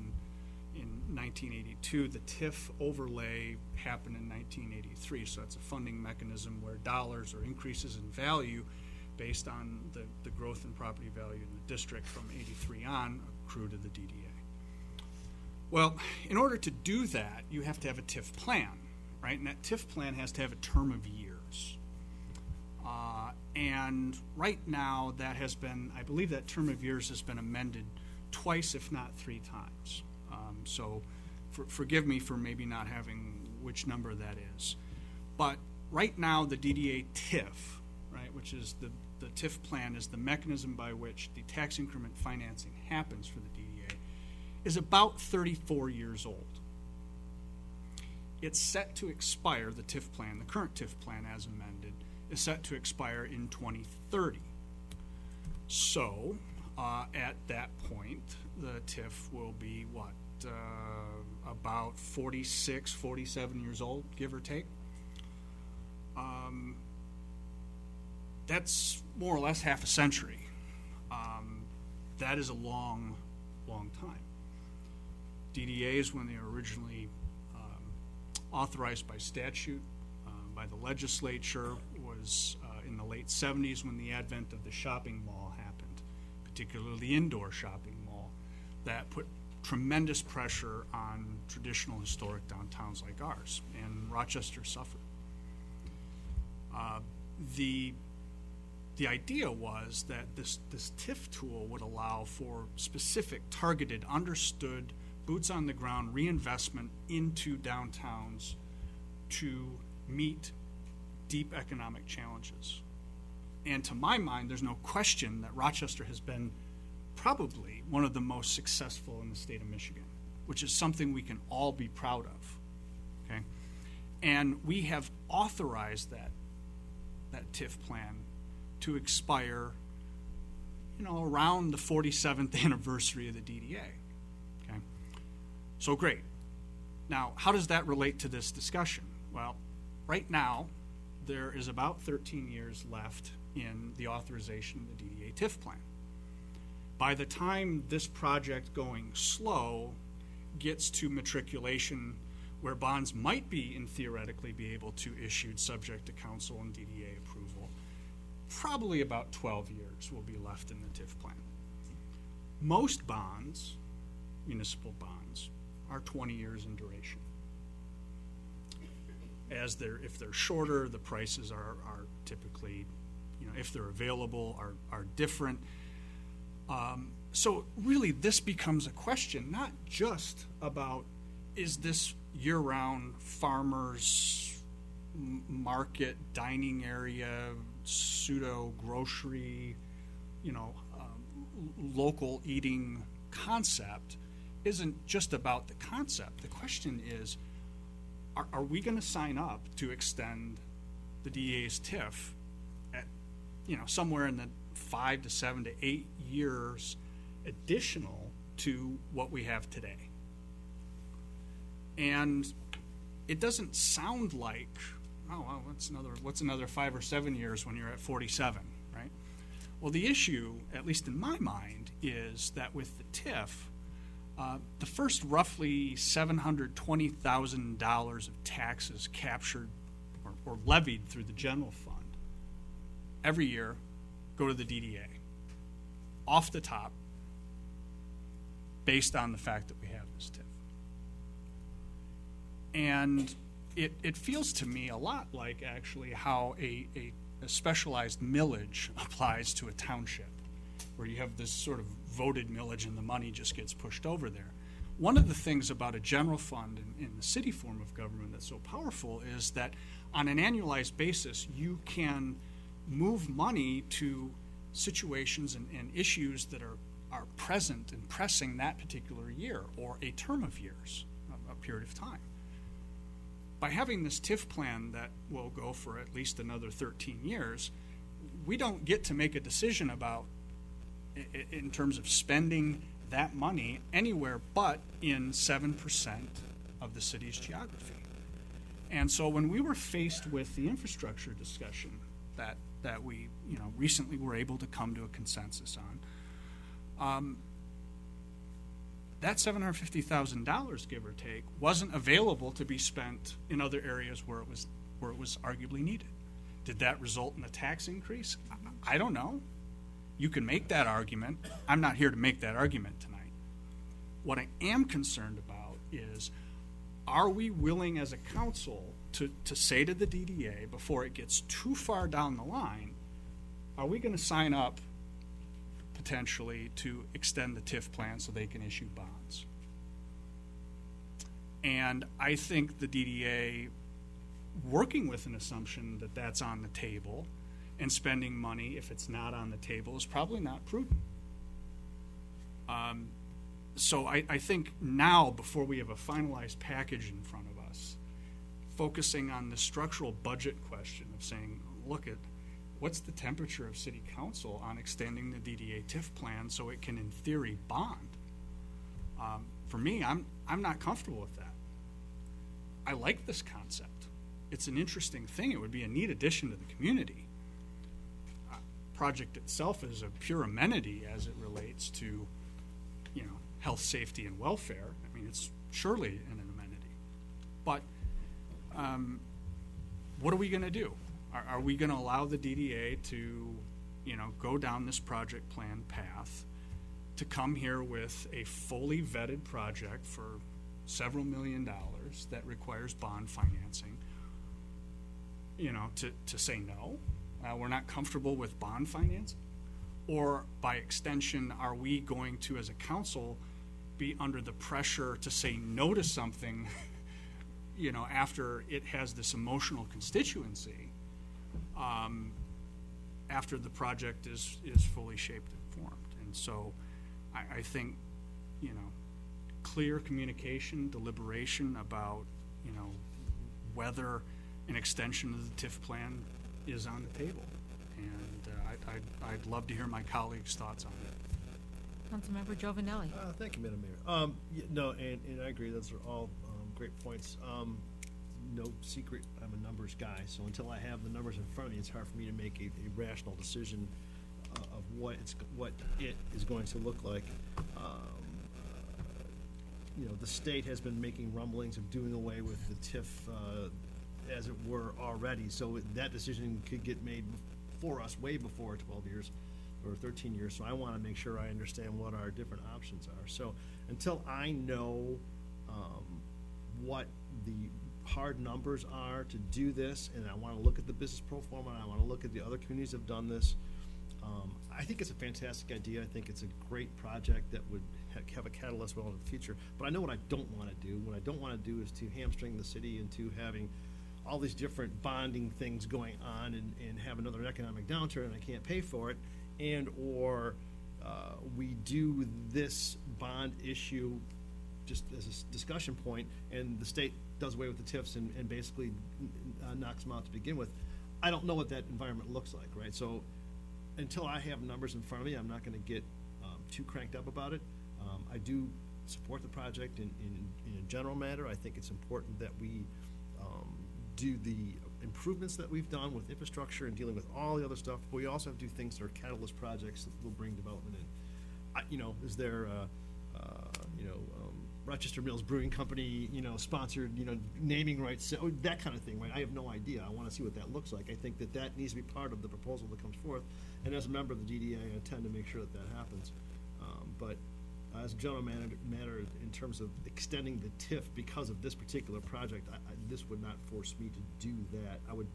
in 1982. The TIF overlay happened in 1983, so that's a funding mechanism where dollars or increases in value based on the growth in property value in the district from 83 on accrue to the DDA. Well, in order to do that, you have to have a TIF plan, right? And that TIF plan has to have a term of years. And right now, that has been, I believe that term of years has been amended twice, if not 3 times. So forgive me for maybe not having which number that is. But right now, the DDA TIF, right, which is the TIF plan is the mechanism by which the tax increment financing happens for the DDA, is about 34 years old. It's set to expire, the TIF plan, the current TIF plan as amended, is set to expire in 2030. So, at that point, the TIF will be what, about 46, 47 years old, give or take. That's more or less half a century. That is a long, long time. DDAs, when they were originally authorized by statute by the legislature, was in the late 70s when the advent of the shopping mall happened, particularly the indoor shopping mall, that put tremendous pressure on traditional historic downtowns like ours, and Rochester suffered. The idea was that this TIF tool would allow for specific, targeted, understood, boots on the ground reinvestment into downtowns to meet deep economic challenges. And to my mind, there's no question that Rochester has been probably one of the most successful in the state of Michigan, which is something we can all be proud of. Okay? And we have authorized that TIF plan to expire, around the 47th anniversary of the DDA. Okay? So great. Now, how does that relate to this discussion? Well, right now, there is about 13 years left in the authorization of the DDA TIF plan. By the time this project going slow gets to matriculation, where bonds might be and theoretically be able to issued subject to council and DDA approval, probably about 12 years will be left in the TIF plan. Most bonds, municipal bonds, are 20 years in duration. If they're shorter, the prices are typically, if they're available, are different. So really, this becomes a question not just about, is this year-round farmers market, dining area, pseudo grocery, local eating concept, isn't just about the concept. The question is, are we going to sign up to extend the DA's TIF at, somewhere in the 5 to 7 to 8 years additional to what we have today? And it doesn't sound like, what's another 5 or 7 years when you're at 47, right? Well, the issue, at least in my mind, is that with the TIF, the first roughly $720,000 of taxes captured or levied through the general fund every year go to the DDA off the top, based on the fact that we have this TIF. And it feels to me a lot like actually how a specialized millage applies to a township, where you have this sort of voted millage and the money just gets pushed over there. One of the things about a general fund in the city form of government that's so powerful is that on an annualized basis, you can move money to situations and issues that are present and pressing that particular year or a term of years, a period of time. By having this TIF plan that will go for at least another 13 years, we don't get to make a decision about, in terms of spending that money anywhere but in 7% of the city's geography. And so when we were faced with the infrastructure discussion that we recently were able to come to a consensus on, that $750,000, give or take, wasn't available to be spent in other areas where it was arguably needed. Did that result in a tax increase? I don't know. You can make that argument. I'm not here to make that argument tonight. What I am concerned about is, are we willing as a council to say to the DDA before it gets too far down the line, are we going to sign up potentially to extend the TIF plan so they can issue bonds? And I think the DDA, working with an assumption that that's on the table and spending money if it's not on the table, is probably not prudent. So I think now, before we have a finalized package in front of us, focusing on the structural budget question of saying, look at what's the temperature of city council on extending the DDA TIF plan so it can, in theory, bond. For me, I'm not comfortable with that. I like this concept. It's an interesting thing. It would be a neat addition to the community. Project itself is a pure amenity as it relates to, health, safety, and welfare. I mean, it's surely an amenity. But what are we going to do? Are we going to allow the DDA to, go down this project plan path, to come here with a fully vetted project for several $1 million that requires bond financing, to say no? We're not comfortable with bond financing? Or by extension, are we going to, as a council, be under the pressure to say no to something, after it has this emotional constituency, after the project is fully shaped and formed? And so I think, clear communication, deliberation about, whether an extension of the TIF plan is on the table. And I'd love to hear my colleagues' thoughts on it. Councilmember Giovanelli. Thank you, Madam Mayor. No, and I agree. Those are all great points. No secret, I'm a numbers guy, so until I have the numbers in front of me, it's hard for me to make a rational decision of what it is going to look like. The state has been making rumblings of doing away with the TIF, as it were, already. So that decision could get made for us way before 12 years or 13 years. So I want to make sure I understand what our different options are. So until I know what the hard numbers are to do this, and I want to look at the business pro forma, and I want to look at the other communities that have done this, I think it's a fantastic idea. I think it's a great project that would have a catalyst well in the future. But I know what I don't want to do. What I don't want to do is to hamstring the city into having all these different bonding things going on and have another economic downturn and I can't pay for it, and or we do this bond issue just as a discussion point and the state does away with the TIFs and basically knocks them out to begin with. I don't know what that environment looks like, right? So until I have numbers in front of me, I'm not going to get too cranked up about it. I do support the project in a general matter. I think it's important that we do the improvements that we've done with infrastructure and dealing with all the other stuff, but we also have to do things that are catalyst projects that will bring development in. Is there, Rochester Mills Brewing Company, sponsored, naming rights, that kind of thing, right? I have no idea. I want to see what that looks like. I think that needs to be part of the proposal that comes forth. And as a member of the DDA, I intend to make sure that happens. But as a general matter, in terms of extending the TIF because of this particular project, this would not force me to do that. I would,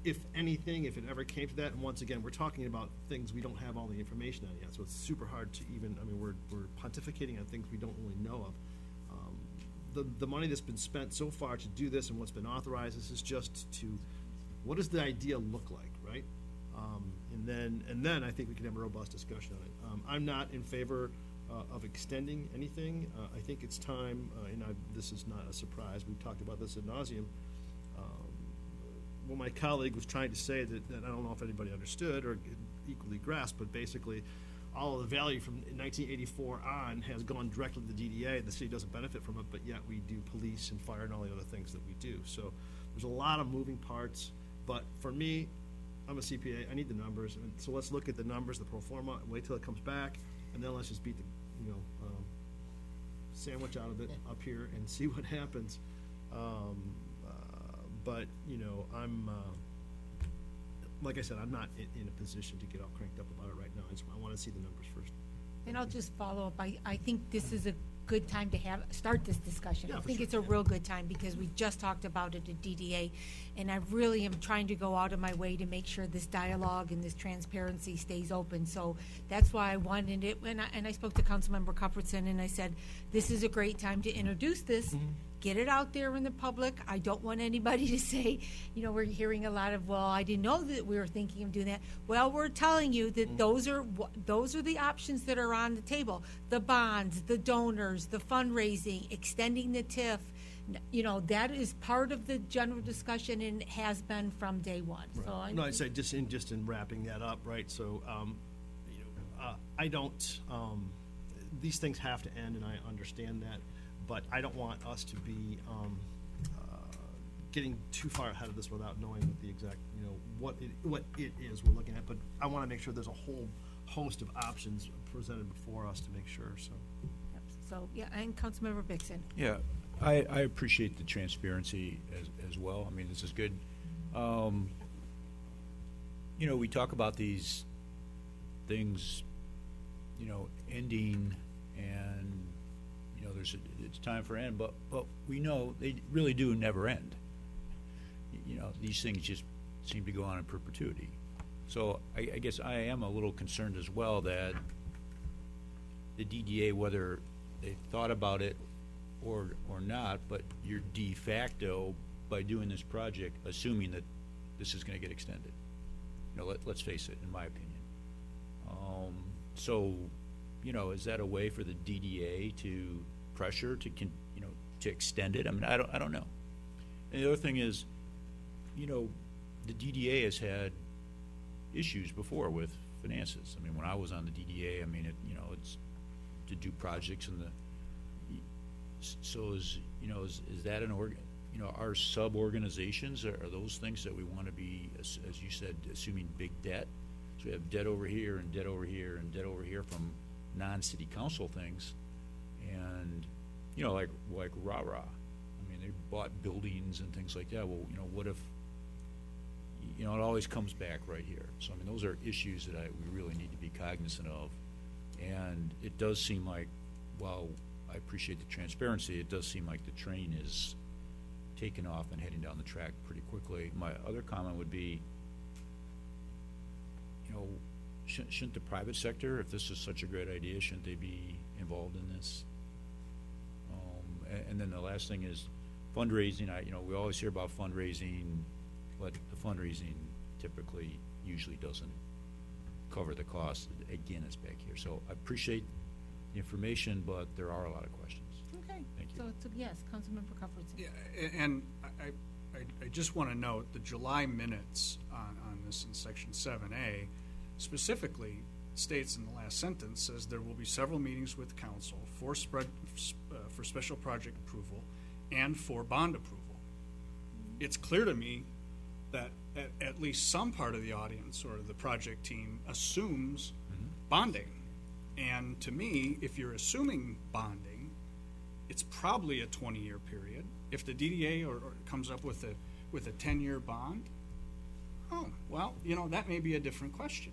if anything, if it ever came to that, and once again, we're talking about things we don't have all the information on yet, so it's super hard to even, we're pontificating on things we don't really know of. The money that's been spent so far to do this and what's been authorized, this is just to, what does the idea look like, right? And then I think we can have a robust discussion on it. I'm not in favor of extending anything. I think it's time, this is not a surprise, we've talked about this ad nauseum. What my colleague was trying to say that I don't know if anybody understood or equally grasped, but basically all of the value from 1984 on has gone directly to the DDA. The city doesn't benefit from it, but yet we do police and fire and all the other things that we do. So there's a lot of moving parts, but for me, I'm a CPA, I need the numbers, and so let's look at the numbers, the pro forma, and wait till it comes back, and then let's just beat the, sandwich out of it up here and see what happens. But, I'm, like I said, I'm not in a position to get all cranked up about it right now. I want to see the numbers first. And I'll just follow up. I think this is a good time to start this discussion. Yeah, I for think sure, it's a real good time because we just talked about it at DDA, and I really am trying to go out of my way to make sure this dialogue and this transparency stays open. So that's why I wanted it. And I spoke to Councilmember Cuthbertson, and I said, this is a great time to introduce this, get it out there in the public. I don't want anybody to say, we're hearing a lot of, well, I didn't know that we were thinking of doing that. Well, we're telling you that those are the options that are on the table. The bonds, the donors, the fundraising, extending the TIF. That is part of the general discussion and has been from day one. Right. So I'd say just in wrapping that up, right? So, I don't. These things have to end, and I understand that, but I don't want us to be getting too far ahead of this without knowing what the exact, what it is we're looking at. But I want to make sure there's a whole host of options presented before us to make sure. So. Yep. So yeah, and Councilmember Bixon. Yeah, I appreciate the transparency as well. I mean, this is good. We talk about these things, ending, and it's time for end, but we know they really do never end. These things just seem to go on in perpetuity. So I guess I am a little concerned as well that the DDA, whether they thought about it or not, but you're de facto by doing this project assuming that this is going to get extended. Let's face it, in my opinion. So, is that a way for the DDA to pressure to extend it? I mean, I don't know. And the other thing is, the DDA has had issues before with finances. I mean, when I was on the DDA, it's to do projects in the. So is that an our sub-organizations, are those things that we want to be, as you said, assuming big debt? So we have debt over here and debt over here and debt over here from non-city council things. And, like rah-rah. I mean, they bought buildings and things like that. Well, what if, it always comes back right here. So, I mean, those are issues that we really need to be cognizant of. And it does seem like, while I appreciate the transparency, it does seem like the train is taken off and heading down the track pretty quickly. My other comment would be, shouldn't the private sector, if this is such a great idea, shouldn't they be involved in this? And then the last thing is fundraising. We always hear about fundraising, but the fundraising typically usually doesn't cover the cost. Again, it's back here. So I appreciate the information, but there are a lot of questions. Okay. Thank you. So it's yes, Councilmember Cuthbertson. Yeah, and I just want to note the July minutes on this in Section 7A specifically states in the last sentence, says there will be several meetings with council for special project approval and for bond approval. It's clear to me that at least some part of the audience or the project team assumes bonding. And to me, if you're assuming bonding, it's probably a 20-year period. If the DDA or comes up with a 10-year bond, that may be a different question,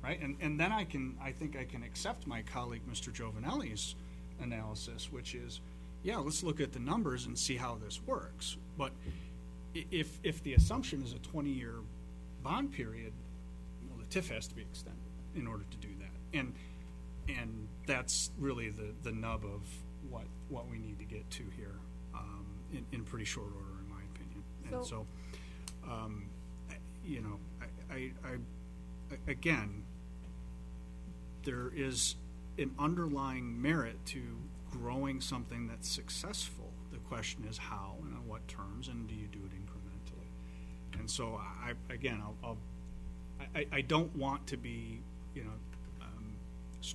right? And then I think I can accept my colleague Mr. Giovanelli's analysis, which is, let's look at the numbers and see how this works. But if the assumption is a 20-year bond period, the TIF has to be extended in order to do that. And that's really the nub of what we need to get to here in pretty short order, in my opinion. And so again, there is an underlying merit to growing something that's successful. The question is how and on what terms, and do you do it incrementally? And so I don't want to be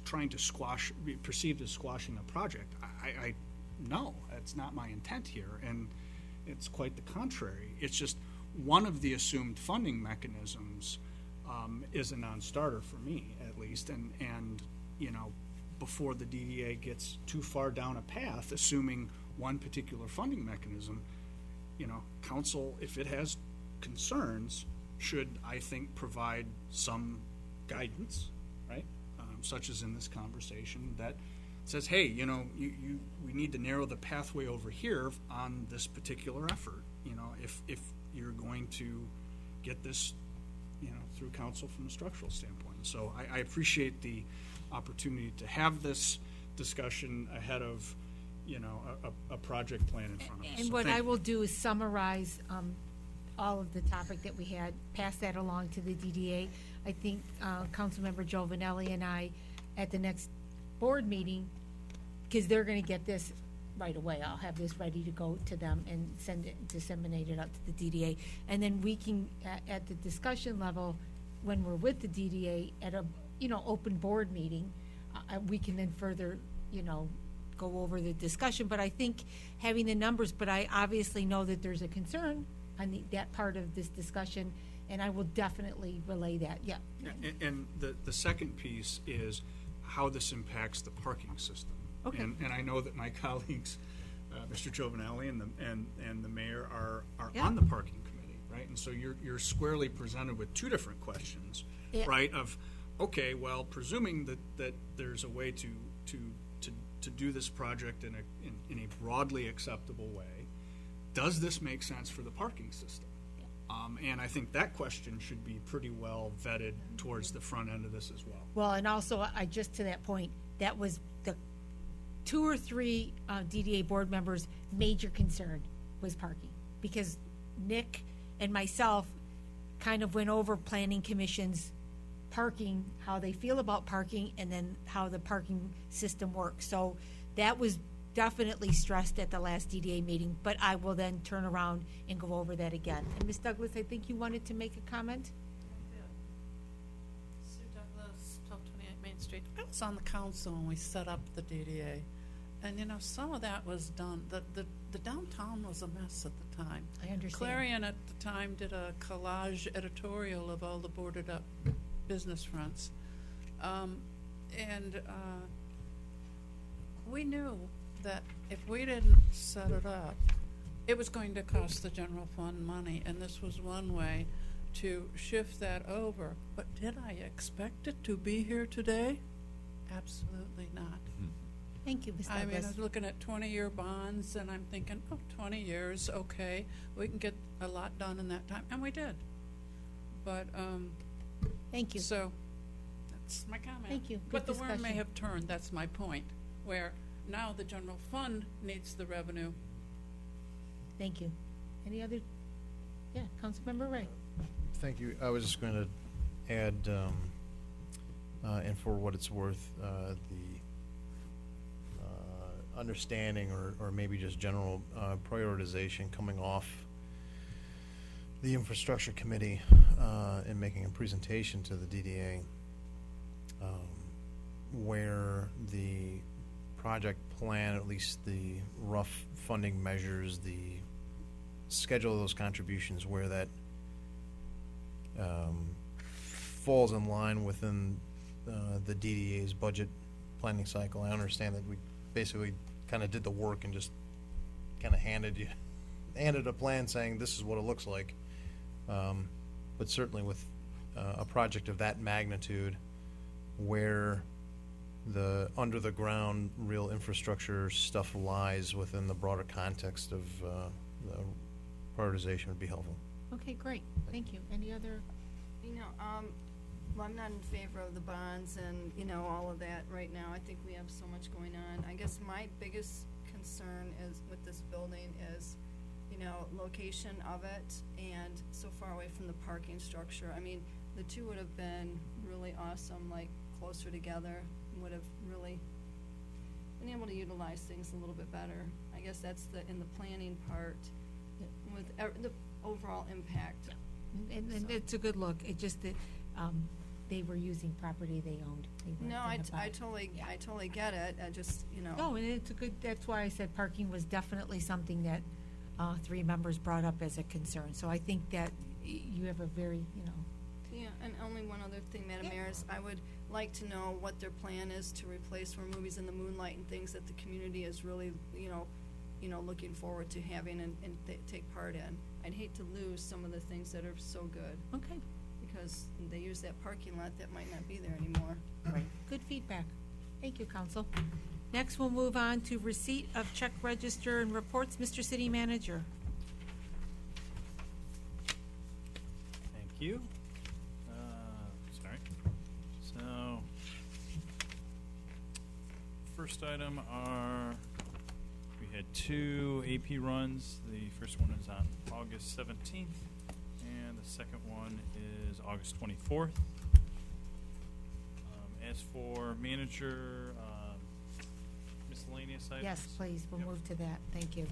trying to be perceived as squashing a project. No, that's not my intent here, and it's quite the contrary. It's just one of the assumed funding mechanisms is a non-starter for me, at least, and before the DDA gets too far down a path, assuming one particular funding mechanism, council, if it has concerns, should, I think, provide some guidance, right? Such as in this conversation that says, hey, we need to narrow the pathway over here on this particular effort. If you're going to get this, through council from a structural standpoint. So I appreciate the opportunity to have this discussion ahead of, a project plan in front of us. And So what thank I you. will do is summarize all of the topic that we had, pass that along to the DDA. I think Councilmember Giovanelli and I, at the next board meeting, because they're going to get this right away, I'll have this ready to go to them and disseminate it out to the DDA. And then we can, at the discussion level, when we're with the DDA at a, open board meeting, we can then further, go over the discussion. But I think having the numbers, but I obviously know that there's a concern on that part of this discussion, and I will definitely relay that, yeah. And the second piece is how this impacts the parking system. Okay. And I know that my colleagues, Mr. Giovanelli and the mayor are Yeah. on the parking committee, right? And so you're squarely presented with two different questions, Yeah. right? Of, okay, well, presuming that there's a way to do this project in a broadly acceptable way, does this make sense for the parking system? And I think that question should be pretty well vetted towards the front end of this as well. Well, and also, I just to that point, that was the 2 or 3 DDA board members' major concern was parking. Because Nick and myself kind of went over planning commission's parking, how they feel about parking, and then how the parking system works. So that was definitely stressed at the last DDA meeting, but I will then turn around and go over that again. And Ms. Douglas, I think you wanted to make a comment? Sue Douglas, 1228 Main Street. I was on the council when we set up the DDA, and some of that was done. The downtown was a mess at the time. I understand. Clarion at the time did a collage editorial of all the boarded up business fronts, and we knew that if we didn't set it up, it was going to cost the general fund money, and this was one way to shift that over. But did I expect it to be here today? Absolutely not. Thank you, Ms. Douglas. I mean, I was looking at 20-year bonds, and I'm thinking, 20 years, okay, we can get a lot done in that time, and we did. But, thank you. So, that's my comment. Thank you. But Good the worm may discussion. have turned, that's my point, where now the general fund needs the revenue. Thank you. Any other? Yeah, Councilmember Ray. Thank you. I was just going to add, and for what it's worth, the understanding or maybe just general prioritization coming off the infrastructure committee and making a presentation to the DDA where the project plan, at least the rough funding measures, the schedule of those contributions, where that falls in line within the DDA's budget planning cycle. I understand that we basically kind of did the work and just kind of handed a plan saying this is what it looks like. But certainly with a project of that magnitude, where the under the ground real infrastructure stuff lies within the broader context of the prioritization would be helpful. Okay, great. Thank you. Any other? Well, I'm not in favor of the bonds and, all of that right now. I think we have so much going on. I guess my biggest concern is with this building is, location of it and so far away from the parking structure. I mean, the two would have been really awesome, like closer together, would have really been able to utilize things a little bit better. I guess that's in the planning part with the overall impact. And it's a good look. It just that they were using property they owned. They weren't No, gonna buy I it. totally get it. I just, No, and it's a good, that's why I said parking was definitely something that 3 members brought up as a concern. So I think that you have a very, Yeah, and only one other thing, Madam Mayor, is I would like to know what their plan is to replace more movies in the moonlight and things that the community is really, looking forward to having and take part in. I'd hate to lose some of the things that are so good. Okay. Because they use that parking lot that might not be there anymore. Right. Good feedback. Thank you, Council. Next, we'll move on to receipt of check register and reports. Mr. City Manager. Thank you. Sorry. So, first item are 2 AP runs. The first one is on August 17th, and the second one is August 24th. As for manager miscellaneous items. Yes, please, we'll move to that. Thank you.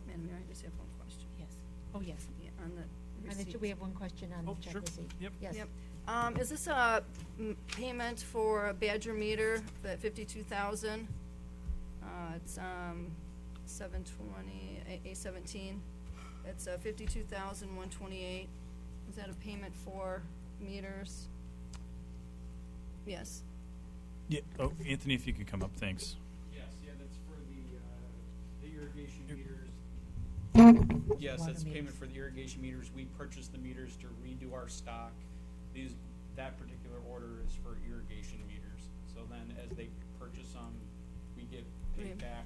Madam Mayor, I just have one question. Yes. Oh, yes. Yeah, on the And receipt. we have one question on the Oh, check sure. receipt. Yep. Yes. Yep. Is this a payment for a Badger meter, that 52,000? It's 720, A17. It's 52,128. Is that a payment for meters? Yes. Yeah. Oh, Anthony, if you could come up, thanks. Yes, yeah, that's for the irrigation meters. Yes, Water that's meters. payment for the irrigation meters. We purchased the meters to redo our stock. That particular order is for irrigation meters. So then as they purchase them, we get paid Right. back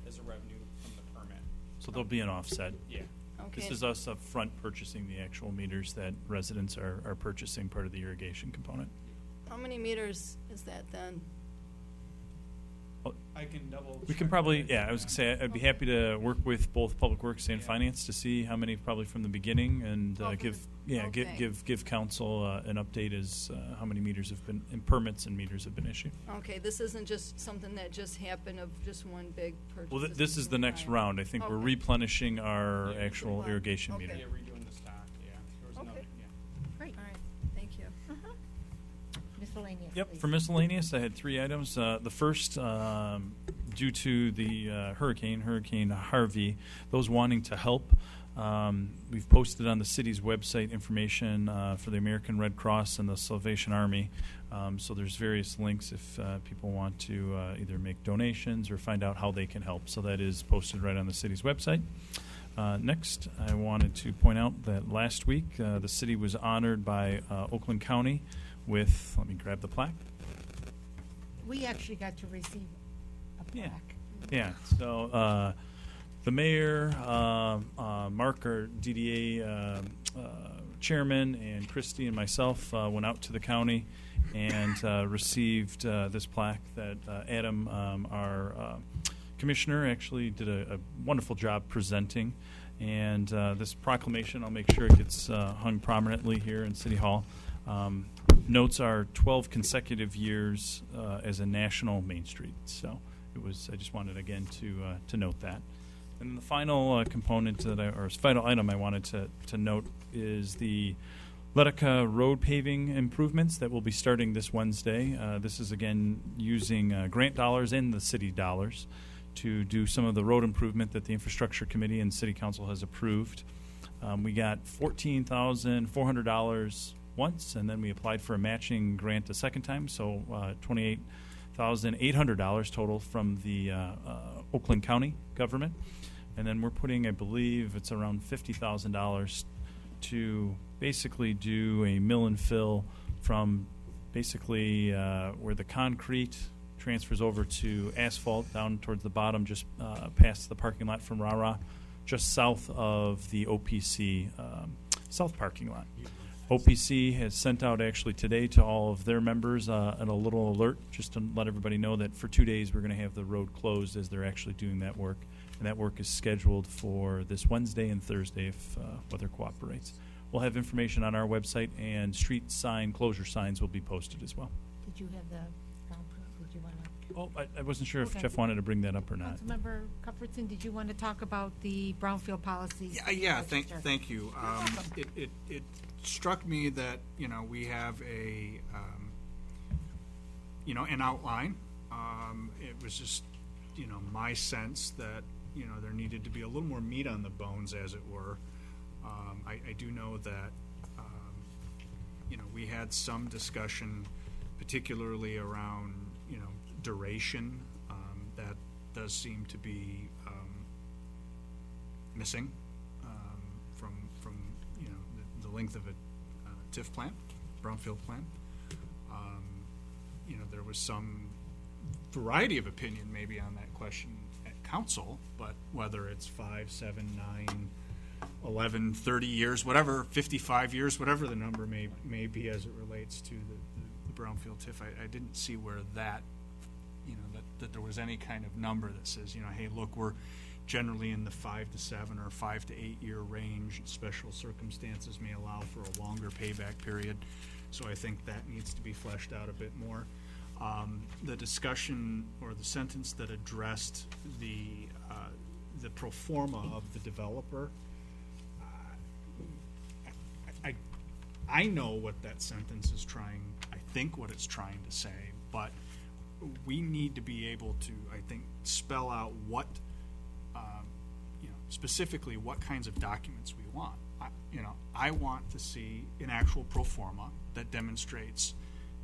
as a revenue from the permit. So there'll be an offset. Yeah. Okay. This is us up front purchasing the actual meters that residents are purchasing, part of the irrigation component. How many meters is that then? I can double. We can check probably, that. yeah, I was gonna say, I'd be happy to work with both Public Works and Yeah. Finance to see how many probably from the beginning and Oh, from give, the- yeah, okay. give council an update as how many meters have been, and permits and meters have been issued. Okay, this isn't just something that just happened of just one big purchase. Well, this is the next time. round. I think we're Okay. replenishing our Yeah, actual okay. irrigation Okay. meter. Yeah, redoing the stock, yeah. There was another, Okay. yeah. Great. All right, thank you. Miscellaneous, Yep, please. for miscellaneous, I had 3 items. The first, due to the Hurricane Harvey, those wanting to help, we've posted on the city's website information for the American Red Cross and the Salvation Army. So there's various links if people want to either make donations or find out how they can help. So that is posted right on the city's website. Next, I wanted to point out that last week the city was honored by Oakland County with, let me grab the plaque. We actually got to receive a Yeah. plaque. Yeah, so the mayor, Mark, our DDA chairman, and Christy and myself went out to the county and received this plaque that Adam, our commissioner, actually did a wonderful job presenting. And this proclamation, I'll make sure it gets hung prominently here in City Hall. Notes our 12 consecutive years as a national Main Street. So I just wanted again to note that. And then the final component or final item I wanted to note is the Letica road paving improvements that will be starting this Wednesday. This is again using grant dollars and the city dollars to do some of the road improvement that the Infrastructure Committee and City Council has approved. We got $14,400 once, and then we applied for a matching grant a second time, so $28,800 total from the Oakland County government. And then we're putting, I believe, it's around $50,000 to basically do a mill and fill from basically where the concrete transfers over to asphalt down towards the bottom, just past the parking lot from Rah-Rah, just south of the OPC south parking lot. OPC has sent out actually today to all of their members a little alert just to let everybody know that for 2 days we're going to have the road closed as they're actually doing that work. And that work is scheduled for this Wednesday and Thursday if weather cooperates. We'll have information on our website, and street sign closure signs will be posted as well. Did you have the ground crew? Did you want to? Oh, I wasn't sure if Okay. Jeff wanted to bring that up or not. Councilmember Cuthbertson, did you want to talk about the brownfield policies? Yeah, thank Rochester? you. welcome. It struck me that, we have an outline. It was just, my sense that, there needed to be a little more meat on the bones, as it were. I do know that, we had some discussion, particularly around, duration. That does seem to be missing from the length of a TIF plan, brownfield plan. There was some variety of opinion maybe on that question at council, but whether it's 5, 7, 9, 11, 30 years, whatever, 55 years, whatever the number may be as it relates to the brownfield TIF, I didn't see where that, that there was any kind of number that says, hey, look, we're generally in the 5 to 7 or 5 to 8 year range. Special circumstances may allow for a longer payback period. So I think that needs to be fleshed out a bit more. The discussion or the sentence that addressed the pro forma of the developer, I know what that sentence is trying, I think what it's trying to say, but we need to be able to, I think, spell out what, specifically what kinds of documents we want. I want to see an actual pro forma that demonstrates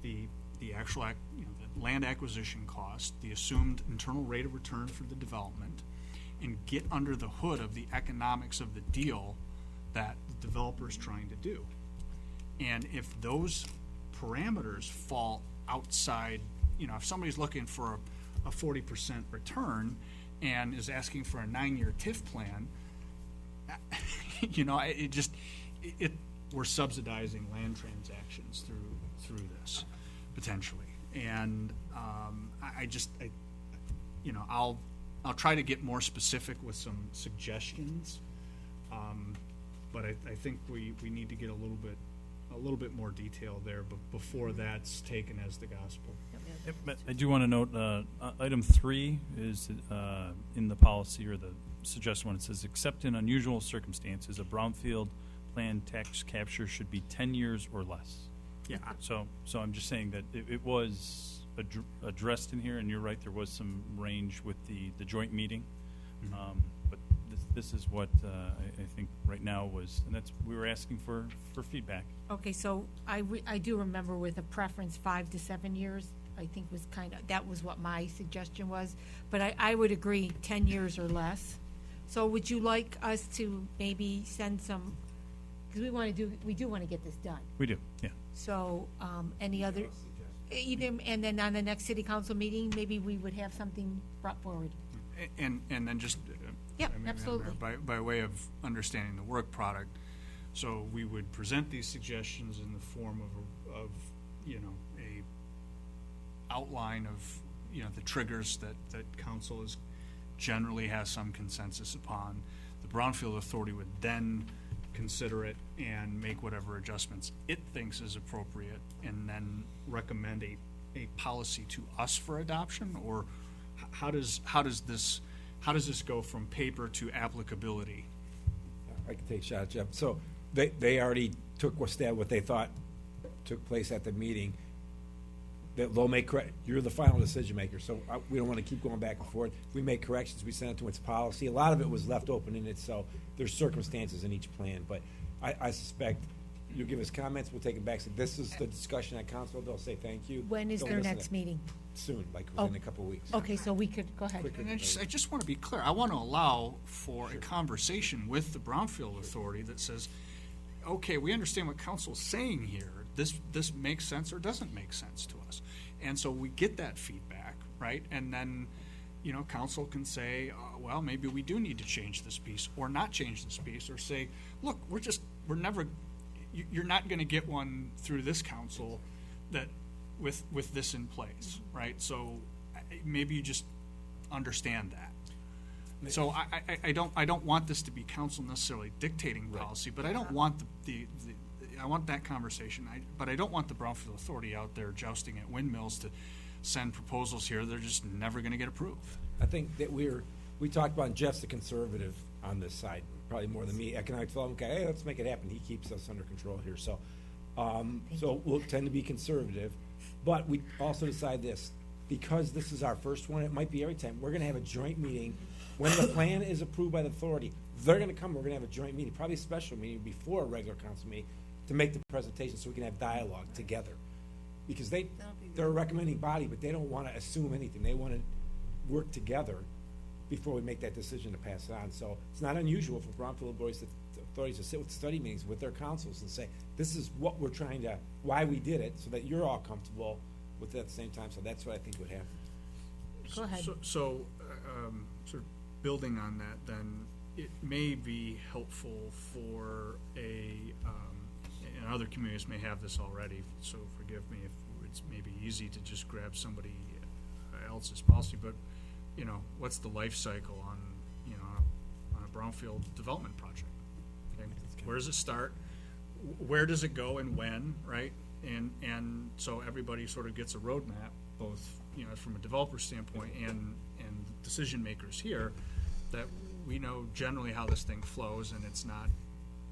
the actual, the land acquisition cost, the assumed internal rate of return for the development, and get under the hood of the economics of the deal that the developer is trying to do. And if those parameters fall outside, if somebody's looking for a 40% return and is asking for a 9-year TIF plan, we're subsidizing land transactions through this potentially. And I'll try to get more specific with some suggestions, but I think we need to get a little bit more detail there, but before that's taken as the gospel. I do want to note, item 3 is in the policy or the suggestion one. It says, except in unusual circumstances, a brownfield plan tax capture should be 10 years or less. Yeah. So I'm just saying that it was addressed in here, and you're right, there was some range with the joint meeting. But this is what I think right now was, and that's, we were asking for feedback. Okay, so I do remember with a preference 5 to 7 years, I think was that was what my suggestion was. But I would agree 10 years or less. So would you like us to maybe send some, because we do want to get this done. We do, yeah. So any other, and then on the next city council meeting, maybe we would have something brought forward. And then just Yeah, absolutely. by way of understanding the work product, so we would present these suggestions in the form of a outline of the triggers that council is generally has some consensus upon. The Brownfield Authority would then consider it and make whatever adjustments it thinks is appropriate, and then recommend a policy to us for adoption. Or how does this go from paper to applicability? I can take a shot, Jeff. So they already took a stab what they thought took place at the meeting. They'll make correct. You're the final decision maker, so we don't want to keep going back and forth. We make corrections. We send it to its policy. A lot of it was left open in it, so there's circumstances in each plan. But I suspect you'll give us comments. We'll take it back. So this is the discussion at council. They'll say thank you. When is Don't their listen next to- meeting? Soon, like within a couple of weeks. Okay, so we could, go ahead. And I just want to be clear. I want to allow for a conversation with the Brownfield Authority that says, okay, we understand what council's saying here. This makes sense or doesn't make sense to us. And so we get that feedback, right? And then, council can say, well, maybe we do need to change this piece or not change this piece, or say, look, you're not going to get one through this council that with this in place, right? So maybe you just understand that. So I don't want this to be council necessarily dictating policy, but I don't want I want that conversation. But I don't want the Brownfield Authority out there jousting at windmills to send proposals here. They're just never going to get approved. I think that we talked about, and Jeff's the conservative on this side, probably more than me. Economic development guy, hey, let's make it happen. He keeps us under control here. So we'll tend to be conservative. But we also decide this, because this is our first one, it might be every time, we're going to have a joint meeting. When the plan is approved by the authority, they're going to come, we're going to have a joint meeting, probably a special meeting before a regular council meeting, to make the presentation so we can have dialogue together. Because they're a recommending body, but they don't want to assume anything. They want to work together before we make that decision to pass it on. So it's not unusual for Brownfield authorities to sit with study meetings with their councils and say, this is what we're trying to, why we did it, so that you're all comfortable with it at the same time. So that's what I think would happen. Go ahead. So sort of building on that, then it may be helpful for and other communities may have this already, so forgive me if it's maybe easy to just grab somebody else's policy, but, you know, what's the life cycle on, you know, on a brownfield development project? Okay, where does it start? Where does it go and when, right? And so everybody sort of gets a roadmap, both, you know, from a developer standpoint and decision makers here, that we know generally how this thing flows, and it's not,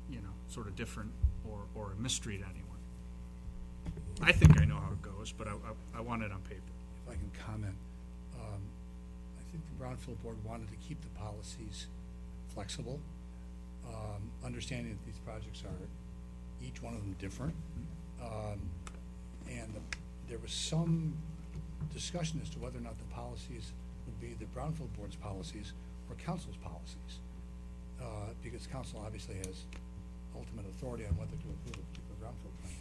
you know, sort of different or a mystery to anyone. I think I know how it goes, but I want it on paper. If I can comment, I think the Brownfield Board wanted to keep the policies flexible, understanding that these projects are, each one of them different. And there was some discussion as to whether or not the policies would be the Brownfield Board's policies or council's policies. Because council obviously has ultimate authority on whether to approve a particular brownfield plan.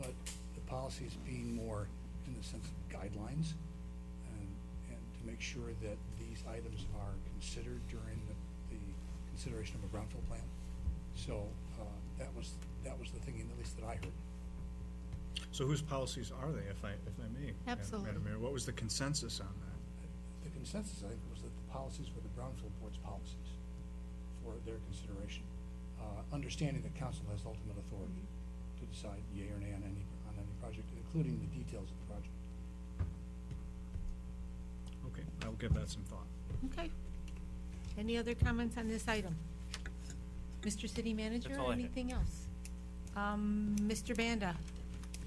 But the policies being more in the sense of guidelines and to make sure that these items are considered during the consideration of a brownfield plan. So that was the thinking, at least that I heard. So whose policies are they, if I may? Absolutely. Madam Mayor, what was the consensus on that? The consensus, I think, was that the policies were the Brownfield Board's policies for their consideration, understanding that council has ultimate authority to decide yea or nay on any project, including the details of the project. Okay, I'll give that some thought. Okay. Any other comments on this item? Mr. City Manager, That's all I have. anything else? Mr. Banda,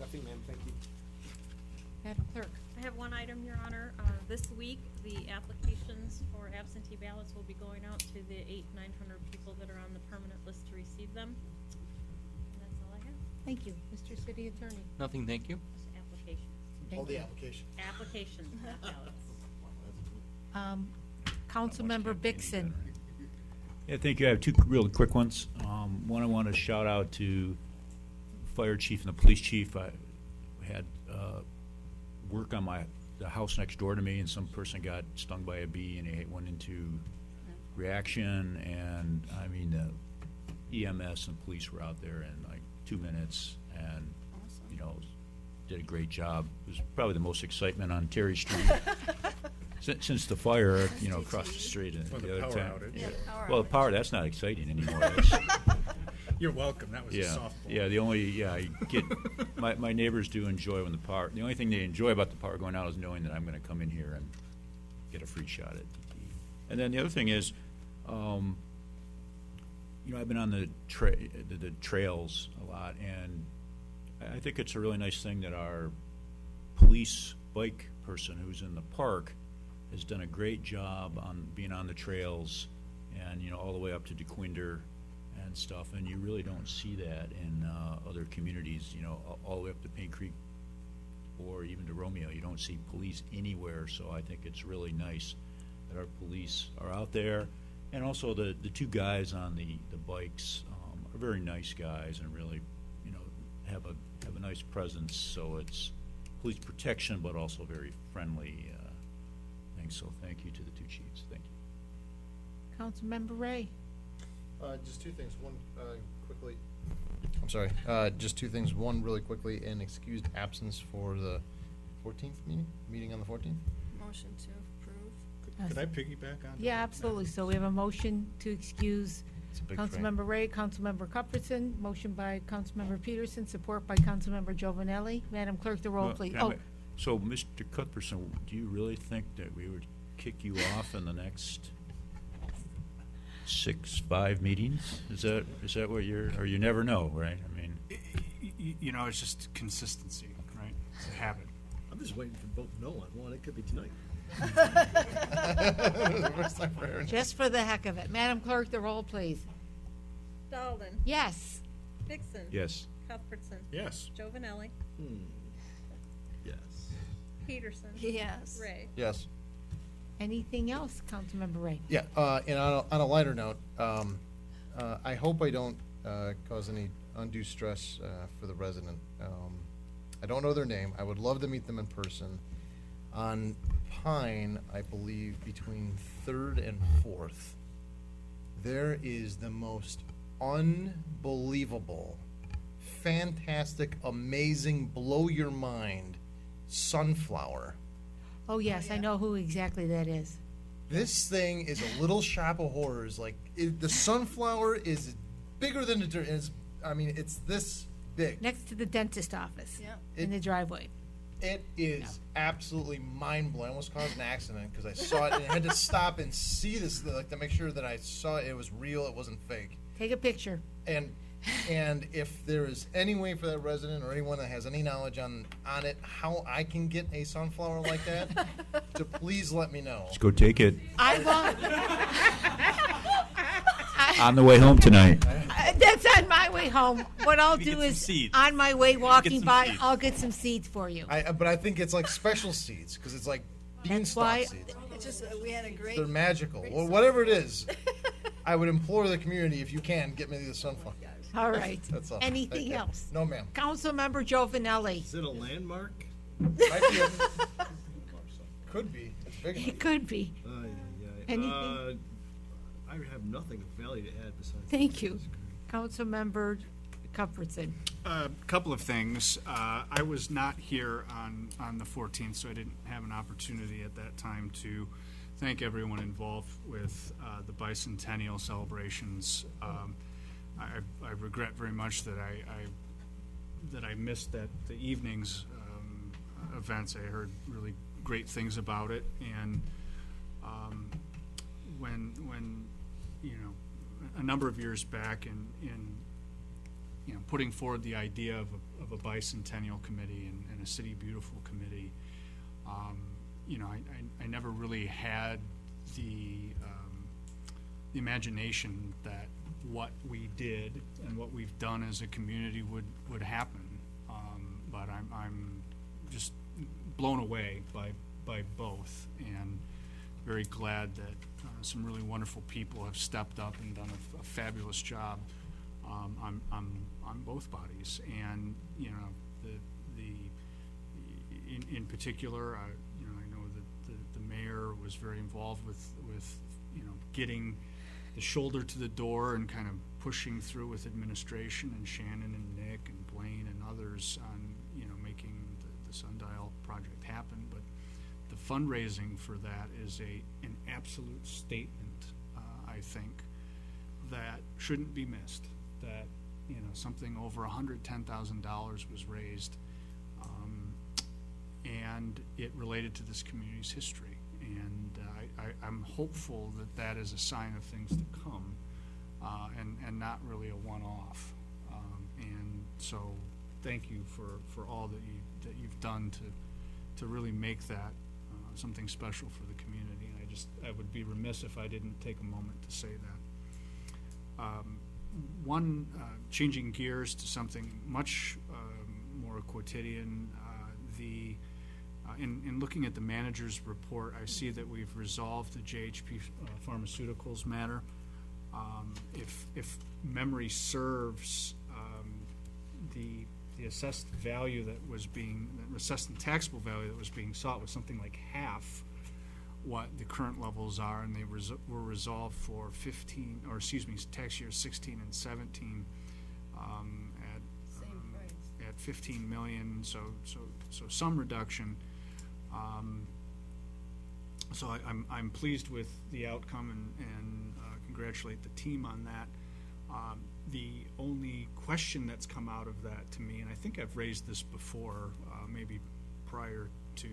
Nothing, ma'am, thank you. Madam Clerk. I have one item, Your Honor. This week, the applications for absentee ballots will be going out to the 900 people that are on the permanent list to receive them. And that's all I have. Thank you. Mr. City Attorney. Nothing, thank you. Just applications. Thank you. application. Applications, not ballots. Councilmember Bixson. Yeah, thank you. I have two real quick ones. One, I want to shout out to fire chief and the police chief. I had work on the house next door to me, and some person got stung by a bee, and they went into reaction. And I mean, EMS and police were out there in like 2 minutes, and you know, did a great job. It was probably the most excitement on Terry Street. Since the fire, you know, across the street and Well, the the other power time. outage. Yeah. Power Well, the outage. power, that's not exciting anymore. That's- You're welcome. That was a yeah, softball. yeah. I get my neighbors do enjoy when the power. The only thing they enjoy about the power going out is knowing that I'm going to come in here and get a free shot at it. And then the other thing is, you know, I've been on the trails a lot, and I think it's a really nice thing that our police bike person who's in the park has done a great job on being on the trails, and you know, all the way up to DeQuinder and stuff. And you really don't see that in other communities. You know, all the way up to Paint Creek or even to Romeo. You don't see police anywhere. So I think it's really nice that our police are out there, and also the two guys on the bikes are very nice guys and really, you know, have a nice presence. So it's police protection, but also very friendly. So thank you to the two chiefs. Thank you. Councilmember Ray. Just two things. One, quickly. I'm sorry. Just two things. One, really quickly, an excused absence for the 14th meeting on the 14th. Motion to approve. Could I piggyback on? Yeah, absolutely. So we have a motion to excuse It's a big train. Councilmember Ray, Councilmember Cuthbertson, motion by Councilmember Peterson, support by Councilmember Giovanelli. Madam Clerk, the roll, Well, please. can I Oh, ma- So, Mr. Cuthbertson, do you really think that we would kick you off in the next 5 meetings? Is that what or you never know, right? I mean, You know, it's just consistency, right? It's a habit. I'm just waiting for both no on one. It could be tonight. First time for Aaron. just for the heck of it. Madam Clerk, the roll, please. Dalden. Yes. Dixon. yes. Cuthbertson. Yes. Jovinelli. Yes. Peterson. Yes. Ray. Yes. Anything else, Councilmember Ray? Yeah, and on a lighter note, I hope I don't cause any undue stress for the resident. I don't know their name. I would love to meet them in person. On Pine, I believe, between 3rd and 4th, there is the most unbelievable, fantastic, amazing, blow your mind sunflower Oh, yes, I know who exactly that is. This thing is a little shop of horrors. Like, the sunflower is bigger than the dirt. It's this big. Next to the dentist office. Yeah. In the driveway. It is absolutely mind-blowing. I almost caused an accident because I saw it and I had to stop and see this, to make sure that I saw it was real, it wasn't fake. Take a picture. And if there is any way for that resident or anyone that has any knowledge on it, how I can get a sunflower like that, to please let me know. Just go take it I won't. on the way home tonight. That's on my way home. What I'll Maybe do get some is, seeds. on my way walking some by, seeds. I'll get some seeds for you. But I think it's like special seeds because it's like beanstalk why- seeds. It's just, we had a great. They're magical. Well, whatever it is, I would implore the community, if you can, get me the sunflower. All right. That's all. Thank Anything you. else? No, ma'am. Councilmember Joe Vanelli. Is it a landmark? Might be could be. It's big enough. It could be. Anything? I have nothing of value to add besides. Thank you. Councilmember Cuthbertson. A couple of things. I was not here on the 14th, so I didn't have an opportunity at that time to thank everyone involved with the bicentennial celebrations. I regret very much that I missed the evening's events. I heard really great things about it, and when a number of years back in putting forward the idea of a bicentennial committee and a City Beautiful committee, I never really had the imagination that what we did and what we've done as a community would happen. But I'm just blown away by both, and very glad that some really wonderful people have stepped up and done a fabulous job on both bodies. And in particular, I know that the mayor was very involved with getting the shoulder to the door and kind of pushing through with administration, and Shannon and Nick and Blaine and others on making the Sundial project happen. But the fundraising for that is an absolute statement, I think, that shouldn't be missed. That something over $110,000 was raised, and it related to this community's history. And I'm hopeful that is a sign of things to come, and not really a one-off. And so, thank you for all that you've done to really make that something special for the community. And I would be remiss if I didn't take a moment to say that. One, changing gears to something much more quotidian, in looking at the manager's report, I see that we've resolved the JHP Pharmaceuticals matter. If memory serves, the assessed value that was being, assessed and taxable value that was being sought was something like half what the current levels are, and they were resolved for tax years 16 and 17 at 15 million. So some reduction. So I'm pleased with the outcome and congratulate the team on that. The only question that's come out of that to me, and I think I've raised this before, maybe prior to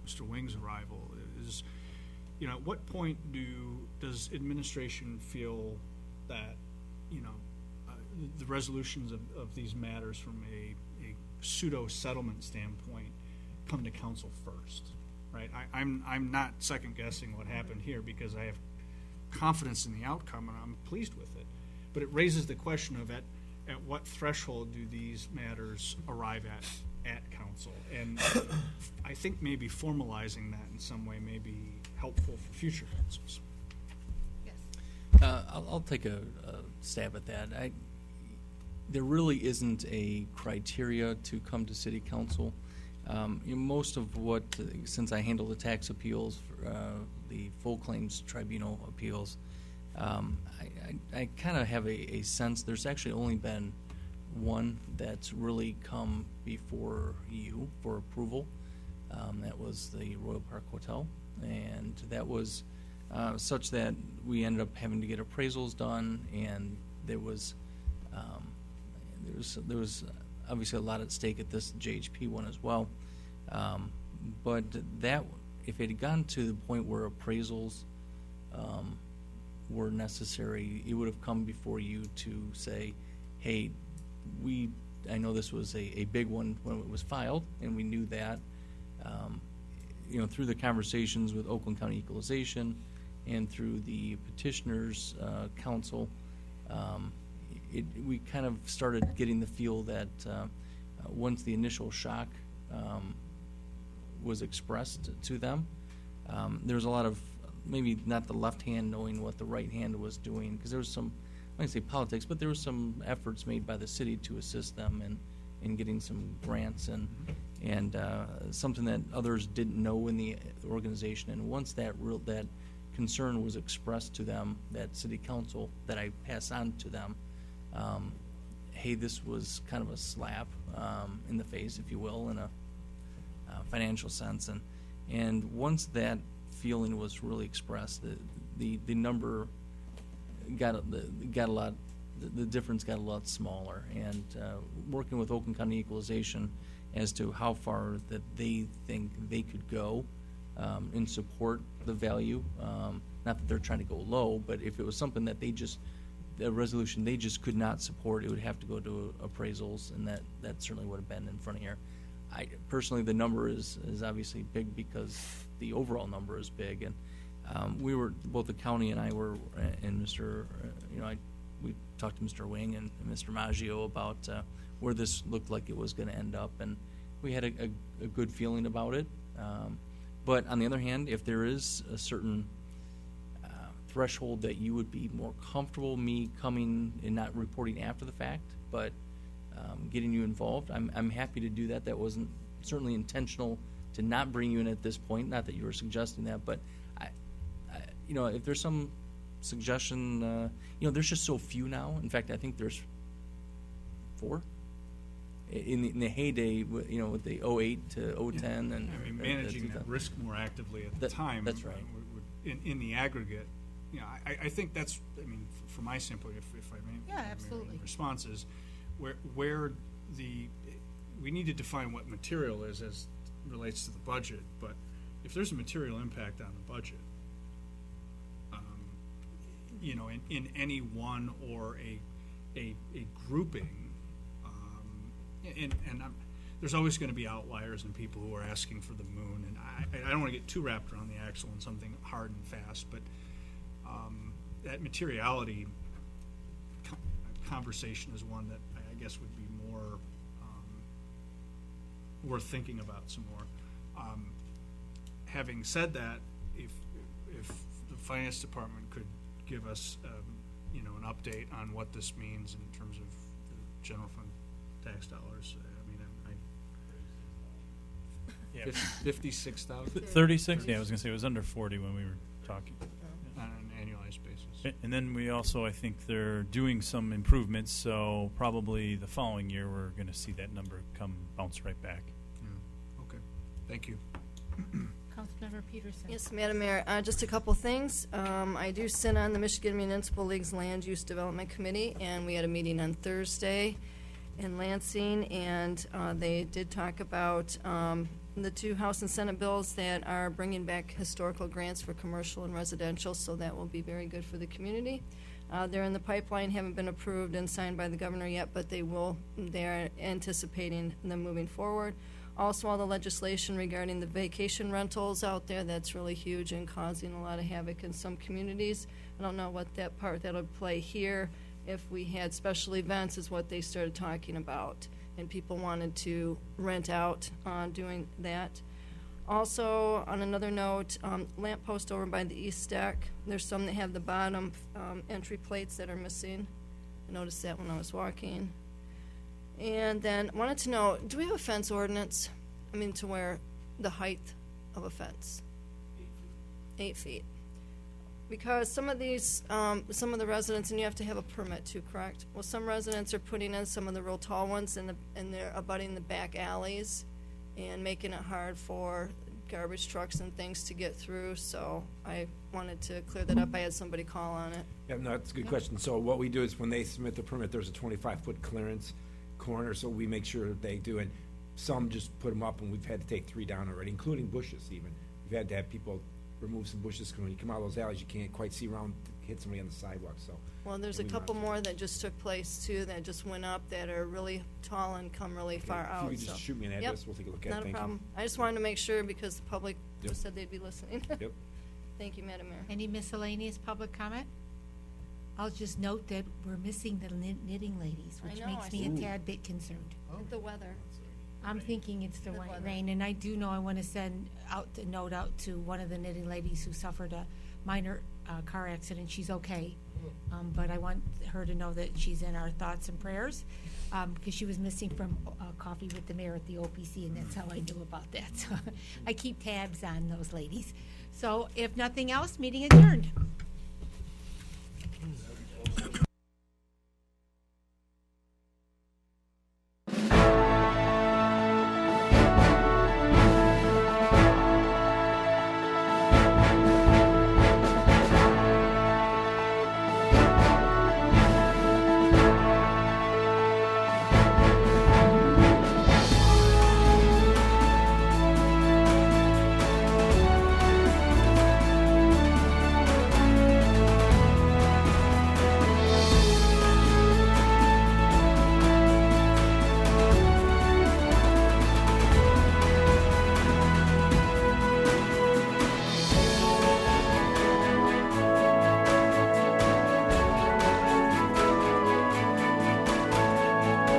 Mr. Wing's arrival, is at what point does administration feel that the resolutions of these matters from a pseudo settlement standpoint come to council first, right? I'm not second guessing what happened here because I have confidence in the outcome and I'm pleased with it, but it raises the question of at what threshold do these matters arrive at council? And I think maybe formalizing that in some way may be helpful for future councils. I'll take a stab at that. There really isn't a criteria to come to city council. Most of what, since I handle the tax appeals, the full claims tribunal appeals, I kind of have a sense there's actually only been one that's really come before you for approval, That was the Royal Park Hotel, and that was such that we ended up having to get appraisals done, and there was obviously a lot at stake at this JHP one as well. But that, if it had gotten to the point where appraisals were necessary, it would have come before you to say, hey, I know this was a big one when it was filed, and we knew that. Through the conversations with Oakland County Equalization and through the petitioners' council, we kind of started getting the feel that once the initial shock was expressed to them, there was a lot of, maybe not the left hand knowing what the right hand was doing, because there was some, I wouldn't say politics, but there was some efforts made by the city to assist them in getting some grants and something that others didn't know in the organization. And once that concern was expressed to them, that city council, that I passed on to them, hey, this was kind of a slap in the face, if you will, in a financial sense. And once that feeling was really expressed, the number got a lot. The difference got a lot smaller. And working with Oakland County Equalization as to how far that they think they could go and support the value. Not that they're trying to go low, but if it was something that a resolution they just could not support, it would have to go to appraisals, and that certainly would have been in front of here. Personally, the number is obviously big because the overall number is big, and both the county and I were, and Mr. We talked to Mr. Wing and Mr. Maggio about where this looked like it was going to end up, and we had a good feeling about it. But on the other hand, if there is a certain threshold that you would be more comfortable me coming and not reporting after the fact, but getting you involved, I'm happy to do that. That wasn't certainly intentional to not bring you in at this point. Not that you were suggesting that, but if there's some suggestion, there's just so few now. In fact, I think there's 4 in the heyday, with the 08 to 010 and managing that risk more actively at the time. That's right. In the aggregate, I think that's. From my standpoint, if I may, absolutely. Responses where we need to define what material is as relates to the budget. But if there's a material impact on the budget, in any one or a grouping, there's always going to be outliers and people who are asking for the moon, and I don't want to get too wrapped around the axle in something hard and fast, but that materiality conversation is one that I guess would be more worth thinking about some more. Having said that, if the finance department could give us an update on what this means in terms of the general fund tax dollars. 56,000. 36. Yeah, I was gonna say it was under 40 when we were talking. On an annualized basis. And then we also, I think they're doing some improvements, so probably the following year we're going to see that number bounce right back. Yeah. Okay. Thank you. Councilmember Peterson. Yes, Madam Mayor, just a couple things. I do sit on the Michigan Municipal League's Land Use Development Committee, and we had a meeting on Thursday in Lansing, and they did talk about the 2 House and Senate bills that are bringing back historical grants for commercial and residential, so that will be very good for the community. They're in the pipeline, haven't been approved and signed by the governor yet, but they're anticipating them moving forward. Also, all the legislation regarding the vacation rentals out there, that's really huge and causing a lot of havoc in some communities. I don't know what that part that'll play here. If we had special events is what they started talking about, and people wanted to rent out doing that. Also, on another note, lamppost over by the east deck, there's some that have the bottom entry plates that are missing. I noticed that when I was walking. And then wanted to know, do we have a fence ordinance? To where the height of a fence? 8 feet. Because some of these, some of the residents, and you have to have a permit too, correct? Well, some residents are putting in some of the real tall ones, and they're abutting the back alleys, and making it hard for garbage trucks and things to get through, so I wanted to clear that up. I had somebody call on it. Yeah, no, that's a good question. So what we do is when they submit the permit, there's a 25-foot clearance corner, so we make sure that they do, and some just put them up, and we've had to take 3 down already, including bushes even. We've had to have people remove some bushes, because when you come out of those alleys, you can't quite see around to hit somebody on the sidewalk, so. Well, there's a we couple monitor. more that just took place too, that just went up, that are really tall and come really far out, If you could just so- shoot me an Yep, address, we'll take a look at it. Not a Thank you. problem. I just wanted to make sure, because the public Yep. just said they'd be listening. Yep. Thank you, Madam Mayor. Any miscellaneous public comment? I'll just note that we're missing the knitting ladies, I which know, makes I me saw- a tad bit concerned. The weather. I'm thinking it's the The white weather. rain, and I do know I want to send out a note out to one of the knitting ladies who suffered a minor car accident. She's okay, but I want her to know that she's in our thoughts and prayers, because she was missing from coffee with the mayor at the OPC, and that's how I knew about that. So I keep tabs on those ladies. So if nothing else, meeting adjourned.